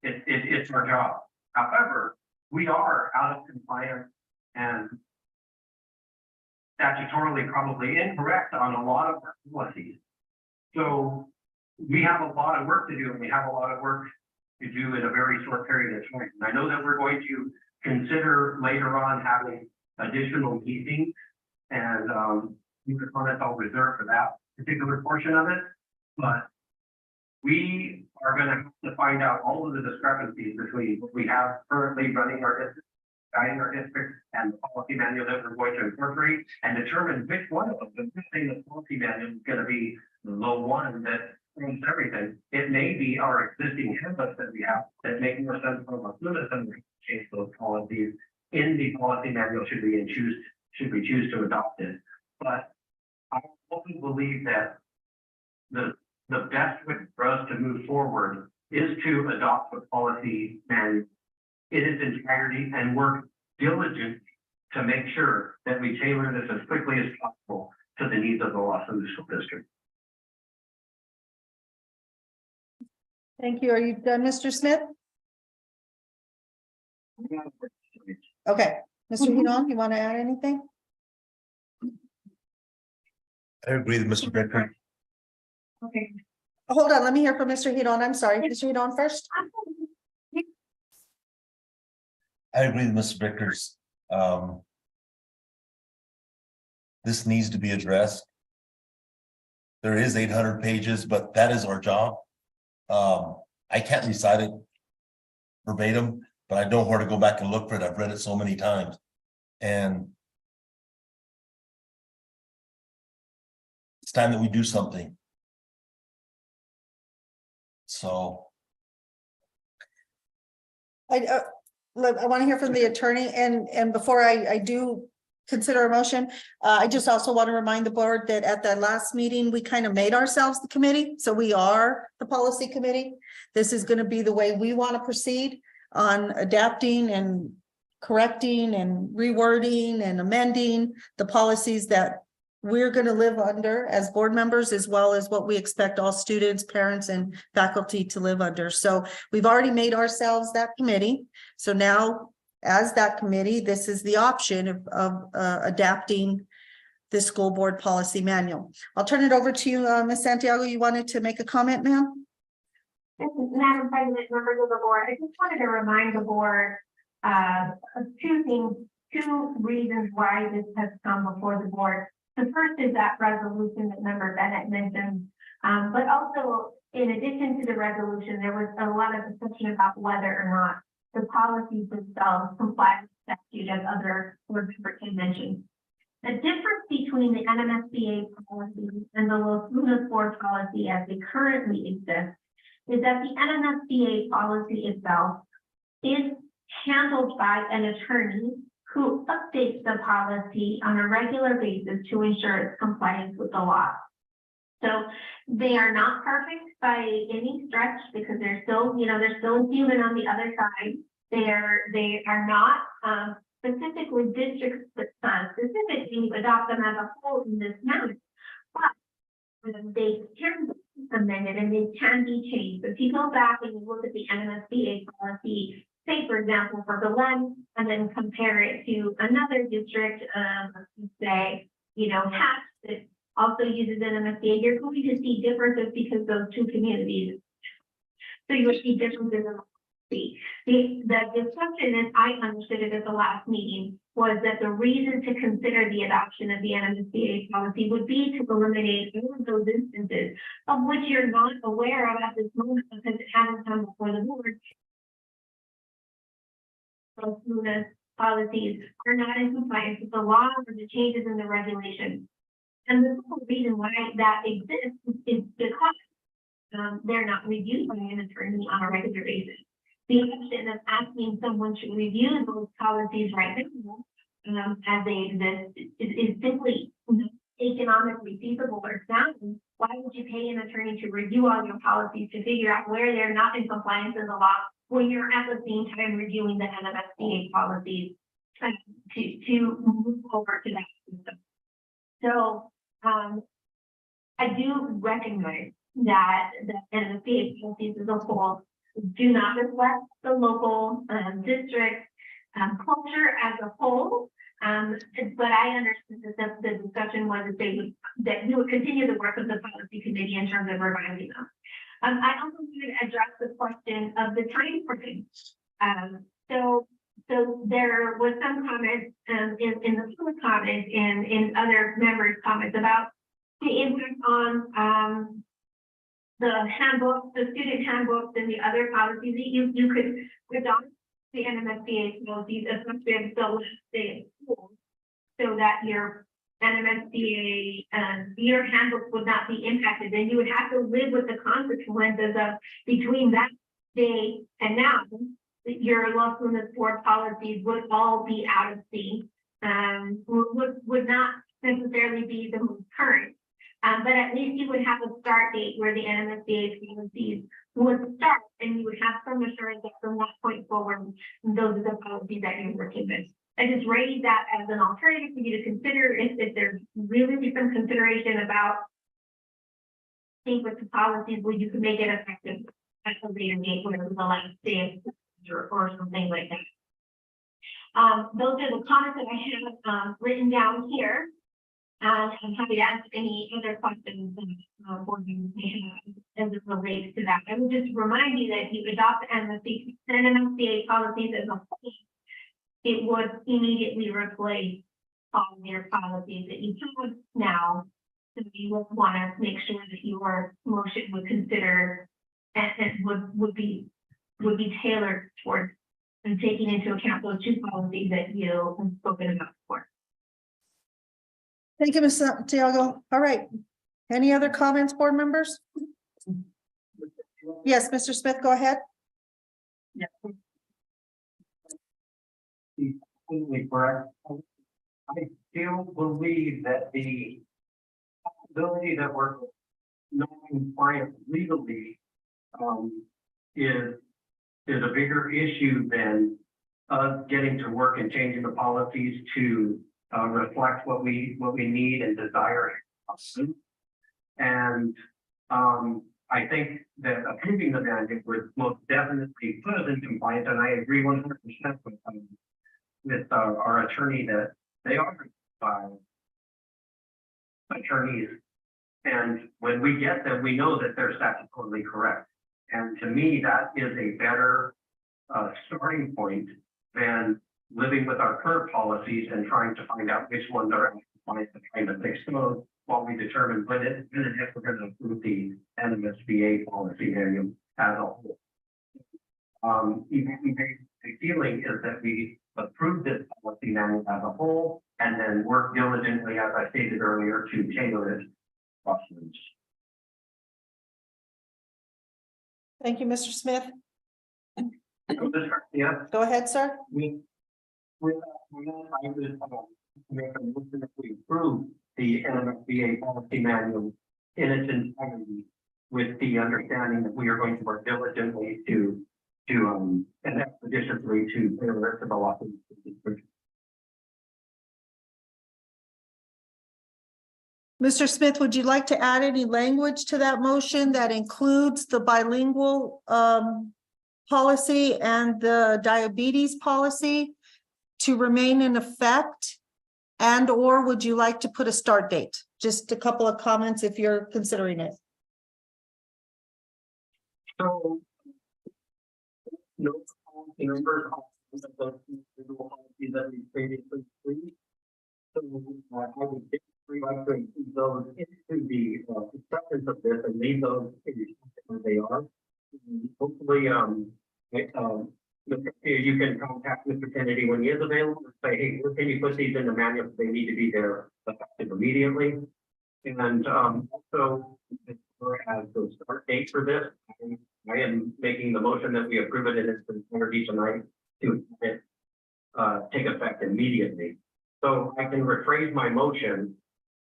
is, it's our job. However, we are out of compliance and statutorily probably incorrect on a lot of our policies. So we have a lot of work to do, and we have a lot of work to do in a very short period of time. And I know that we're going to consider later on having additional meetings, and future comments I'll reserve for that particular portion of it. But we are going to have to find out all of the discrepancies between what we have currently running our district, guiding our district, and the policy manual that we're going to incorporate, and determine which one of them. The good thing the policy manual is going to be the one that runs everything. It may be our existing handbooks that we have that make more sense from a student and change those policies in the policy manual should we choose to adopt it. But I also believe that the best way for us to move forward is to adopt the policy manual in its entirety and work diligently to make sure that we tailor this as quickly as possible to the needs of the Los Angeles School District. Thank you. Are you done, Mr. Smith? Okay, Mr. Hidon, you want to add anything? I agree with Mr. Becker. Okay. Hold on, let me hear from Mr. Hidon. I'm sorry, Mr. Hidon first. I agree with Mr. Vickers. This needs to be addressed. There is 800 pages, but that is our job. I can't recite it verbatim, but I know where to go back and look for it. I've read it so many times. And it's time that we do something. So. I want to hear from the attorney, and before I do consider a motion, I just also want to remind the board that at that last meeting, we kind of made ourselves the committee. So we are the policy committee. This is going to be the way we want to proceed on adapting and correcting and rewording and amending the policies that we're going to live under as board members, as well as what we expect all students, parents, and faculty to live under. So we've already made ourselves that committee. So now, as that committee, this is the option of adapting the school board policy manual. I'll turn it over to you, Ms. Santiago. You wanted to make a comment, ma'am? Madam President, members of the board, I just wanted to remind the board of two things, two reasons why this has come before the board. The first is that resolution that Member Bennett mentioned, but also in addition to the resolution, there was a lot of discussion about whether or not the policies themselves comply with statute, as other board members had mentioned. The difference between the NMSBA policy and the Los Lunas Board policy as they currently exist is that the NMSBA policy itself is handled by an attorney who updates the policy on a regular basis to ensure its compliance with the law. So they are not perfect by any stretch because they're still, they're still human on the other side. They are not specifically district specifically adopt them as a whole in this manner, but they can be amended and they can be changed. If you go back and you look at the NMSBA policy, say for example for Belen, and then compare it to another district, say, Hatch that also uses NMSBA, you're going to see differences because those two communities. So you would see differences in the discussion, as I understood it at the last meeting, was that the reason to consider the adoption of the NMSBA policy would be to eliminate all of those instances of which you're not aware of at this moment because it hasn't come before the board. Los Lunas policies are not in compliance with the law or the changes in the regulations. And the whole reason why that exists is because they're not reviewed by an attorney on a regular basis. The option of asking someone to review those policies right now as they exist is simply economically feasible or sound. Why would you pay an attorney to review all your policies to figure out where they're not in compliance in the law when you're at the same time reviewing the NMSBA policies to move over to that system? So I do recognize that the NMSBA policies as a whole do not reflect the local district culture as a whole. But I understand that the discussion was that we would continue the work of the policy committee in terms of revising them. I also want to address the question of the time frame. So there was some comments in the public comments and in other members' comments about the impact on the handbooks, the student handbooks, and the other policies that you could adopt the NMSBA policies, especially if the last day of school, so that your NMSBA your handbooks would not be impacted. Then you would have to live with the consequences of between that day and now. Your Los Lunas Board policies would all be out of sync, would not necessarily be the most current. But at least you would have a start date where the NMSBA policies would start, and you would have some assurance that from that point forward, those are the policies that you're working with. I just raise that as an alternative for you to consider if there's really some consideration about think with the policies where you can make it effective at a later date, whatever the last day or something like that. Those are the comments that I have written down here. I'm happy to answer any other questions that board members may have as it relates to that. I would just remind you that if you adopt NMSBA policies as a whole, it would immediately replace all your policies that you have now. So you would want to make sure that your motion would consider and would be tailored towards and taking into account those two policies that you have spoken about before. Thank you, Ms. Santiago. All right. Any other comments, board members? Yes, Mr. Smith, go ahead. Yeah. Completely correct. I still believe that the possibility that we're not compliant legally is a bigger issue than us getting to work and changing the policies to reflect what we need and desire. And I think that approving the mandate would most definitely put us in compliance, and I agree 100% with our attorney that they are attorneys, and when we get them, we know that they're statutorily correct. And to me, that is a better starting point than living with our current policies and trying to find out which ones are compliant and trying to fix those while we determine when and if we're going to approve the NMSBA policy manual as a whole. The feeling is that we approve this policy manual as a whole, and then work diligently, as I stated earlier, to tailor it. Questions? Thank you, Mr. Smith. Yeah. Go ahead, sir. We I would make a motion that we approve the NMSBA policy manual in its entirety, with the understanding that we are going to work diligently to and expeditiously to tailor it to the law. Mr. Smith, would you like to add any language to that motion that includes the bilingual policy and the diabetes policy to remain in effect? And or would you like to put a start date? Just a couple of comments if you're considering it. So, no number of policies that we previously agreed. So I would like to include those into the acceptance of this and leave those as they are. Hopefully, Mr. You can contact Mr. Kennedy when he is available and say, hey, where can you put these in the manual? They need to be there effective immediately. And also, as far as the start date for this, I am making the motion that we approve it in its entirety tonight to take effect immediately. So I can rephrase my motion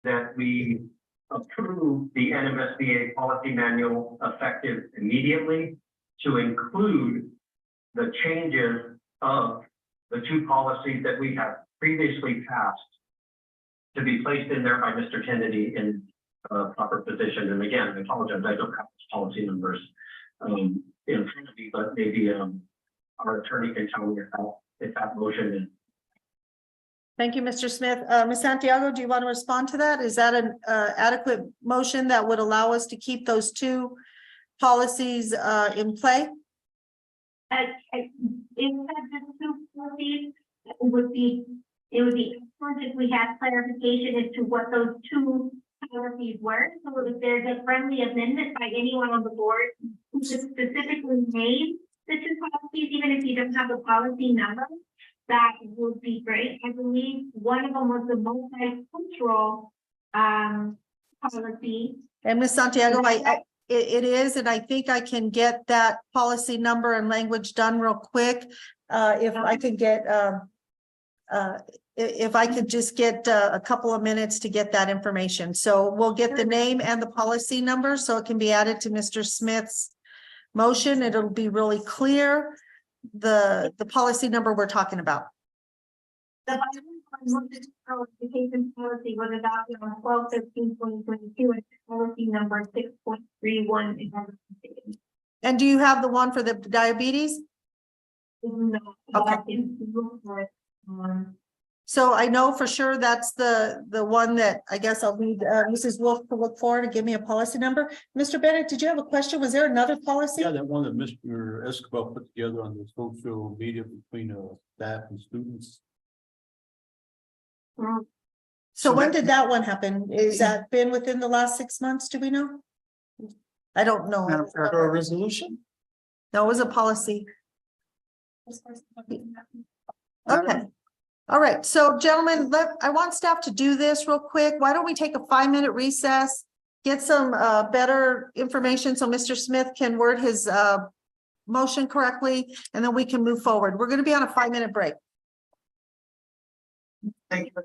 that we approve the NMSBA policy manual effective immediately to include the changes of the two policies that we have previously passed to be placed in there by Mr. Kennedy in proper position. And again, I apologize, I don't have policy numbers in front of me, but maybe our attorney can tell me if that motion is. Thank you, Mr. Smith. Ms. Santiago, do you want to respond to that? Is that an adequate motion that would allow us to keep those two policies in play? If the two policies, it would be excellent if we had clarification as to what those two policies were. So if there's a friendly amendment by anyone on the board who specifically name the two policies, even if you don't have the policy number, that would be great. I believe one of them was the multicultural policy. And Ms. Santiago, it is, and I think I can get that policy number and language done real quick. If I could get, if I could just get a couple of minutes to get that information. So we'll get the name and the policy number so it can be added to Mr. Smith's motion. It'll be really clear the policy number we're talking about. The education policy was adopted on 12/13/2022 and policy number 6.31. And do you have the one for the diabetes? No. Okay. So I know for sure that's the one that I guess I'll need Mrs. Wolf to look for to give me a policy number. Mr. Bennett, did you have a question? Was there another policy? Yeah, that one that Mr. Escobar put together on the social media between staff and students. So when did that one happen? Is that been within the last 6 months? Do we know? I don't know. A resolution? No, it was a policy. Okay. All right. So gentlemen, I want staff to do this real quick. Why don't we take a 5-minute recess? Get some better information so Mr. Smith can word his motion correctly, and then we can move forward. We're going to be on a 5-minute break. Thank you.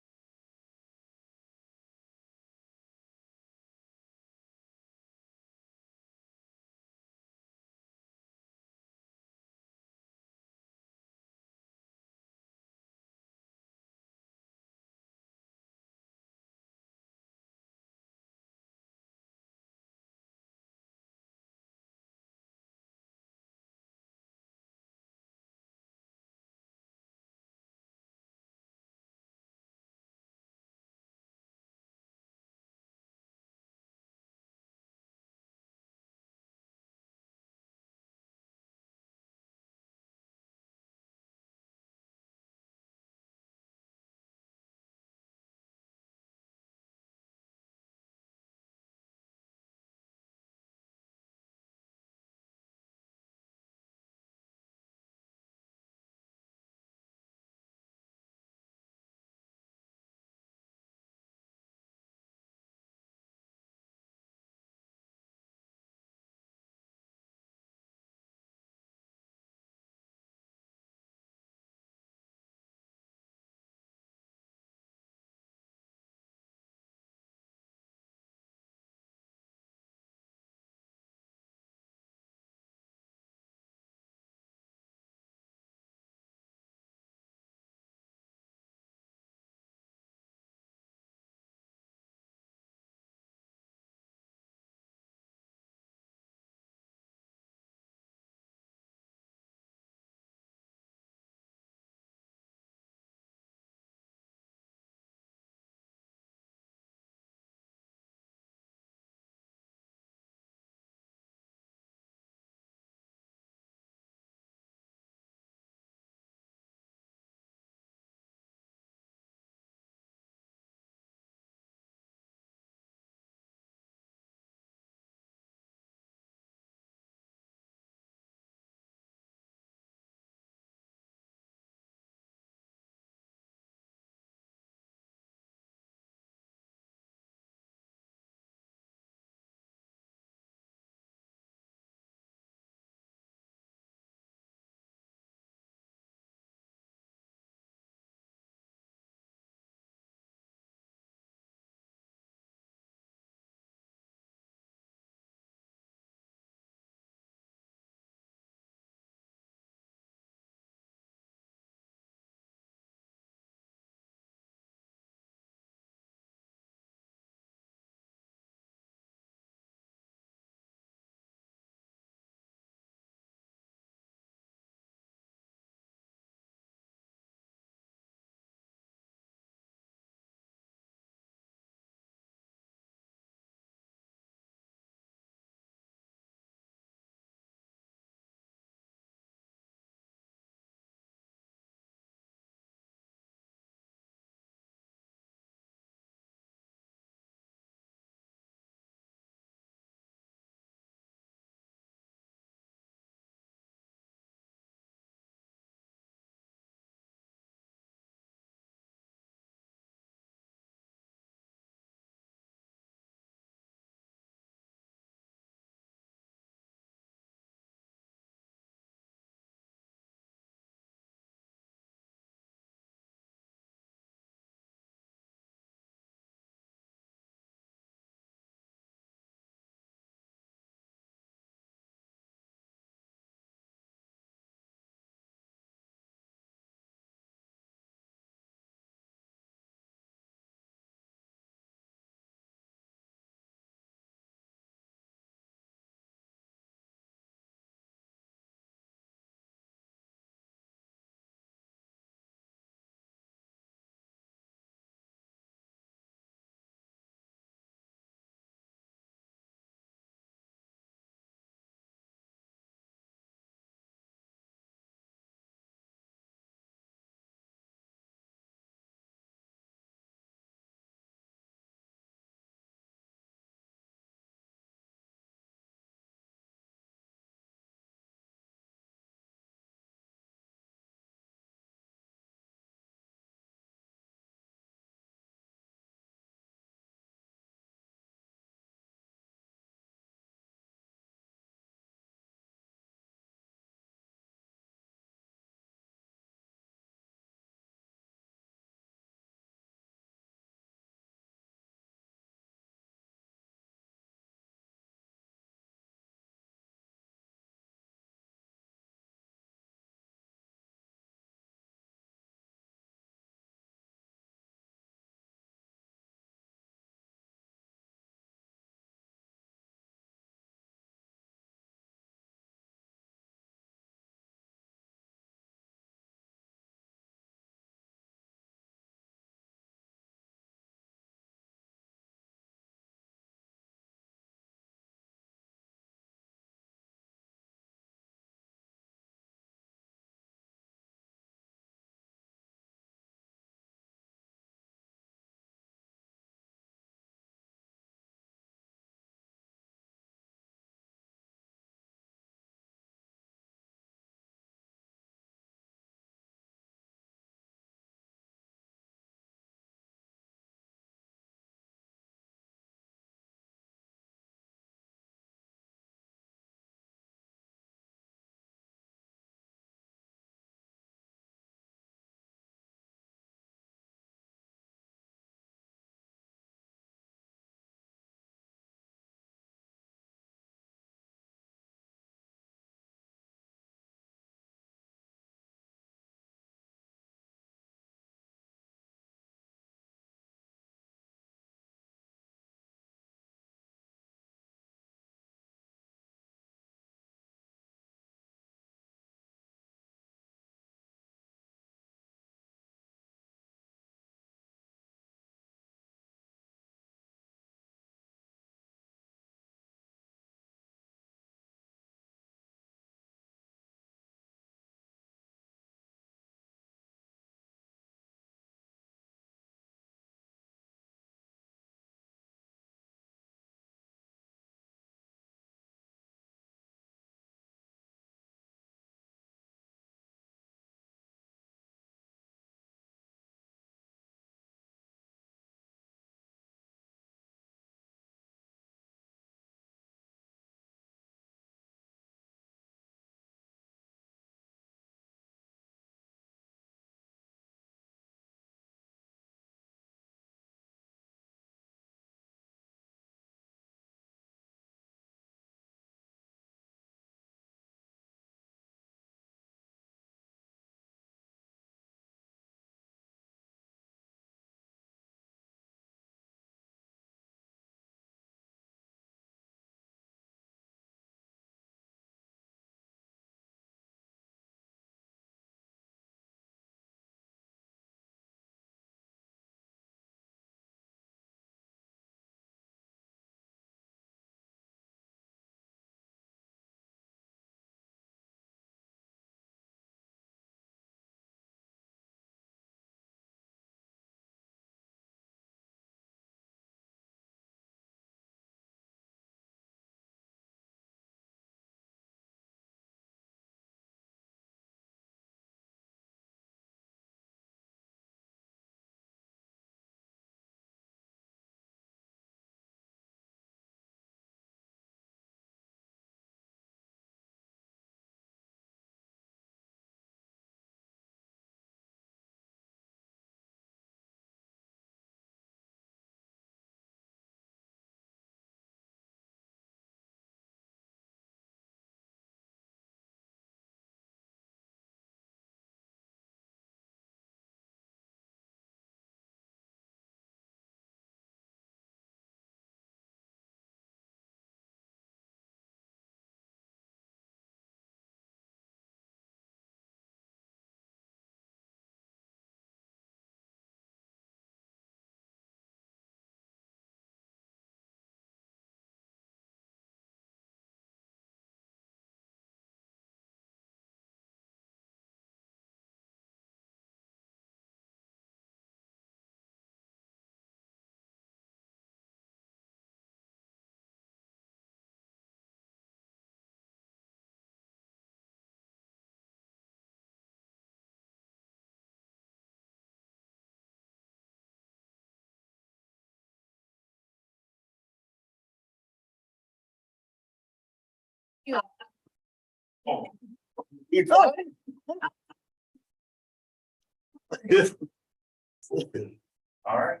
All right.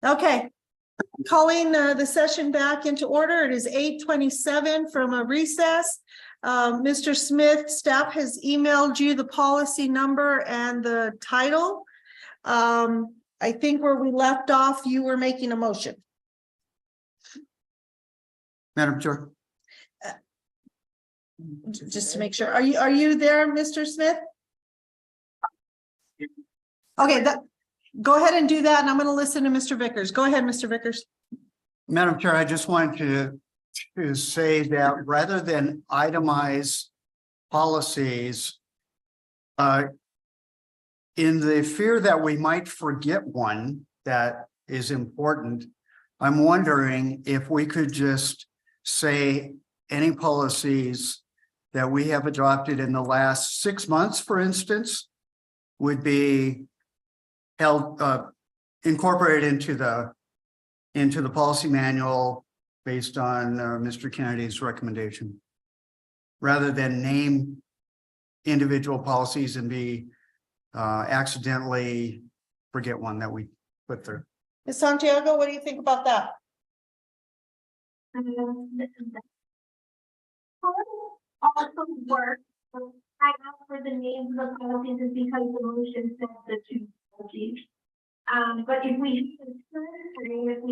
Okay. Calling the session back into order. It is 8:27 from a recess. Mr. Smith, staff has emailed you the policy number and the title. I think where we left off, you were making a motion. Madam Chair. Just to make sure. Are you there, Mr. Smith? Okay, go ahead and do that, and I'm going to listen to Mr. Vickers. Go ahead, Mr. Vickers. Madam Chair, I just wanted to say that rather than itemize policies, in the fear that we might forget one that is important, I'm wondering if we could just say any policies that we have adopted in the last 6 months, for instance, would be held, incorporated into the policy manual based on Mr. Kennedy's recommendation, rather than name individual policies and be accidentally forget one that we put there. Ms. Santiago, what do you think about that? Also work. I asked for the names of the policies is because the motion says the two policies. But if we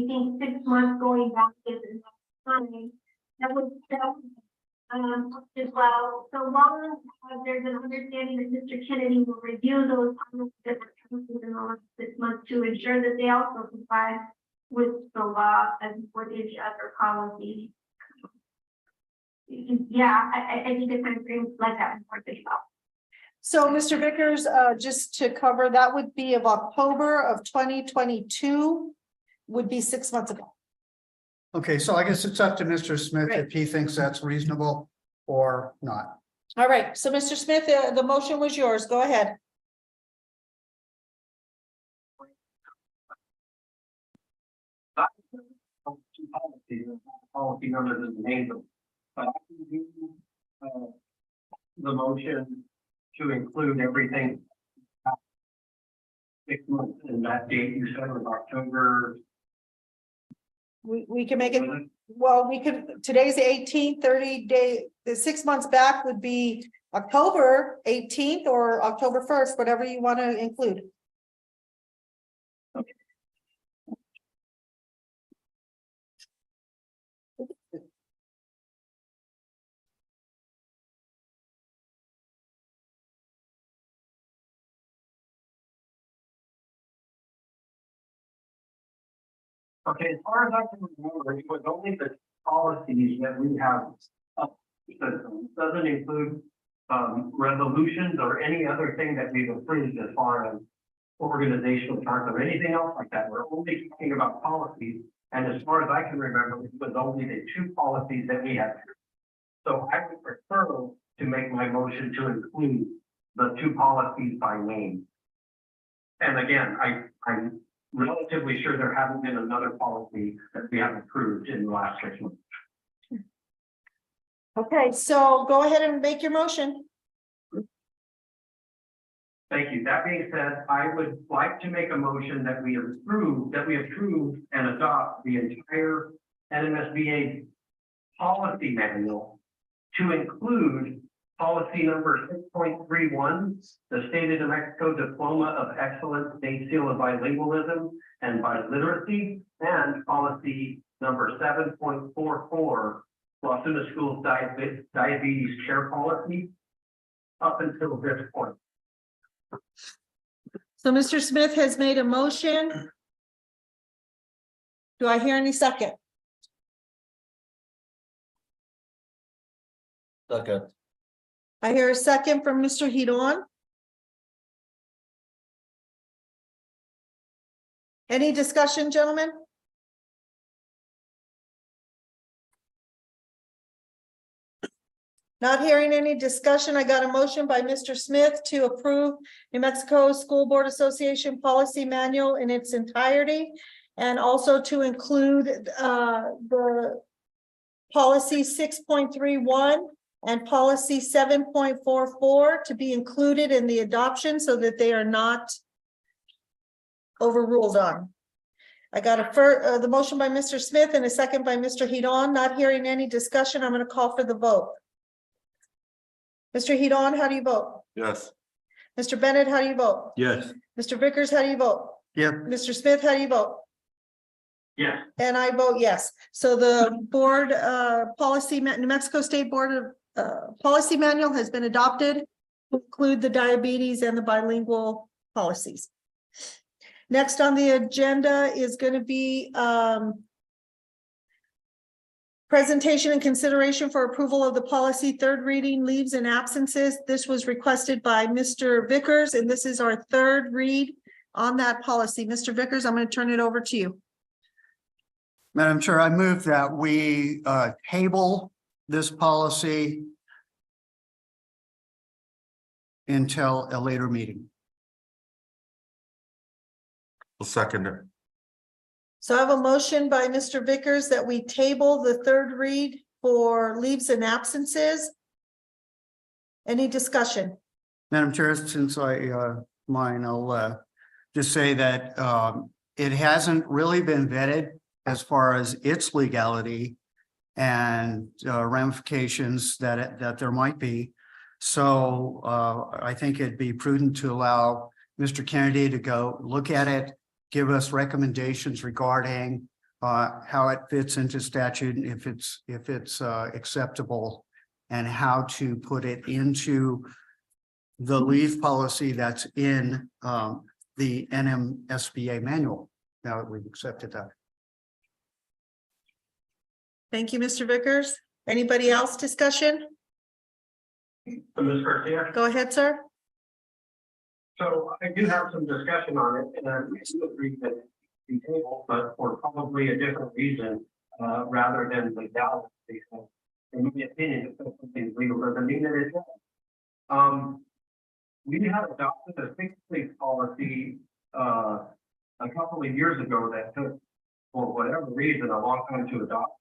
think 6 months going back is enough time, that would as well. So long as there's an understanding that Mr. Kennedy will review those policies that were posted in the last 6 months to ensure that they also comply with the law and with each other policies. Yeah, I think it's kind of things like that we're thinking about. So, Mr. Vickers, just to cover, that would be of October of 2022, would be 6 months ago. Okay, so I guess it's up to Mr. Smith if he thinks that's reasonable or not. All right, so Mr. Smith, the motion was yours. Go ahead. Policy numbers and names them. But I can do the motion to include everything. 6 months, and that date you said was October. We can make it, well, we could, today's the 18th, 30 day, the 6 months back would be October 18th or October 1st, whatever you want to include. Okay, as far as I can remember, it was only the policies that we have. It doesn't include resolutions or any other thing that we've approved as far as organizational charts or anything else like that. We're only talking about policies. And as far as I can remember, it was only the 2 policies that we had. So I would prefer to make my motion to include the 2 policies by name. And again, I'm relatively sure there hasn't been another policy that we have approved in the last 6 months. Okay, so go ahead and make your motion. Thank you. That being said, I would like to make a motion that we approve and adopt the entire NMSBA policy manual to include policy number 6.31, the State of New Mexico Diploma of Excellence, State Seal of Bilingualism and Biliteracy, and policy number 7.44, Los Lunas Schools Diabetes Care Policy, up until this point. So Mr. Smith has made a motion. Do I hear any second? Second. I hear a second from Mr. Hidon. Any discussion, gentlemen? Not hearing any discussion. I got a motion by Mr. Smith to approve New Mexico School Board Association Policy Manual in its entirety, and also to include the policy 6.31 and policy 7.44 to be included in the adoption so that they are not overruled on. I got the motion by Mr. Smith and a second by Mr. Hidon. Not hearing any discussion, I'm going to call for the vote. Mr. Hidon, how do you vote? Yes. Mr. Bennett, how do you vote? Yes. Mr. Vickers, how do you vote? Yeah. Mr. Smith, how do you vote? Yes. And I vote yes. So the board policy, New Mexico State Board of Policy Manual has been adopted to include the diabetes and the bilingual policies. Next on the agenda is going to be presentation and consideration for approval of the policy third reading, leaves and absences. This was requested by Mr. Vickers, and this is our third read on that policy. Mr. Vickers, I'm going to turn it over to you. Madam Chair, I move that we table this policy until a later meeting. I'll second it. So I have a motion by Mr. Vickers that we table the third read for leaves and absences. Any discussion? Madam Chair, since I'll just say that it hasn't really been vetted as far as its legality and ramifications that there might be. So I think it'd be prudent to allow Mr. Kennedy to go look at it, give us recommendations regarding how it fits into statute, and if it's acceptable, and how to put it into the leave policy that's in the NMSBA manual, now that we've accepted that. Thank you, Mr. Vickers. Anybody else discussion? Ms. Garcia? Go ahead, sir. So I do have some discussion on it, and I do agree that we table, but for probably a different reason, rather than legality. In my opinion, if something legal doesn't mean that it's wrong. We have adopted a fixed leave policy a couple of years ago that took, for whatever reason, a long time to adopt.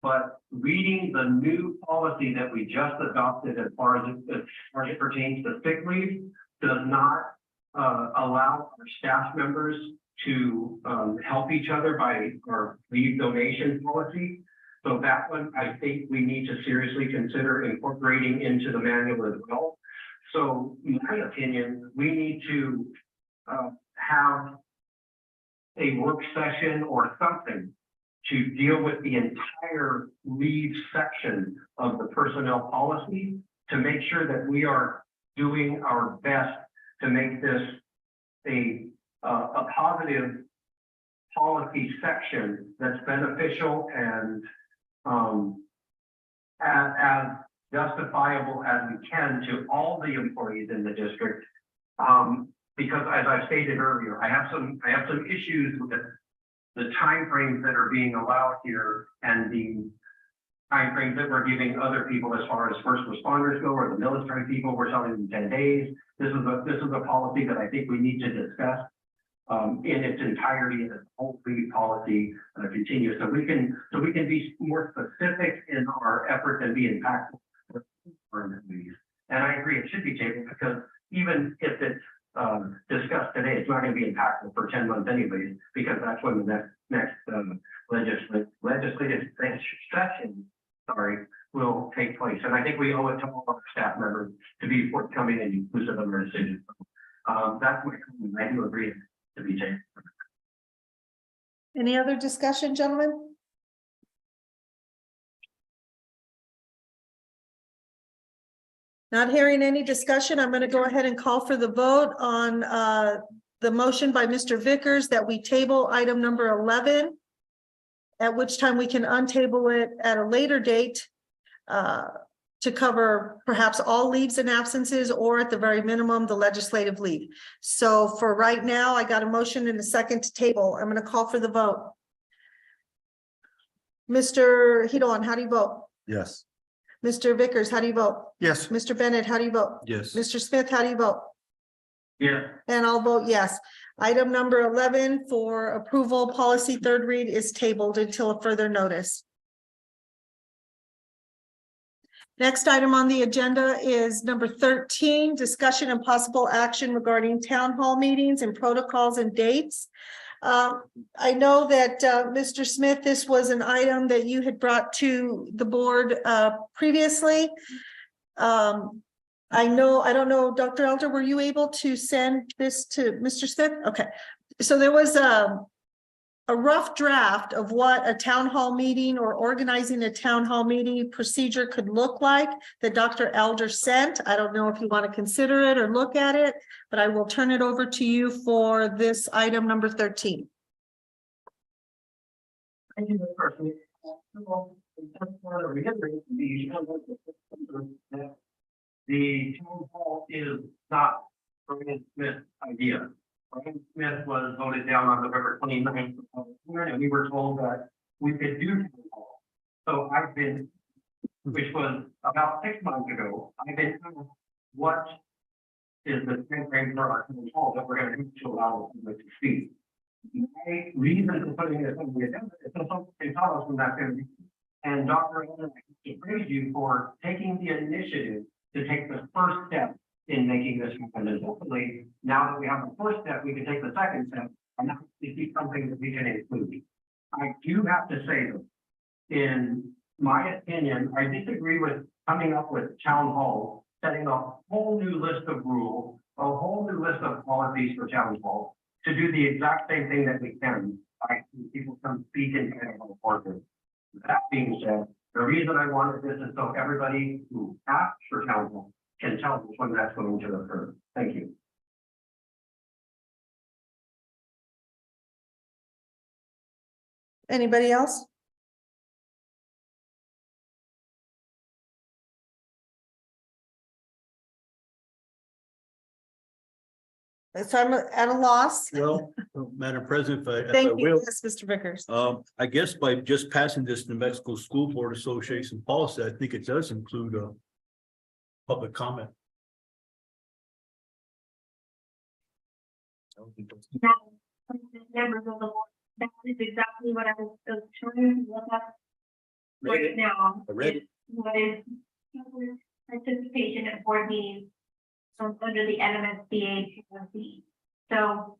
But reading the new policy that we just adopted as far as it pertains to sick leave does not allow our staff members to help each other by our leave donation policy. So that one, I think we need to seriously consider incorporating into the manual as well. So in my opinion, we need to have a work session or something to deal with the entire leave section of the personnel policy to make sure that we are doing our best to make this a positive policy section that's beneficial and as justifiable as we can to all the employees in the district. Because as I stated earlier, I have some issues with the timeframes that are being allowed here and the timeframes that we're giving other people as far as first responders go, or the military people, we're telling them 10 days. This is a policy that I think we need to discuss in its entirety, and the whole leave policy continues. So we can be more specific in our effort and be impactful. And I agree, it should be tabled, because even if it's discussed today, it's not going to be impactful for 10 months anyways, because that's when the next legislative session, will take place. And I think we owe it to all our staff members to be forthcoming and inclusive of our decisions. That's my comment. I do agree to be taken. Any other discussion, gentlemen? Not hearing any discussion, I'm going to go ahead and call for the vote on the motion by Mr. Vickers that we table item number 11, at which time we can untable it at a later date to cover perhaps all leaves and absences, or at the very minimum, the legislative leave. So for right now, I got a motion and a second to table. I'm going to call for the vote. Mr. Hidon, how do you vote? Yes. Mr. Vickers, how do you vote? Yes. Mr. Bennett, how do you vote? Yes. Mr. Smith, how do you vote? Yeah. And I'll vote yes. Item number 11 for approval, policy third read is tabled until a further notice. Next item on the agenda is number 13, discussion and possible action regarding town hall meetings and protocols and dates. I know that, Mr. Smith, this was an item that you had brought to the board, previously. I don't know, Dr. Elder, were you able to send this to Mr. Smith? Okay, so there was a rough draft of what a town hall meeting or organizing a town hall meeting procedure could look like that Dr. Elder sent. I don't know if you want to consider it or look at it, but I will turn it over to you for this item number 13. Thank you, Ms. Carson. I just want to reiterate the town hall is not Brian Smith's idea. Brian Smith was voted down on November 29th, and we were told that we could do town hall. So I've been, which was about 6 months ago, I've been asked what is the timeframe for our town hall that we're going to do to allow them to speak. My reason for putting this on the agenda is so someone can tell us when that's going to be. And Dr. Elder, I praise you for taking the initiative to take the first step in making this happen. And hopefully, now that we have the first step, we can take the second step and now see something that we can include. I do have to say though, in my opinion, I disagree with coming up with town hall, setting a whole new list of rules, a whole new list of policies for town hall to do the exact same thing that we can by people come speak in kind of important. That being said, the reason I wanted this is so everybody who asks for town hall can tell us when that's going to occur. Thank you. Anybody else? So I'm at a loss. Well, Madam President, if I Thank you, will, yes, Mr. Vickers. I guess by just passing this New Mexico School Board Association policy, I think it does include a public comment. Members of the board, that is exactly what I was trying to look up right now. I read it. What is participation at board meetings under the NMSBA policy. So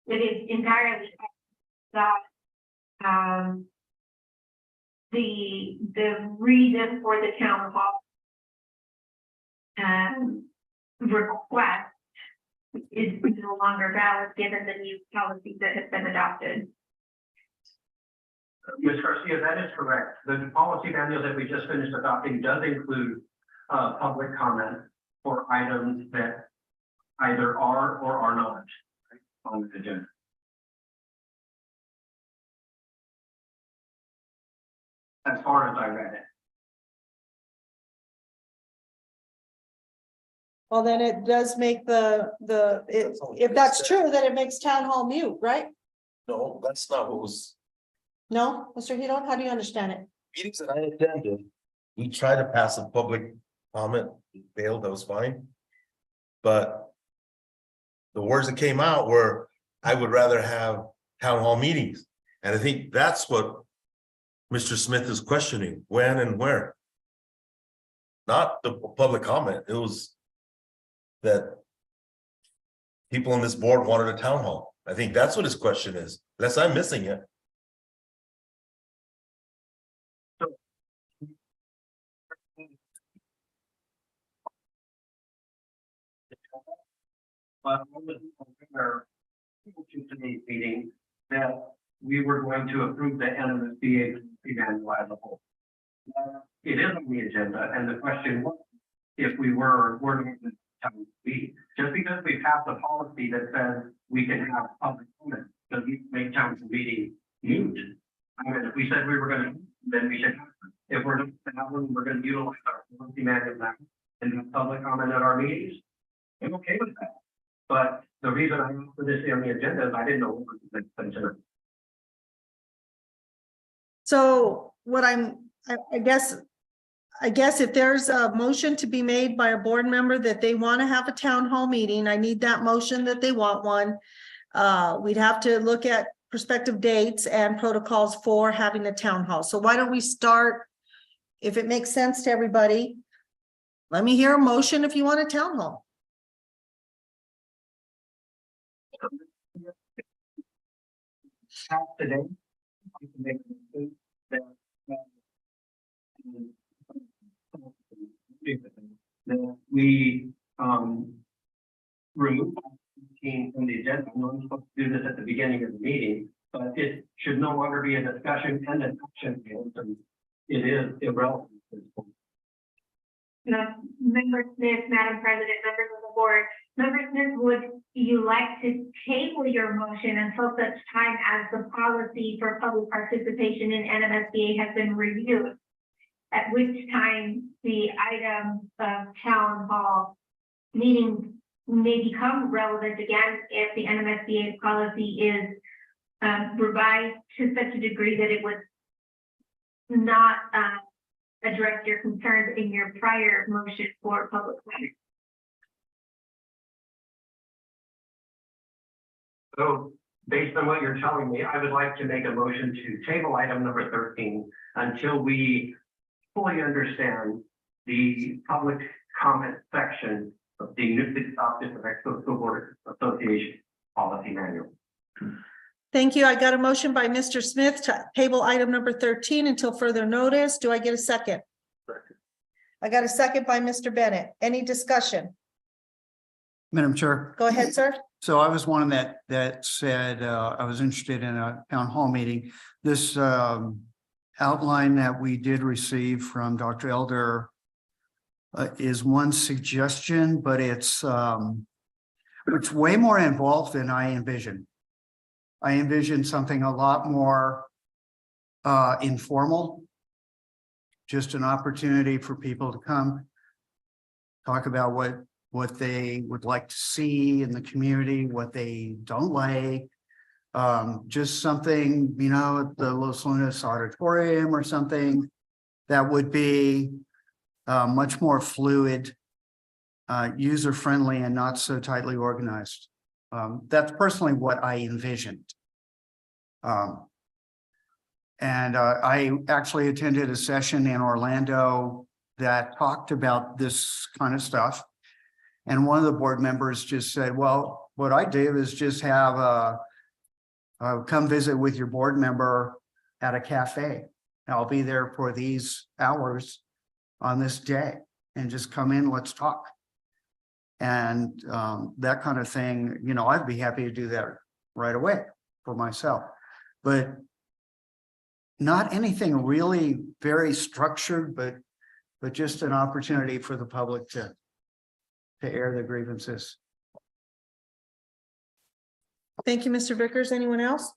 it is entirely that the reason for the town hall request is no longer valid given the new policies that have been adopted. Ms. Garcia, that is correct. The policy manual that we just finished adopting does include public comment for items that either are or are not on the agenda. As far as I read it. Well, then it does make if that's true, then it makes town hall mute, right? No, that's not what was, No, Mr. Hidon, how do you understand it? meetings that I attended, we tried to pass a public comment, it failed, that was fine. But the words that came out were, I would rather have town hall meetings. And I think that's what Mr. Smith is questioning, when and where. Not the public comment, it was that people on this board wanted a town hall. I think that's what his question is, unless I'm missing it. But I was aware to today's meeting that we were going to approve the NMSBA manual as a whole. It is on the agenda, and the question was if we were going to be just because we passed a policy that says we can have public comment, does it make council meeting mute? I mean, if we said we were going to, then we should have them. If we're not to have them, we're going to utilize our policy manual now and have public comment at our meetings. I'm okay with that. But the reason I put this on the agenda is I didn't know what was considered. So what I guess if there's a motion to be made by a board member that they want to have a town hall meeting, I need that motion that they want one. We'd have to look at prospective dates and protocols for having a town hall. So why don't we start, if it makes sense to everybody, Let me hear a motion if you want a town hall. Today. You can make that, that we, remove from the agenda. No one's supposed to do this at the beginning of the meeting, but it should no longer be a discussion and an action. And it is irrelevant. Member Smith, Madam President, members of the board, Member Smith, would you like to table your motion until such time as the policy for public participation in NMSBA has been reviewed? At which time the item of town hall meeting may become relevant again if the NMSBA policy is revised to such a degree that it would not address your concerns in your prior motion for public comment. So based on what you're telling me, I would like to make a motion to table item number 13 until we fully understand the public comment section of the newly adopted New Mexico School Board Association policy manual. Thank you. I got a motion by Mr. Smith to table item number 13 until further notice. Do I get a second? I got a second by Mr. Bennett. Any discussion? Madam Chair. Go ahead, sir. So I was one that said I was interested in a town hall meeting. This outline that we did receive from Dr. Elder is one suggestion, but it's way more involved than I envisioned. I envisioned something a lot more informal, just an opportunity for people to come talk about what they would like to see in the community, what they don't like. Just something, you know, at the Los Lunas Auditorium or something that would be much more fluid, user-friendly, and not so tightly organized. That's personally what I envisioned. And I actually attended a session in Orlando that talked about this kind of stuff. And one of the board members just said, well, what I do is just have come visit with your board member at a cafe. I'll be there for these hours on this day and just come in, let's talk. And that kind of thing, you know, I'd be happy to do that right away for myself, but not anything really very structured, but just an opportunity for the public to air their grievances. Thank you, Mr. Vickers. Anyone else?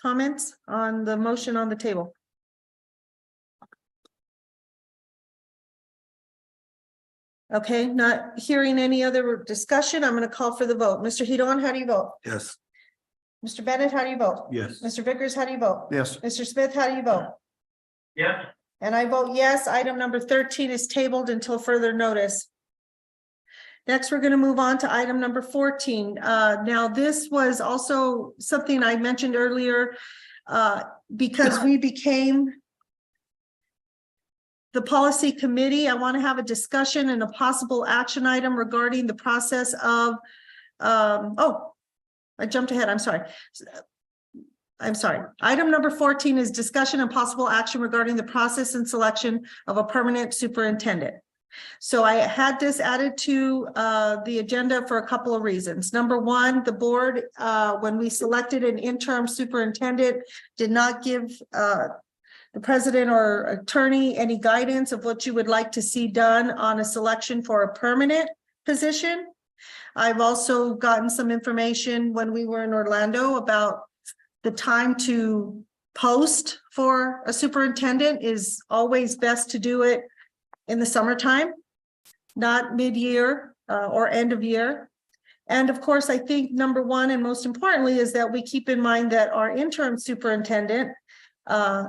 Comments on the motion on the table? Okay, not hearing any other discussion, I'm going to call for the vote. Mr. Hidon, how do you vote? Yes. Mr. Bennett, how do you vote? Yes. Mr. Vickers, how do you vote? Yes. Mr. Smith, how do you vote? Yes. And I vote yes. Item number 13 is tabled until further notice. Next, we're going to move on to item number 14. Now, this was also something I mentioned earlier because we became the policy committee. I want to have a discussion and a possible action item regarding the process of, oh, I jumped ahead. I'm sorry. Item number 14 is discussion and possible action regarding the process and selection of a permanent superintendent. So I had this added to the agenda for a couple of reasons. Number one, the board, when we selected an interim superintendent, did not give the president or attorney any guidance of what you would like to see done on a selection for a permanent position. I've also gotten some information when we were in Orlando about the time to post for a superintendent is always best to do it in the summertime, not mid-year or end of year. And of course, I think number one and most importantly is that we keep in mind that our interim superintendent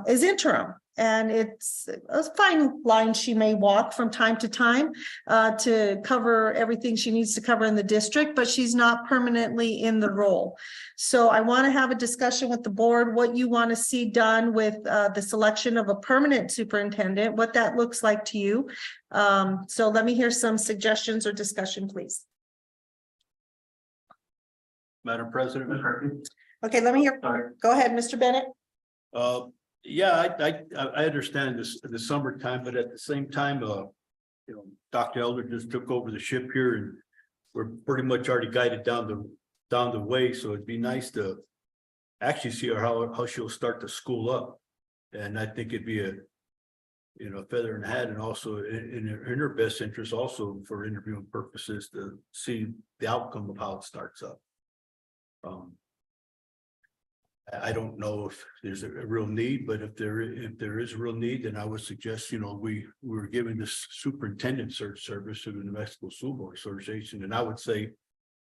is interim And it's a fine line she may walk from time to time to cover everything she needs to cover in the district, but she's not permanently in the role. So I want to have a discussion with the board, what you want to see done with the selection of a permanent superintendent, what that looks like to you. So let me hear some suggestions or discussion, please. Madam President. Okay, let me hear. Go ahead, Mr. Bennett. Yeah, I understand this, the summertime, but at the same time, you know, Dr. Elder just took over the ship here and we're pretty much already guided down the way, so it'd be nice to actually see her how she'll start to school up. And I think it'd be a, you know, feather in the hat, and also in her best interest also for interviewing purposes to see the outcome of how it starts up. I don't know if there's a real need, but if there is a real need, then I would suggest, you know, we were giving this superintendent search service to the New Mexico School Board Association, and I would say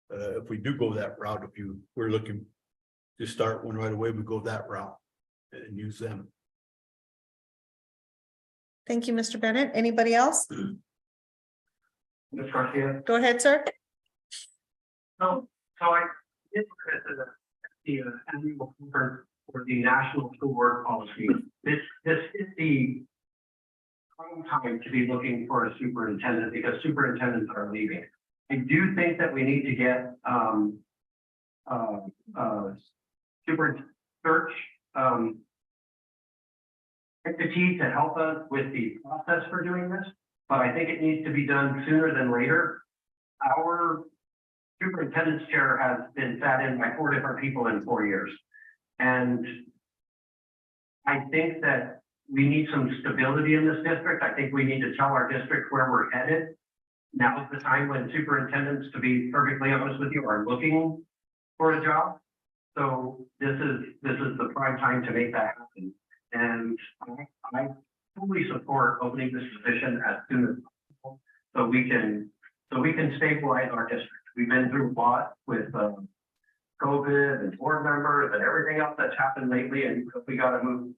if we do go that route, if we're looking to start one right away, we go that route and use them. Thank you, Mr. Bennett. Anybody else? Ms. Garcia? Go ahead, sir. So I did the annual conference for the National School Board Policy. This is the prime time to be looking for a superintendent because superintendents are leaving. I do think that we need to get super search entity to help us with the process for doing this, but I think it needs to be done sooner than later. Our superintendent's chair has been sat in by 4 different people in 4 years. And I think that we need some stability in this district. I think we need to tell our district where we're headed. Now is the time when superintendents, to be perfectly honest with you, are looking for a job. So this is the prime time to make that happen. And I fully support opening this position as soon as possible so we can stabilize our district. We've been through a lot with COVID and board members and everything else that's happened lately, and we got to move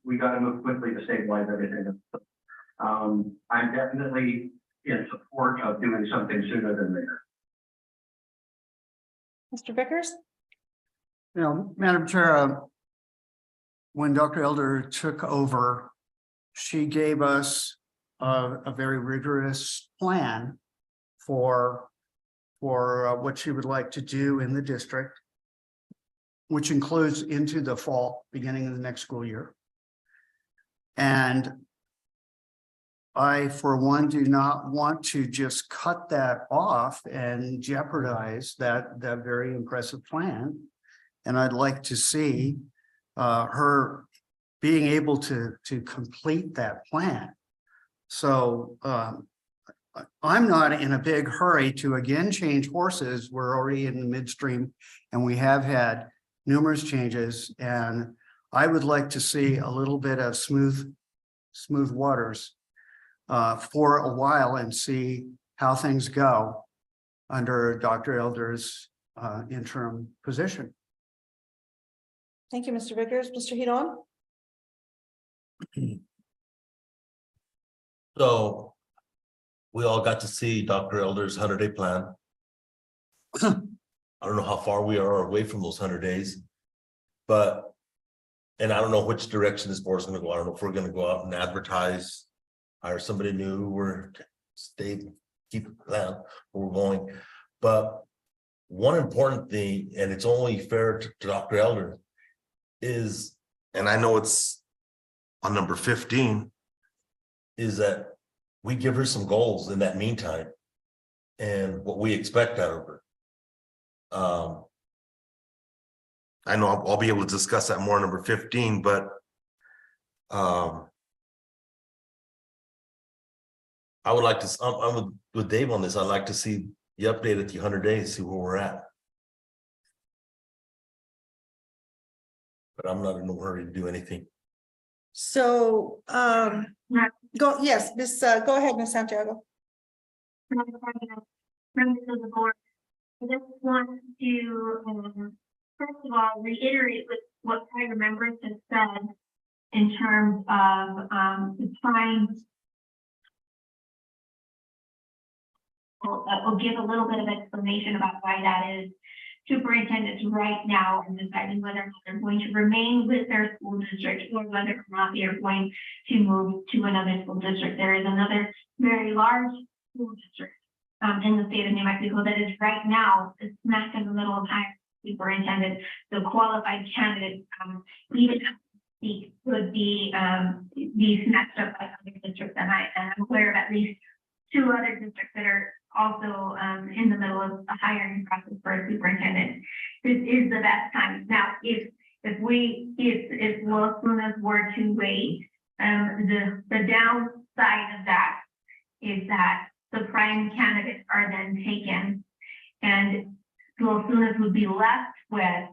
quickly to stabilize everything. I'm definitely in support of doing something sooner than later. Mr. Vickers? You know, Madam Chair, when Dr. Elder took over, she gave us a very rigorous plan for what she would like to do in the district, which includes into the fall, beginning of the next school year. And I, for one, do not want to just cut that off and jeopardize that very impressive plan. And I'd like to see her being able to complete that plan. So I'm not in a big hurry to again change horses. We're already in the midstream and we have had numerous changes, and I would like to see a little bit of smooth waters for a while and see how things go under Dr. Elder's interim position. Thank you, Mr. Vickers. Mr. Hidon? So we all got to see Dr. Elder's 100-day plan. I don't know how far we are away from those 100 days, but, and I don't know which direction this board is going to go. I don't know if we're going to go out and advertise, hire somebody new, or keep the plan where we're going. But one important thing, and it's only fair to Dr. Elder, is, and I know it's on number 15, is that we give her some goals in that meantime and what we expect out of her. I know I'll be able to discuss that more, number 15, but I would like to, I'm with Dave on this. I'd like to see the update at the 100 days, see where we're at. But I'm not in a hurry to do anything. So, yes, Miss, go ahead, Miss Santiago. Madam President, members of the board, I just want to, first of all, reiterate what prior members have said, in terms of trying. I'll give a little bit of explanation about why that is. Superintendents right now are deciding whether or not they're going to remain with their school district or whether or not they are going to move to another school district. There is another very large school district in the state of New Mexico that is right now smack in the middle of hiring superintendent. So qualified candidates, even could be snatched up by other districts, and I'm aware of at least 2 other districts that are also in the middle of a hiring process for a superintendent. This is the best time. Now, if Los Lunas were to wait, the downside of that is that the prime candidates are then taken, and Los Lunas would be left with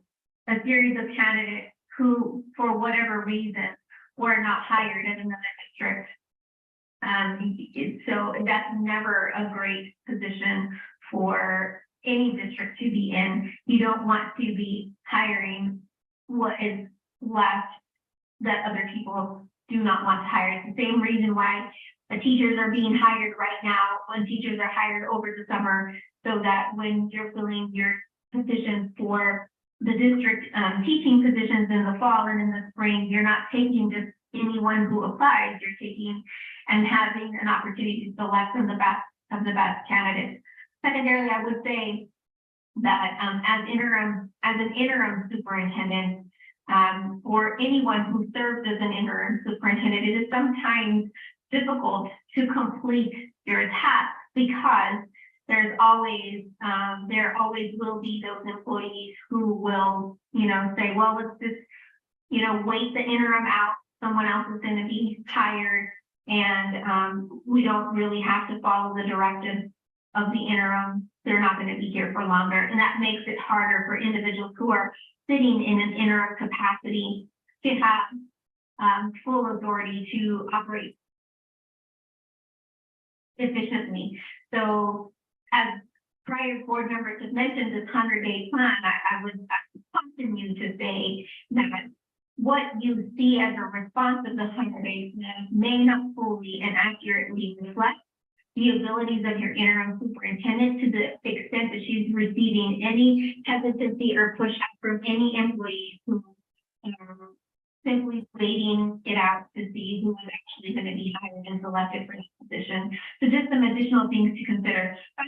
a series of candidates who, for whatever reason, were not hired in another district. So that's never a great position for any district to be in. You don't want to be hiring what is left that other people do not want to hire. It's the same reason why the teachers are being hired right now, when teachers are hired over the summer, so that when you're filling your positions for the district teaching positions in the fall and in the spring, you're not taking just anyone who applies, you're taking and having an opportunity to select from the best of the best candidates. Secondarily, I would say that as an interim superintendent, or anyone who serves as an interim superintendent, it is sometimes difficult to complete your task because there always will be those employees who will, say, well, let's just, wait the interim out. Someone else is going to be hired, and we don't really have to follow the directives of the interim. They're not going to be here for longer, and that makes it harder for individuals who are sitting in an interim capacity to have full authority to operate efficiently. So, as prior board members have mentioned, this 100-day plan, I would caution you to say that what you see as a response of the 100-day plan may not fully and accurately reflect the abilities of your interim superintendent to the extent that she's receiving any hesitancy or pushback from any employees who are simply waiting it out to see who is actually going to be hired and selected for this position. So just some additional things to consider. I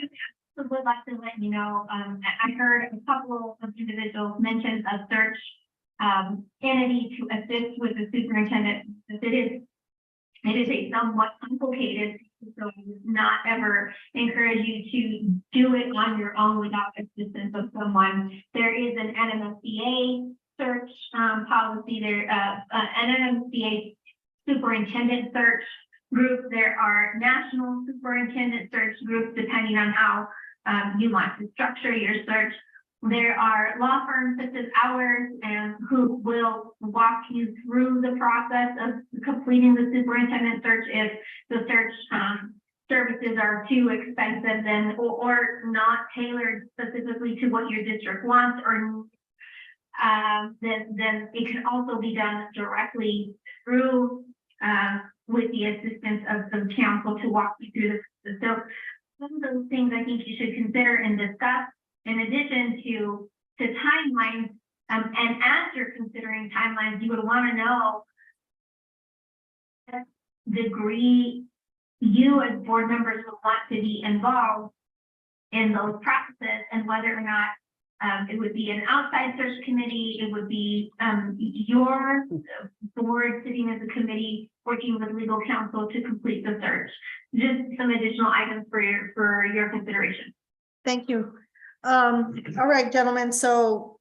would like to let you know, I heard a couple of individuals mention a search entity to assist with the superintendent. It is a somewhat complicated, so I would not ever encourage you to do it on your own without assistance of someone. There is an NMFCA search policy there, an NMFCA superintendent search group. There are national superintendent search groups depending on how you want to structure your search. There are law firms such as ours who will walk you through the process of completing the superintendent search if the search services are too expensive or not tailored specifically to what your district wants, or then it can also be done directly through with the assistance of some counsel to walk you through this. So some of those things I think you should consider and discuss. In addition to timelines, and as you're considering timelines, you would want to know the degree you as board members would want to be involved in those processes, and whether or not it would be an outside search committee, it would be your board sitting as a committee working with legal counsel to complete the search. Just some additional items for your consideration. Thank you. All right, gentlemen. So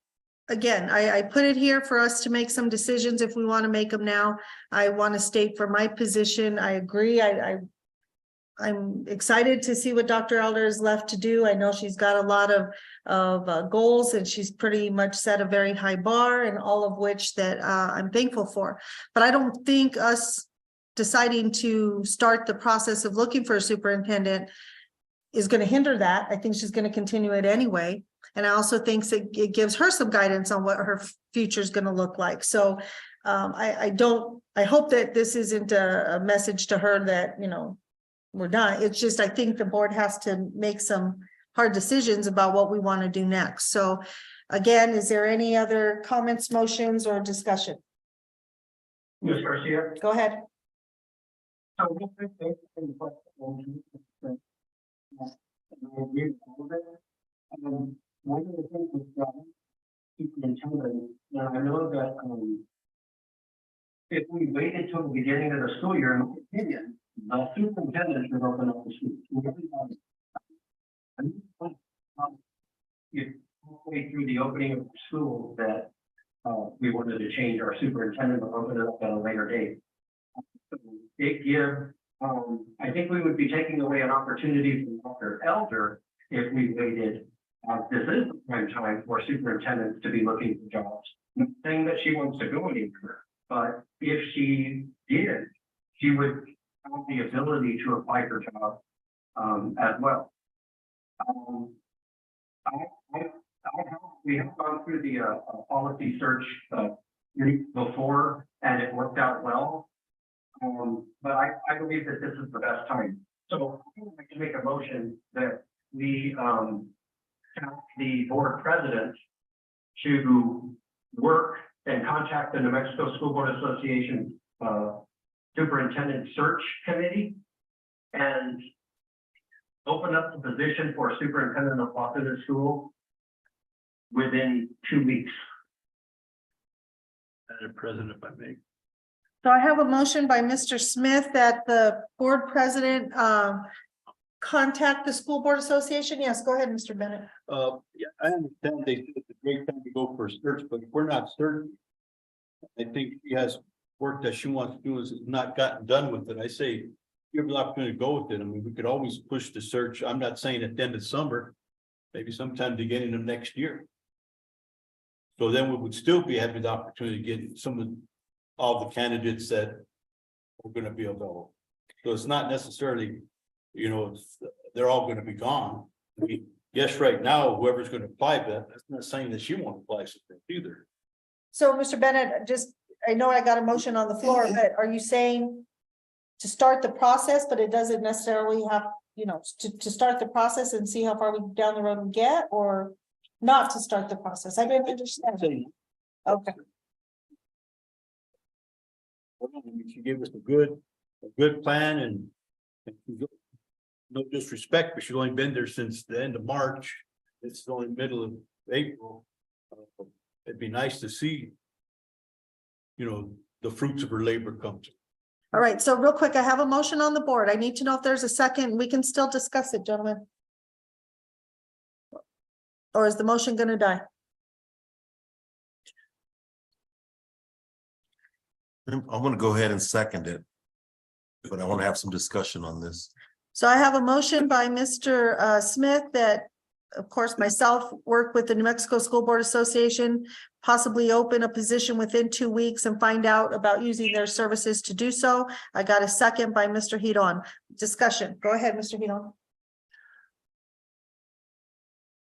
again, I put it here for us to make some decisions if we want to make them now. I want to state for my position, I agree. I'm excited to see what Dr. Elder is left to do. I know she's got a lot of goals, and she's pretty much set a very high bar, and all of which that I'm thankful for. But I don't think us deciding to start the process of looking for a superintendent is going to hinder that. I think she's going to continue it anyway. And I also think that it gives her some guidance on what her future is going to look like. So I hope that this isn't a message to her that, you know, we're done. It's just, I think the board has to make some hard decisions about what we want to do next. So again, is there any other comments, motions, or discussion? Ms. Garcia? Go ahead. So what I think in the question, and I agree with all of it. One of the things that's superintendent, and I know that, if we waited till the beginning of the school year, in my opinion, the superintendent should open up the school to everybody. If halfway through the opening of the school that, we wanted to change our superintendent or open it up at a later date. It gives, I think we would be taking away an opportunity from Dr. Elder if we waited. This is the prime time for superintendents to be looking for jobs. Not saying that she wants to go anywhere, but if she did, she would have the ability to apply for jobs as well. We have gone through the policy search before, and it worked out well. But I believe that this is the best time. So I would like to make a motion that we ask the board president to work and contact the New Mexico School Board Association Superintendent Search Committee and open up the position for superintendent of Waukegan School within 2 weeks. Madam President, if I may. So I have a motion by Mr. Smith that the board president contact the school board association. Yes, go ahead, Mr. Bennett. Yeah, I understand they said it's a great time to go for a search, but if we're not certain, I think she has work that she wants to do is not gotten done with it. I say, give her the opportunity to go with it. I mean, we could always push the search. I'm not saying at the end of summer, maybe sometime beginning of next year. So then we would still be having the opportunity to get some of all the candidates that are going to be available. So it's not necessarily, you know, they're all going to be gone. I mean, yes, right now, whoever's going to apply, but that's not saying that she won't apply something either. So Mr. Bennett, just, I know I got a motion on the floor, but are you saying to start the process, but it doesn't necessarily have, you know, to start the process and see how far we down the road we get, or not to start the process? I didn't understand. Okay. She gave us a good plan and no disrespect, but she's only been there since the end of March. It's only middle of April. It'd be nice to see, you know, the fruits of her labor come to. All right, so real quick, I have a motion on the board. I need to know if there's a second. We can still discuss it, gentlemen. Or is the motion going to die? I'm gonna go ahead and second it. But I want to have some discussion on this. So I have a motion by Mr. Smith that, of course, myself work with the New Mexico School Board Association, possibly open a position within 2 weeks and find out about using their services to do so. I got a second by Mr. Hedon. Discussion. Go ahead, Mr. Hedon.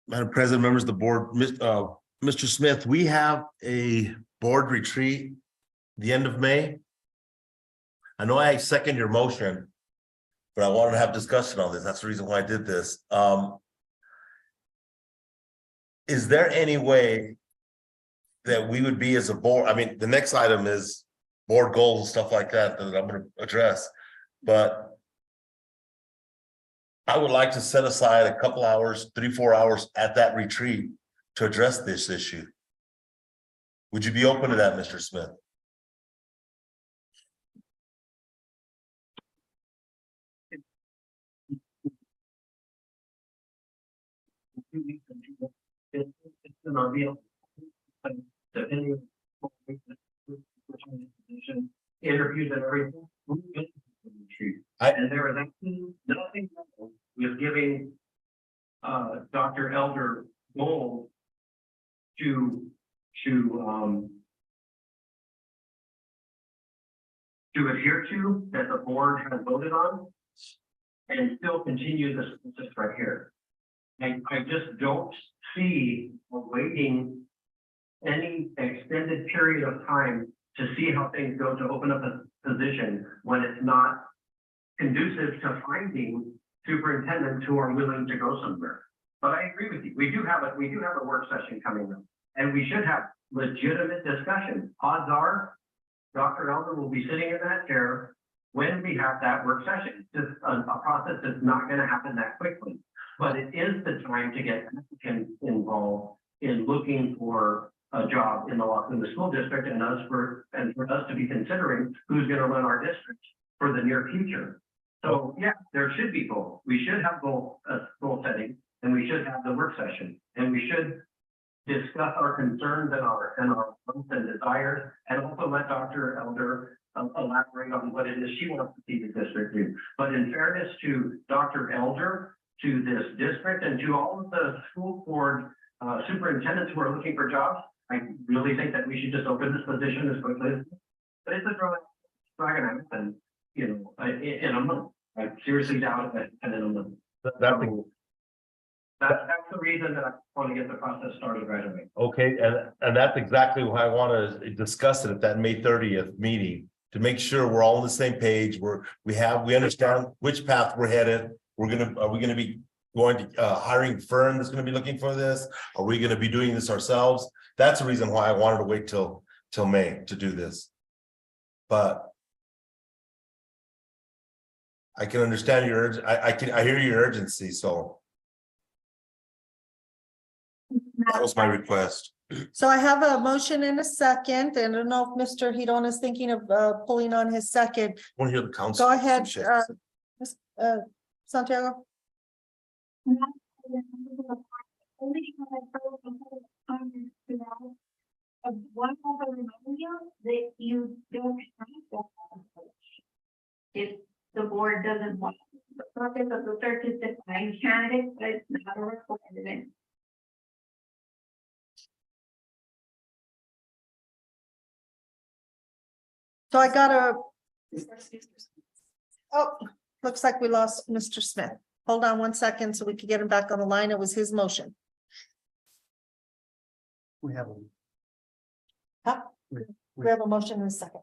Madam President, members of the board, Mr. Smith, we have a board retreat the end of May. I know I second your motion, but I wanted to have discussion on this. That's the reason why I did this. Is there any way that we would be as a board? I mean, the next item is board goals and stuff like that that I'm going to address, but I would like to set aside a couple hours, 3-4 hours at that retreat to address this issue. Would you be open to that, Mr. Smith? Interviews and everything. And there is nothing wrong with giving Dr. Elder goals to adhere to that the board has voted on and still continue this right here. I just don't see waiting any extended period of time to see how things go, to open up a position when it's not conducive to finding superintendents who are willing to go somewhere. But I agree with you. We do have a work session coming up, and we should have legitimate discussion. Odds are Dr. Elder will be sitting in that chair when we have that work session. It's a process that's not going to happen that quickly, but it is the time to get applicants involved in looking for a job in the school district, and for us to be considering who's going to run our district for the near future. So yeah, there should be both. We should have both goal setting, and we should have the work session, and we should discuss our concerns and our wants and desires, and also let Dr. Elder elaborate on what it is she wants to see the district do. But in fairness to Dr. Elder, to this district, and to all of the school board superintendents who are looking for jobs, I really think that we should just open this position as quickly as. But it's not going to happen, in a month. I seriously doubt it, and in a month. That's the reason that I want to get the process started right away. Okay, and that's exactly why I want to discuss it at that May 30th meeting, to make sure we're all on the same page, we understand which path we're headed. Are we gonna be going to hiring a firm that's gonna be looking for this? Are we gonna be doing this ourselves? That's the reason why I wanted to wait till May to do this. But I can understand your I hear your urgency, so that was my request. So I have a motion and a second, and I don't know if Mr. Hidon is thinking of pulling on his second. Want to hear the council? Go ahead, Santiago. One other reminder that you don't have that approach. If the board doesn't want, the purpose of the search is to find candidates, but it's not a requirement. So I got looks like we lost Mr. Smith. Hold on one second so we can get him back on the line. It was his motion. We have. Huh? We have a motion in a second.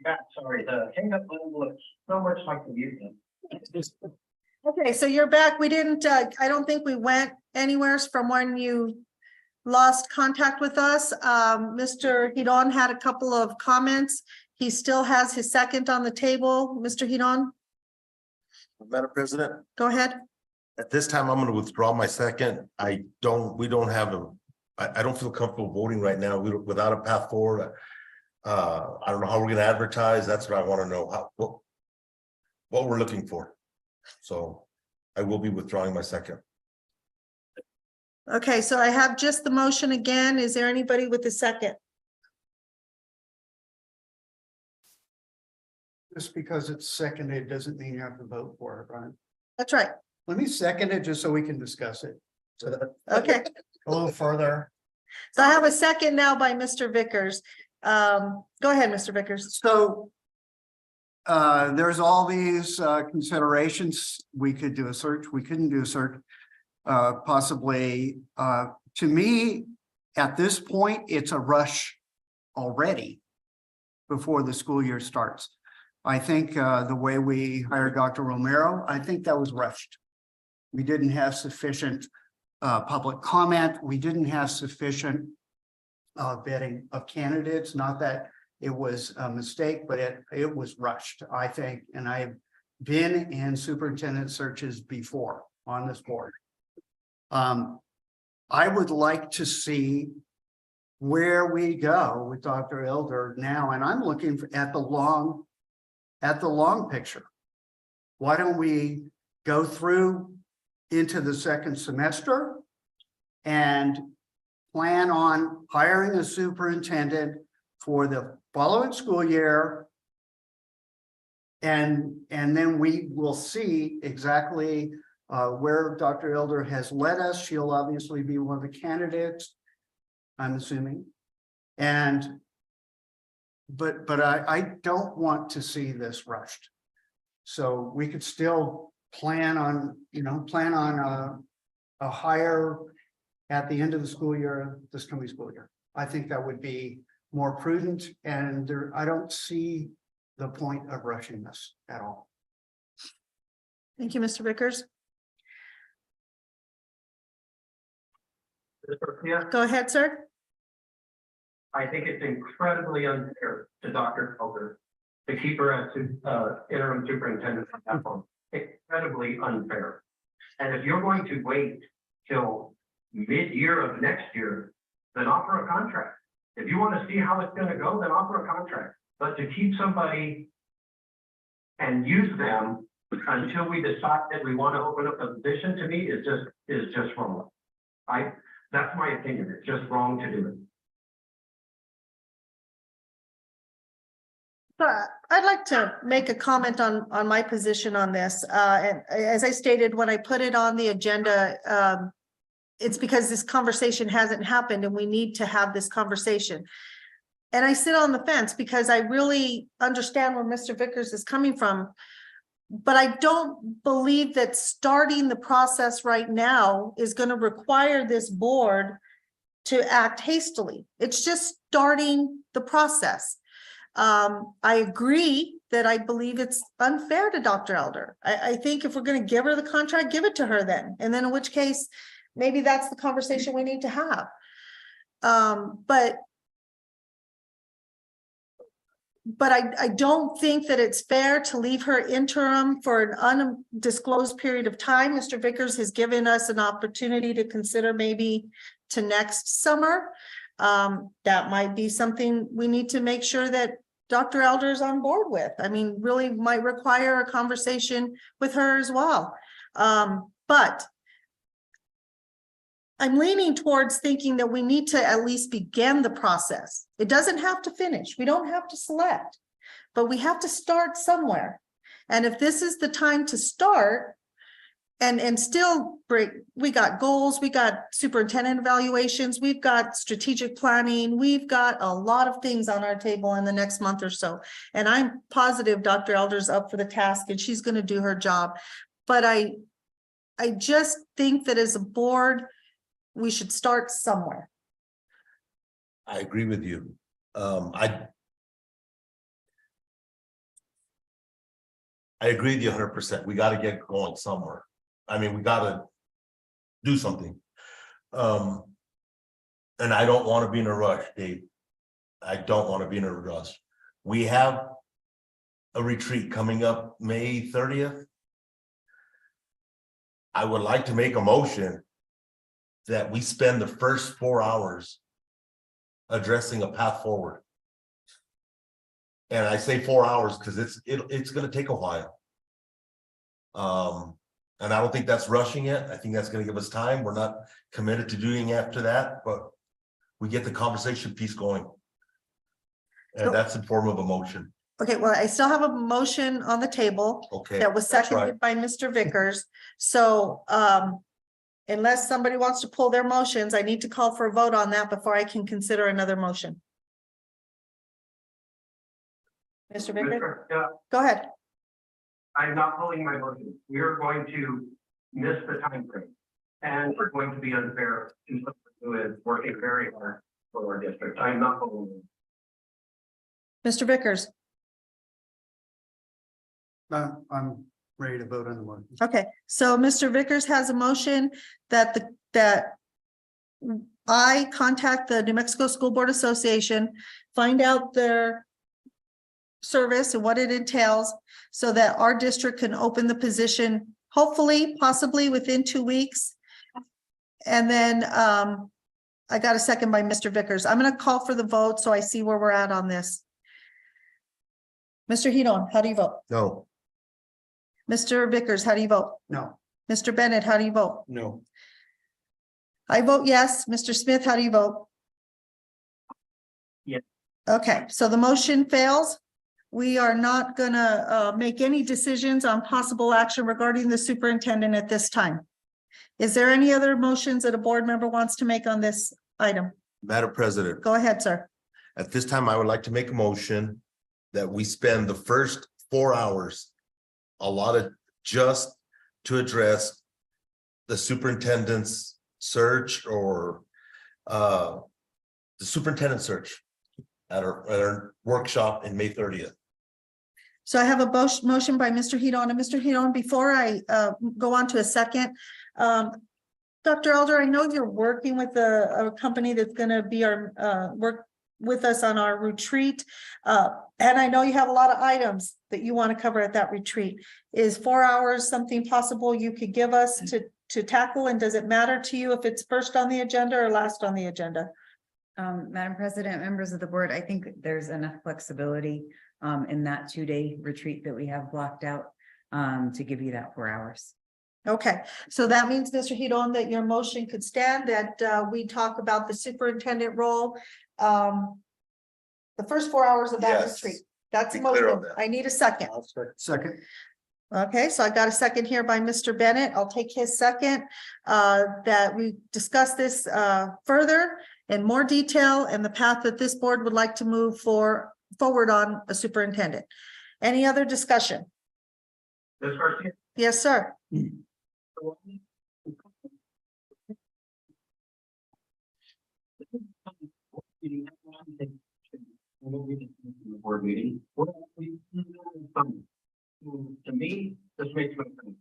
Yeah, sorry, the hang up button looks so much like the mute button. Okay, so you're back. We didn't, I don't think we went anywhere from when you lost contact with us. Mr. Hidon had a couple of comments. He still has his second on the table. Mr. Hidon, Madam President, go ahead. at this time, I'm going to withdraw my second. I don't feel comfortable voting right now without a path forward. I don't know how we're going to advertise. That's what I want to know, what we're looking for. So I will be withdrawing my second. Okay, so I have just the motion again. Is there anybody with the second? Just because it's seconded doesn't mean you have to vote for it, right? That's right. Let me second it just so we can discuss it. Okay. A little further. So I have a second now by Mr. Vickers. Go ahead, Mr. Vickers. So there's all these considerations. We could do a search, we couldn't do a search. Possibly, to me, at this point, it's a rush already before the school year starts. I think the way we hired Dr. Romero, I think that was rushed. We didn't have sufficient public comment. We didn't have sufficient vetting of candidates. Not that it was a mistake, but it was rushed, I think. And I've been in superintendent searches before on this board. I would like to see where we go with Dr. Elder now, and I'm looking at the long picture. Why don't we go through into the second semester and plan on hiring a superintendent for the following school year, And then we will see exactly where Dr. Elder has led us. She'll obviously be one of the candidates, I'm assuming. But I don't want to see this rushed. So we could still plan on a hire at the end of the school year, this coming school year. I think that would be more prudent, and I don't see the point of rushing this at all. Thank you, Mr. Vickers. Ms. Garcia, Go ahead, sir. I think it's incredibly unfair to Dr. Elder to keep her as interim superintendent at that point. Incredibly unfair. And if you're going to wait till mid-year of next year, then offer a contract. If you want to see how it's going to go, then offer a contract. But to keep somebody and use them until we decide that we want to open up a position, to me is just wrong. That's my opinion. It's just wrong to do it. I'd like to make a comment on my position on this. And as I stated, when I put it on the agenda, it's because this conversation hasn't happened and we need to have this conversation. And I sit on the fence because I really understand where Mr. Vickers is coming from. But I don't believe that starting the process right now is going to require this board to act hastily. It's just starting the process. I agree that I believe it's unfair to Dr. Elder. I think if we're going to give her the contract, give it to her then. And then in which case, maybe that's the conversation we need to have. But I don't think that it's fair to leave her interim for an undisclosed period of time. Mr. Vickers has given us an opportunity to consider maybe to next summer. That might be something we need to make sure that Dr. Elder is on board with. I mean, really might require a conversation with her as well. But I'm leaning towards thinking that we need to at least begin the process. It doesn't have to finish. We don't have to select, but we have to start somewhere. And if this is the time to start and still break, we got goals, we got superintendent evaluations, we've got strategic planning, we've got a lot of things on our table in the next month or so. And I'm positive Dr. Elder's up for the task and she's going to do her job. But I just think that as a board, we should start somewhere. I agree with you. I agree with you 100%. We got to get going somewhere. I mean, we got to do something. And I don't want to be in a rush, Dave. I don't want to be in a rush. We have a retreat coming up May 30th. I would like to make a motion that we spend the first 4 hours addressing a path forward. And I say 4 hours because it's going to take a while. And I don't think that's rushing it. I think that's going to give us time. We're not committed to doing after that, but we get the conversation piece going. And that's in form of a motion. Okay, well, I still have a motion on the table. Okay. That was that's seconded by Mr. Vickers. So unless somebody wants to pull their motions, I need to call for a vote on that before I can consider another motion. Mr. Vickers, go ahead. I'm not pulling my motion. We are going to miss the time frame, and we're going to be unfair to someone who is working very hard for our district. I'm not pulling it. Mr. Vickers. I'm ready to vote on the motion. Okay, so Mr. Vickers has a motion that I contact the New Mexico School Board Association, find out their service and what it entails so that our district can open the position, hopefully, possibly within 2 weeks. And then I got a second by Mr. Vickers. I'm going to call for the vote so I see where we're at on this. Mr. Hedon, how do you vote? No. Mr. Vickers, how do you vote? No. Mr. Bennett, how do you vote? No. I vote yes. Mr. Smith, how do you vote? Yes. Okay, so the motion fails. we are not gonna make any decisions on possible action regarding the superintendent at this time. Is there any other motions that a board member wants to make on this item? Madam President, Go ahead, sir. at this time, I would like to make a motion that we spend the first 4 hours allotted just to address the superintendent's search or the superintendent search at our workshop in May 30th. So I have a motion by Mr. Hedon, and Mr. Hedon, before I go on to a second. Dr. Elder, I know you're working with a company that's gonna be our work with us on our retreat. And I know you have a lot of items that you want to cover at that retreat. Is 4 hours something possible you could give us to tackle? And does it matter to you if it's first on the agenda or last on the agenda? Madam President, members of the board, I think there's enough flexibility in that 2-day retreat that we have blocked out to give you that 4 hours. Okay, so that means, Mr. Hedon, that your motion could stand, that we talk about the superintendent role. The first 4 hours of that Yes. retreat. That's a Be clear on motion. that. I need a second. Second. Okay, so I got a second here by Mr. Bennett. I'll take his second. That we discuss this further in more detail and the path that this board would like to move forward on a superintendent. Any other discussion? Ms. Garcia? Yes, sir. Board meeting. To me, this makes no sense.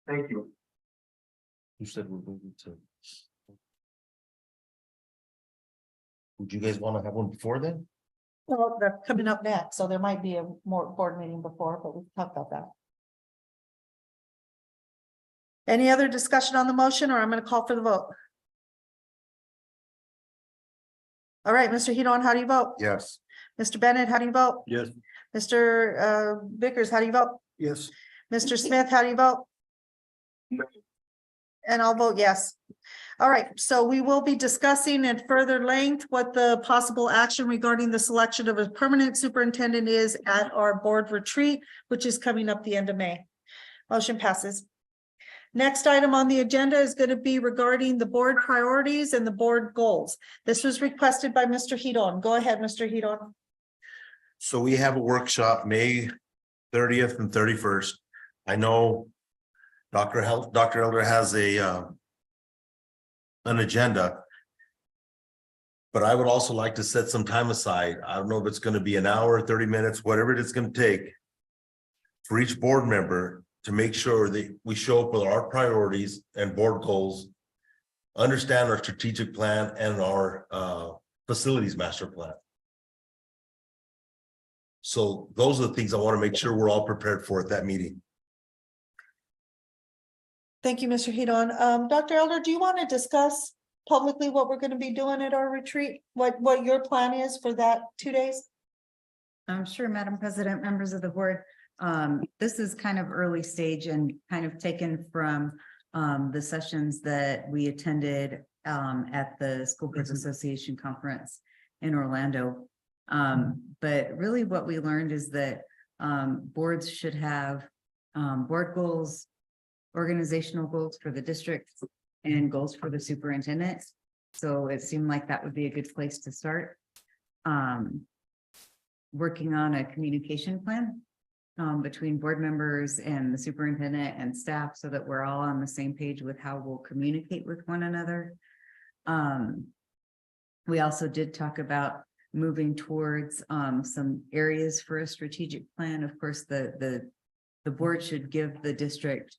Thank you. You said we're moving to. Would you guys want to have one before then? Well, they're coming up next, so there might be a more board meeting before, but we'll talk about that. Any other discussion on the motion, or I'm gonna call for the vote? All right, Mr. Hedon, how do you vote? Yes. Mr. Bennett, how do you vote? Yes. Mr. Vickers, how do you vote? Yes. Mr. Smith, how do you vote? And I'll vote yes. All right, so we will be discussing at further length what the possible action regarding the selection of a permanent superintendent is at our board retreat, which is coming up the end of May. Motion passes. Next item on the agenda is going to be regarding the board priorities and the board goals. This was requested by Mr. Hedon. Go ahead, Mr. Hedon. So we have a workshop May 30th and 31st. I know Dr. Elder has an agenda. But I would also like to set some time aside. I don't know if it's going to be an hour, 30 minutes, whatever it is going to take for each board member to make sure that we show up with our priorities and board goals, understand our strategic plan and our facilities master plan. So those are the things I want to make sure we're all prepared for at that meeting. Thank you, Mr. Hedon. Dr. Elder, do you want to discuss publicly what we're going to be doing at our retreat? What your plan is for that 2 days? I'm sure, Madam President, members of the board. This is kind of early stage and kind of taken from the sessions that we attended at the School Boards Association conference in Orlando. But really what we learned is that boards should have board goals, organizational goals for the district, and goals for the superintendent. So it seemed like that would be a good place to start. Working on a communication plan between board members and the superintendent and staff so that we're all on the same page with how we'll communicate with one another. We also did talk about moving towards some areas for a strategic plan. Of course, the board should give the district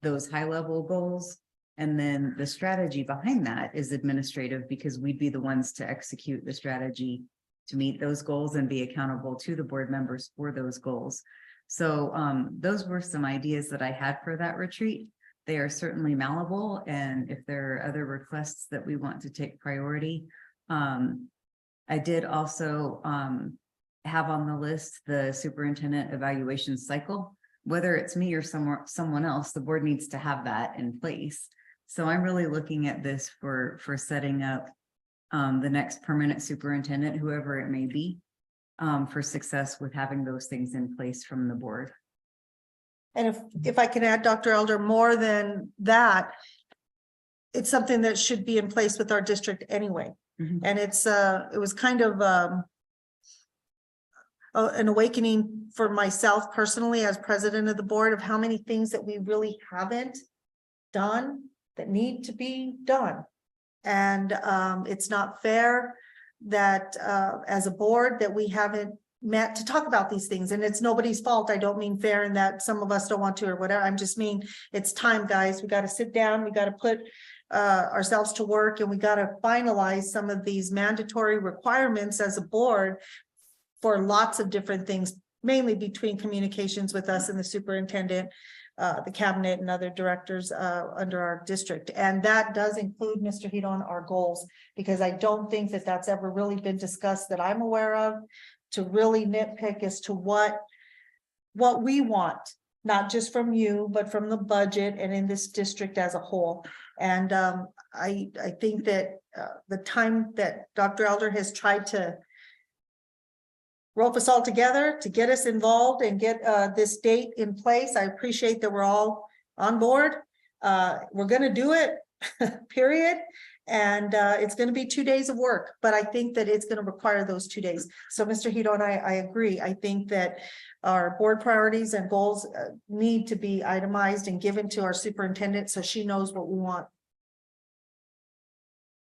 those high-level goals, and then the strategy behind that is administrative, because we'd be the ones to execute the strategy to meet those goals and be accountable to the board members for those goals. So those were some ideas that I had for that retreat. They are certainly malleable, and if there are other requests that we want to take priority, I did also have on the list the superintendent evaluation cycle. Whether it's me or someone else, the board needs to have that in place. So I'm really looking at this for setting up the next permanent superintendent, whoever it may be. for success with having those things in place from the board. And if I can add, Dr. Elder, more than that, it's something that should be in place with our district anyway. And it was kind of an awakening for myself personally as president of the board of how many things that we really haven't done that need to be done. And it's not fair that as a board that we haven't met to talk about these things, and it's nobody's fault. I don't mean fair in that some of us don't want to or whatever. I'm just mean it's time, guys. We got to sit down. We got to put ourselves to work, and we got to finalize some of these mandatory requirements as a board for lots of different things, mainly between communications with us and the superintendent, the cabinet and other directors under our district. And that does include, Mr. Hedon, our goals, because I don't think that that's ever really been discussed that I'm aware of, to really nitpick as to what we want, not just from you, but from the budget and in this district as a whole. And I think that the time that Dr. Elder has tried to rope us all together to get us involved and get this date in place, I appreciate that we're all on board. We're going to do it, period. And it's going to be 2 days of work, but I think that it's going to require those 2 days. So Mr. Hedon, I agree. I think that our board priorities and goals need to be itemized and given to our superintendent so she knows what we want.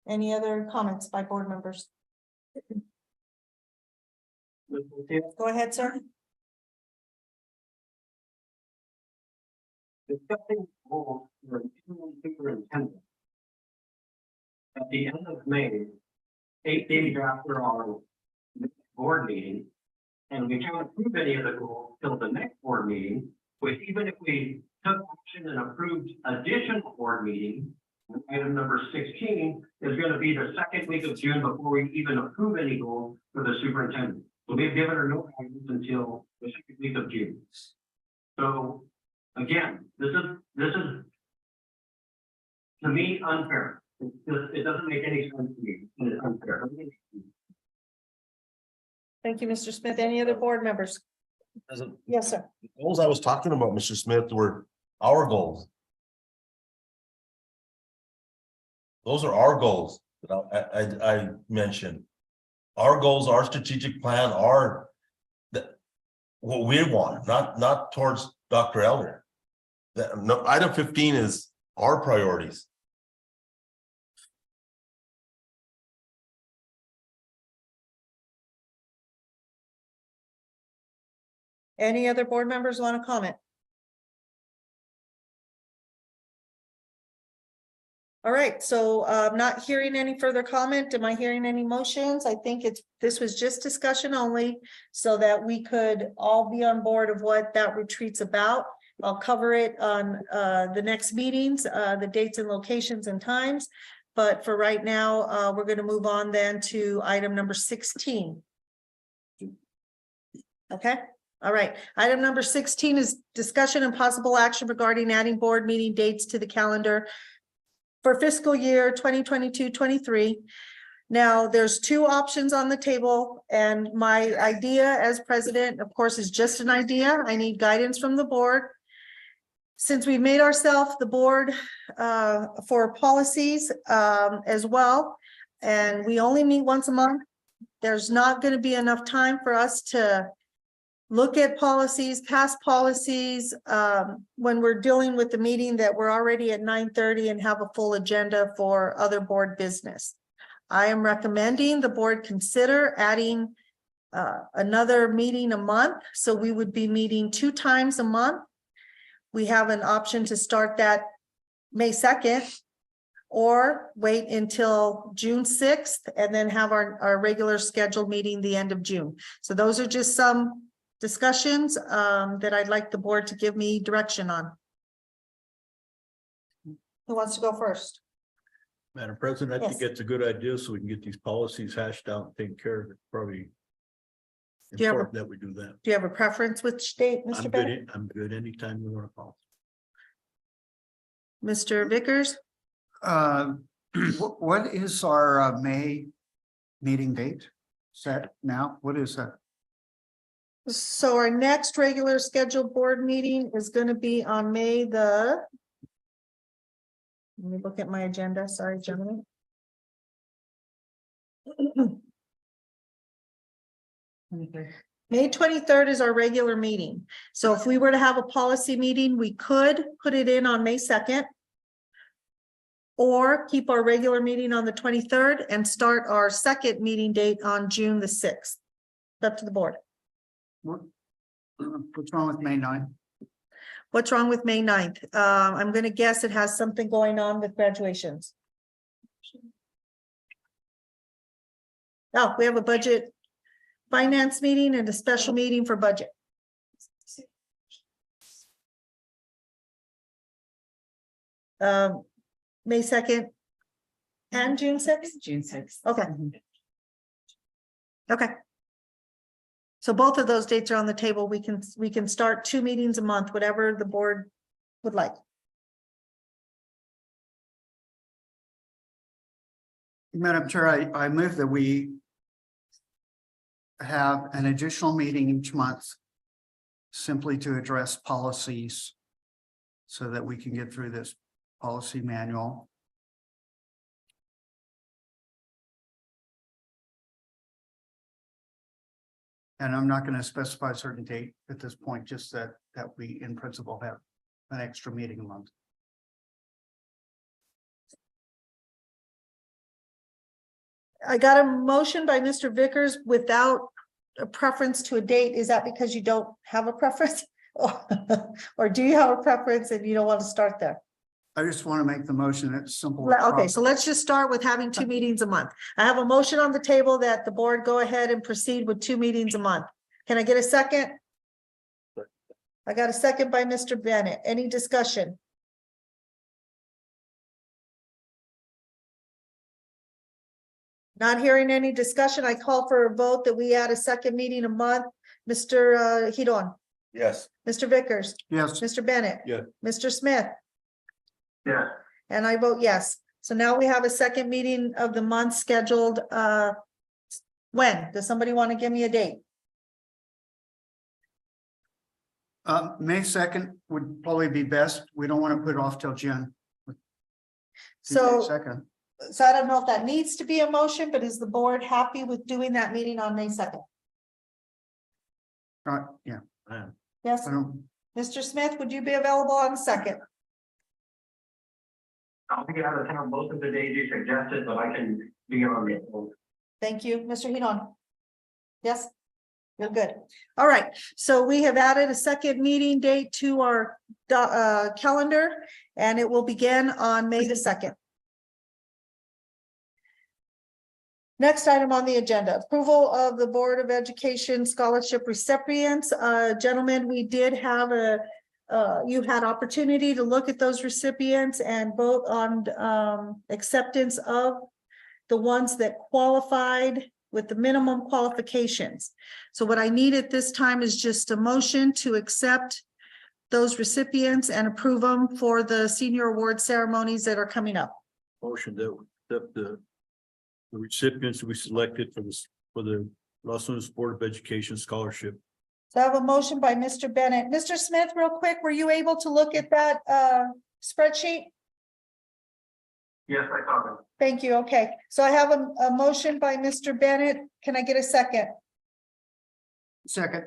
Any other comments by board members? Go ahead, sir. Discussing goals for the superintendent. At the end of May, 8 days after our board meeting, and we can't approve any of the goals till the next board meeting, which even if we took action and approved additional board meeting, item number 16 is going to be the second week of June before we even approve any goals for the superintendent. So we've given her no guidance until the second week of June. So again, this is to me unfair. It doesn't make any sense to me. It's unfair. Thank you, Mr. Smith. Any other board members? Yes, sir. The goals I was talking about, Mr. Smith, were our goals. Those are our goals that I mentioned. Our goals, our strategic plan, are what we want, not towards Dr. Elder. No, item 15 is our priorities. Any other board members want to comment? All right, so I'm not hearing any further comment. Am I hearing any motions? I think this was just discussion only so that we could all be on board of what that retreat's about. I'll cover it on the next meetings, the dates and locations and times. But for right now, we're going to move on then to item number 16. Okay. All right. Item number 16 is discussion and possible action regarding adding board meeting dates to the calendar for fiscal year 2022-23. Now, there's two options on the table, and my idea as president, of course, is just an idea. I need guidance from the board. Since we made ourselves the board for policies as well, and we only meet once a month, there's not going to be enough time for us to look at policies, past policies, when we're dealing with the meeting that we're already at 9:30 and have a full agenda for other board business. I am recommending the board consider adding another meeting a month. So we would be meeting 2 times a month. We have an option to start that May 2nd or wait until June 6th and then have our regular scheduled meeting the end of June. So those are just some discussions that I'd like the board to give me direction on. Who wants to go first? Madam President, I Yes. think it's a good idea so we can get these policies hashed out and taken care of. It's probably Do you have a- important that we do that. Do you have a preference which date, Mr. I'm Bennett? good. I'm good anytime you want to call. Mr. Vickers? What is our May meeting date set now? What is that? So our next regular scheduled board meeting is gonna be on May the. Let me look at my agenda, sorry, gentlemen. May 23rd is our regular meeting. So if we were to have a policy meeting, we could put it in on May 2nd. Or keep our regular meeting on the 23rd and start our second meeting date on June the 6th. Up to the board. What's wrong with May 9th? What's wrong with May 9th? I'm gonna guess it has something going on with graduations. Oh, we have a budget finance meeting and a special meeting for budget. May 2nd and June 6th? June 6th. Okay. Okay. So both of those dates are on the table. We can start 2 meetings a month, whatever the board would like. Madam Chair, I move that we have an additional meeting each month simply to address policies so that we can get through this policy manual. And I'm not going to specify a certain date at this point, just that we in principle have an extra meeting a month. I got a motion by Mr. Vickers without a preference to a date. Is that because you don't have a preference? Or do you have a preference and you don't want to start there? I just want to make the motion as simple. as Okay, so let's just start with having 2 meetings a month. I have a motion on the table that the board go ahead and proceed with 2 meetings a month. Can I get a second? I got a second by Mr. Bennett. Any discussion? Not hearing any discussion, I call for a vote that we add a second meeting a month. Mr. Hidon, Yes. Mr. Vickers, Yes. Mr. Bennett. Yeah. Mr. Smith, Yeah. and I vote yes. So now we have a second meeting of the month scheduled. When? Does somebody want to give me a date? May 2nd would probably be best. We don't want to put it off till June. So, Second. so I don't know if that needs to be a motion, but is the board happy with doing that meeting on May 2nd? Yeah. Yes, I don't, Mr. Smith, would you be available on the 2nd? I'll be out of town both of the days you suggested, but I can be on the. Thank you, Mr. Hidon. Yes, you're good. All right, so we have added a second meeting date to our calendar, and it will begin on May the 2nd. Next item on the agenda, approval of the Board of Education scholarship recipients. Gentlemen, we did have you had opportunity to look at those recipients and vote on acceptance of the ones that qualified with the minimum qualifications. So what I need at this time is just a motion to accept those recipients and approve them for the senior award ceremonies that are coming up. Motion that accept the recipients we selected for the Los Angeles Board of Education Scholarship. So I have a motion by Mr. Bennett. Mr. Smith, real quick, were you able to look at that spreadsheet? Yes, I saw them. Thank you. Okay, so I have a motion by Mr. Bennett. Can I get a second? second.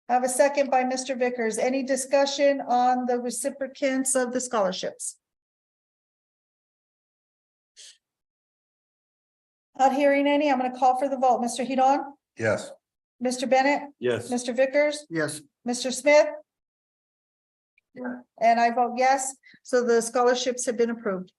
I have a second by Mr. Vickers. Any discussion on the recipients of the scholarships? Not hearing any. I'm going to call for the vote. Mr. Hidon, Yes. Mr. Bennett, Yes. Mr. Vickers, Yes. Mr. Smith, Yeah. and I vote yes. So the scholarships have been approved.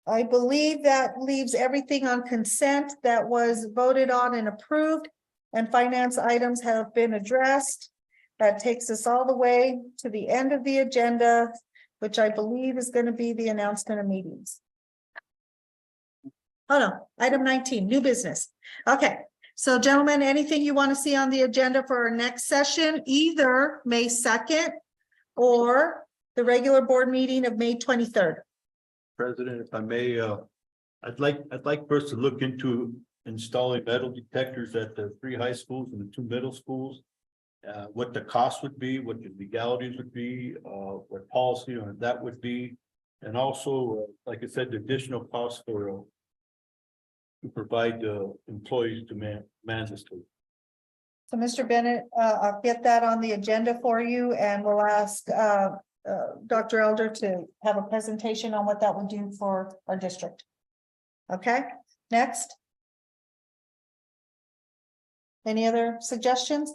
I believe that leaves everything on consent that was voted on and approved, and finance items have been addressed. That takes us all the way to the end of the agenda, which I believe is going to be the announcement of meetings. Oh no, item 19, new business. Okay, so gentlemen, anything you want to see on the agenda for our next session, either May 2nd or the regular board meeting of May 23rd? President, if I may, I'd like for us to look into installing metal detectors at the 3 high schools and the 2 middle schools. What the cost would be, what the legalities would be, what policy on that would be. And also, like I said, the additional cost for to provide employees to man this tool. So Mr. Bennett, I'll get that on the agenda for you and we'll ask Dr. Elder to have a presentation on what that would do for our district. Okay, next. Any other suggestions?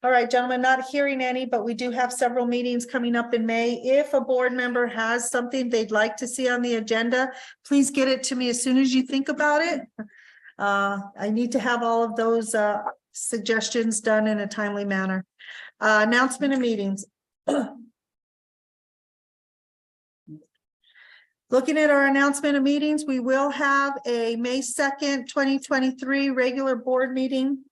All right, gentlemen, not hearing any, but we do have several meetings coming up in May. If a board member has something they'd like to see on the agenda, please get it to me as soon as you think about it. I need to have all of those suggestions done in a timely manner. Announcement of meetings. Looking at our announcement of meetings, we will have a May 2nd, 2023 regular board meeting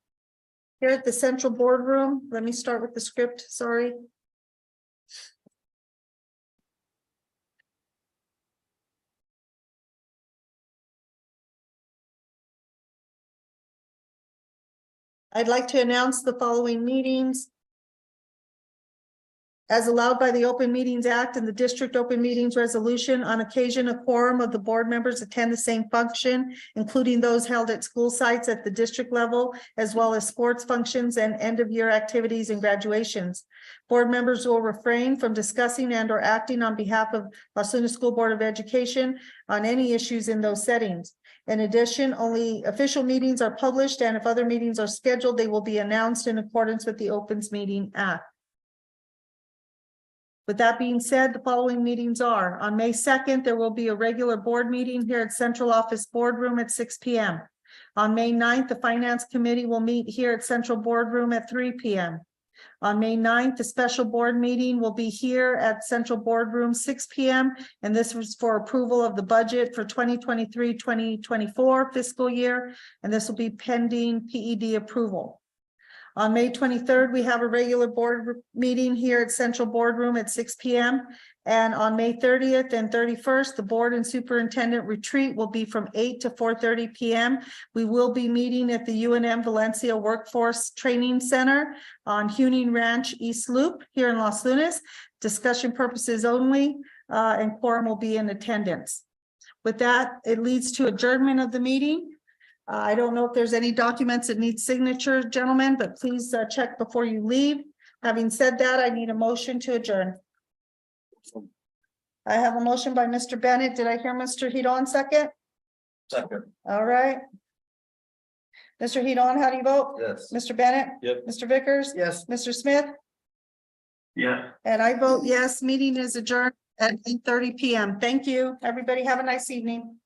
here at the Central Boardroom. Let me start with the script, sorry. I'd like to announce the following meetings. As allowed by the Open Meetings Act and the District Open Meetings Resolution, on occasion, a quorum of the board members attend the same function, including those held at school sites at the district level, as well as sports functions and end-of-year activities and graduations. Board members will refrain from discussing and or acting on behalf of Los Lunas School Board of Education on any issues in those settings. In addition, only official meetings are published, and if other meetings are scheduled, they will be announced in accordance with the Opens Meeting Act. With that being said, the following meetings are: on May 2nd, there will be a regular board meeting here at Central Office Boardroom at 6 p.m. On May 9th, the Finance Committee will meet here at Central Boardroom at 3 p.m. On May 9th, the special board meeting will be here at Central Boardroom 6 p.m. And this was for approval of the budget for 2023-2024 fiscal year. And this will be pending PED approval. On May 23rd, we have a regular board meeting here at Central Boardroom at 6 p.m. And on May 30th and 31st, the board and superintendent retreat will be from 8 to 4:30 p.m. We will be meeting at the UNM Valencia Workforce Training Center on Huning Ranch East Loop here in Los Lunas. Discussion purposes only, and quorum will be in attendance. With that, it leads to adjournment of the meeting. I don't know if there's any documents that need signature, gentlemen, but please check before you leave. Having said that, I need a motion to adjourn. I have a motion by Mr. Bennett. Did I hear Mr. Hidon second? Second. All right. Mr. Hidon, how do you vote? Yes. Mr. Bennett? Yep. Mr. Vickers? Yes. Mr. Smith? Yeah. And I vote yes. Meeting is adjourned at 8:30 p.m. Thank you. Everybody have a nice evening.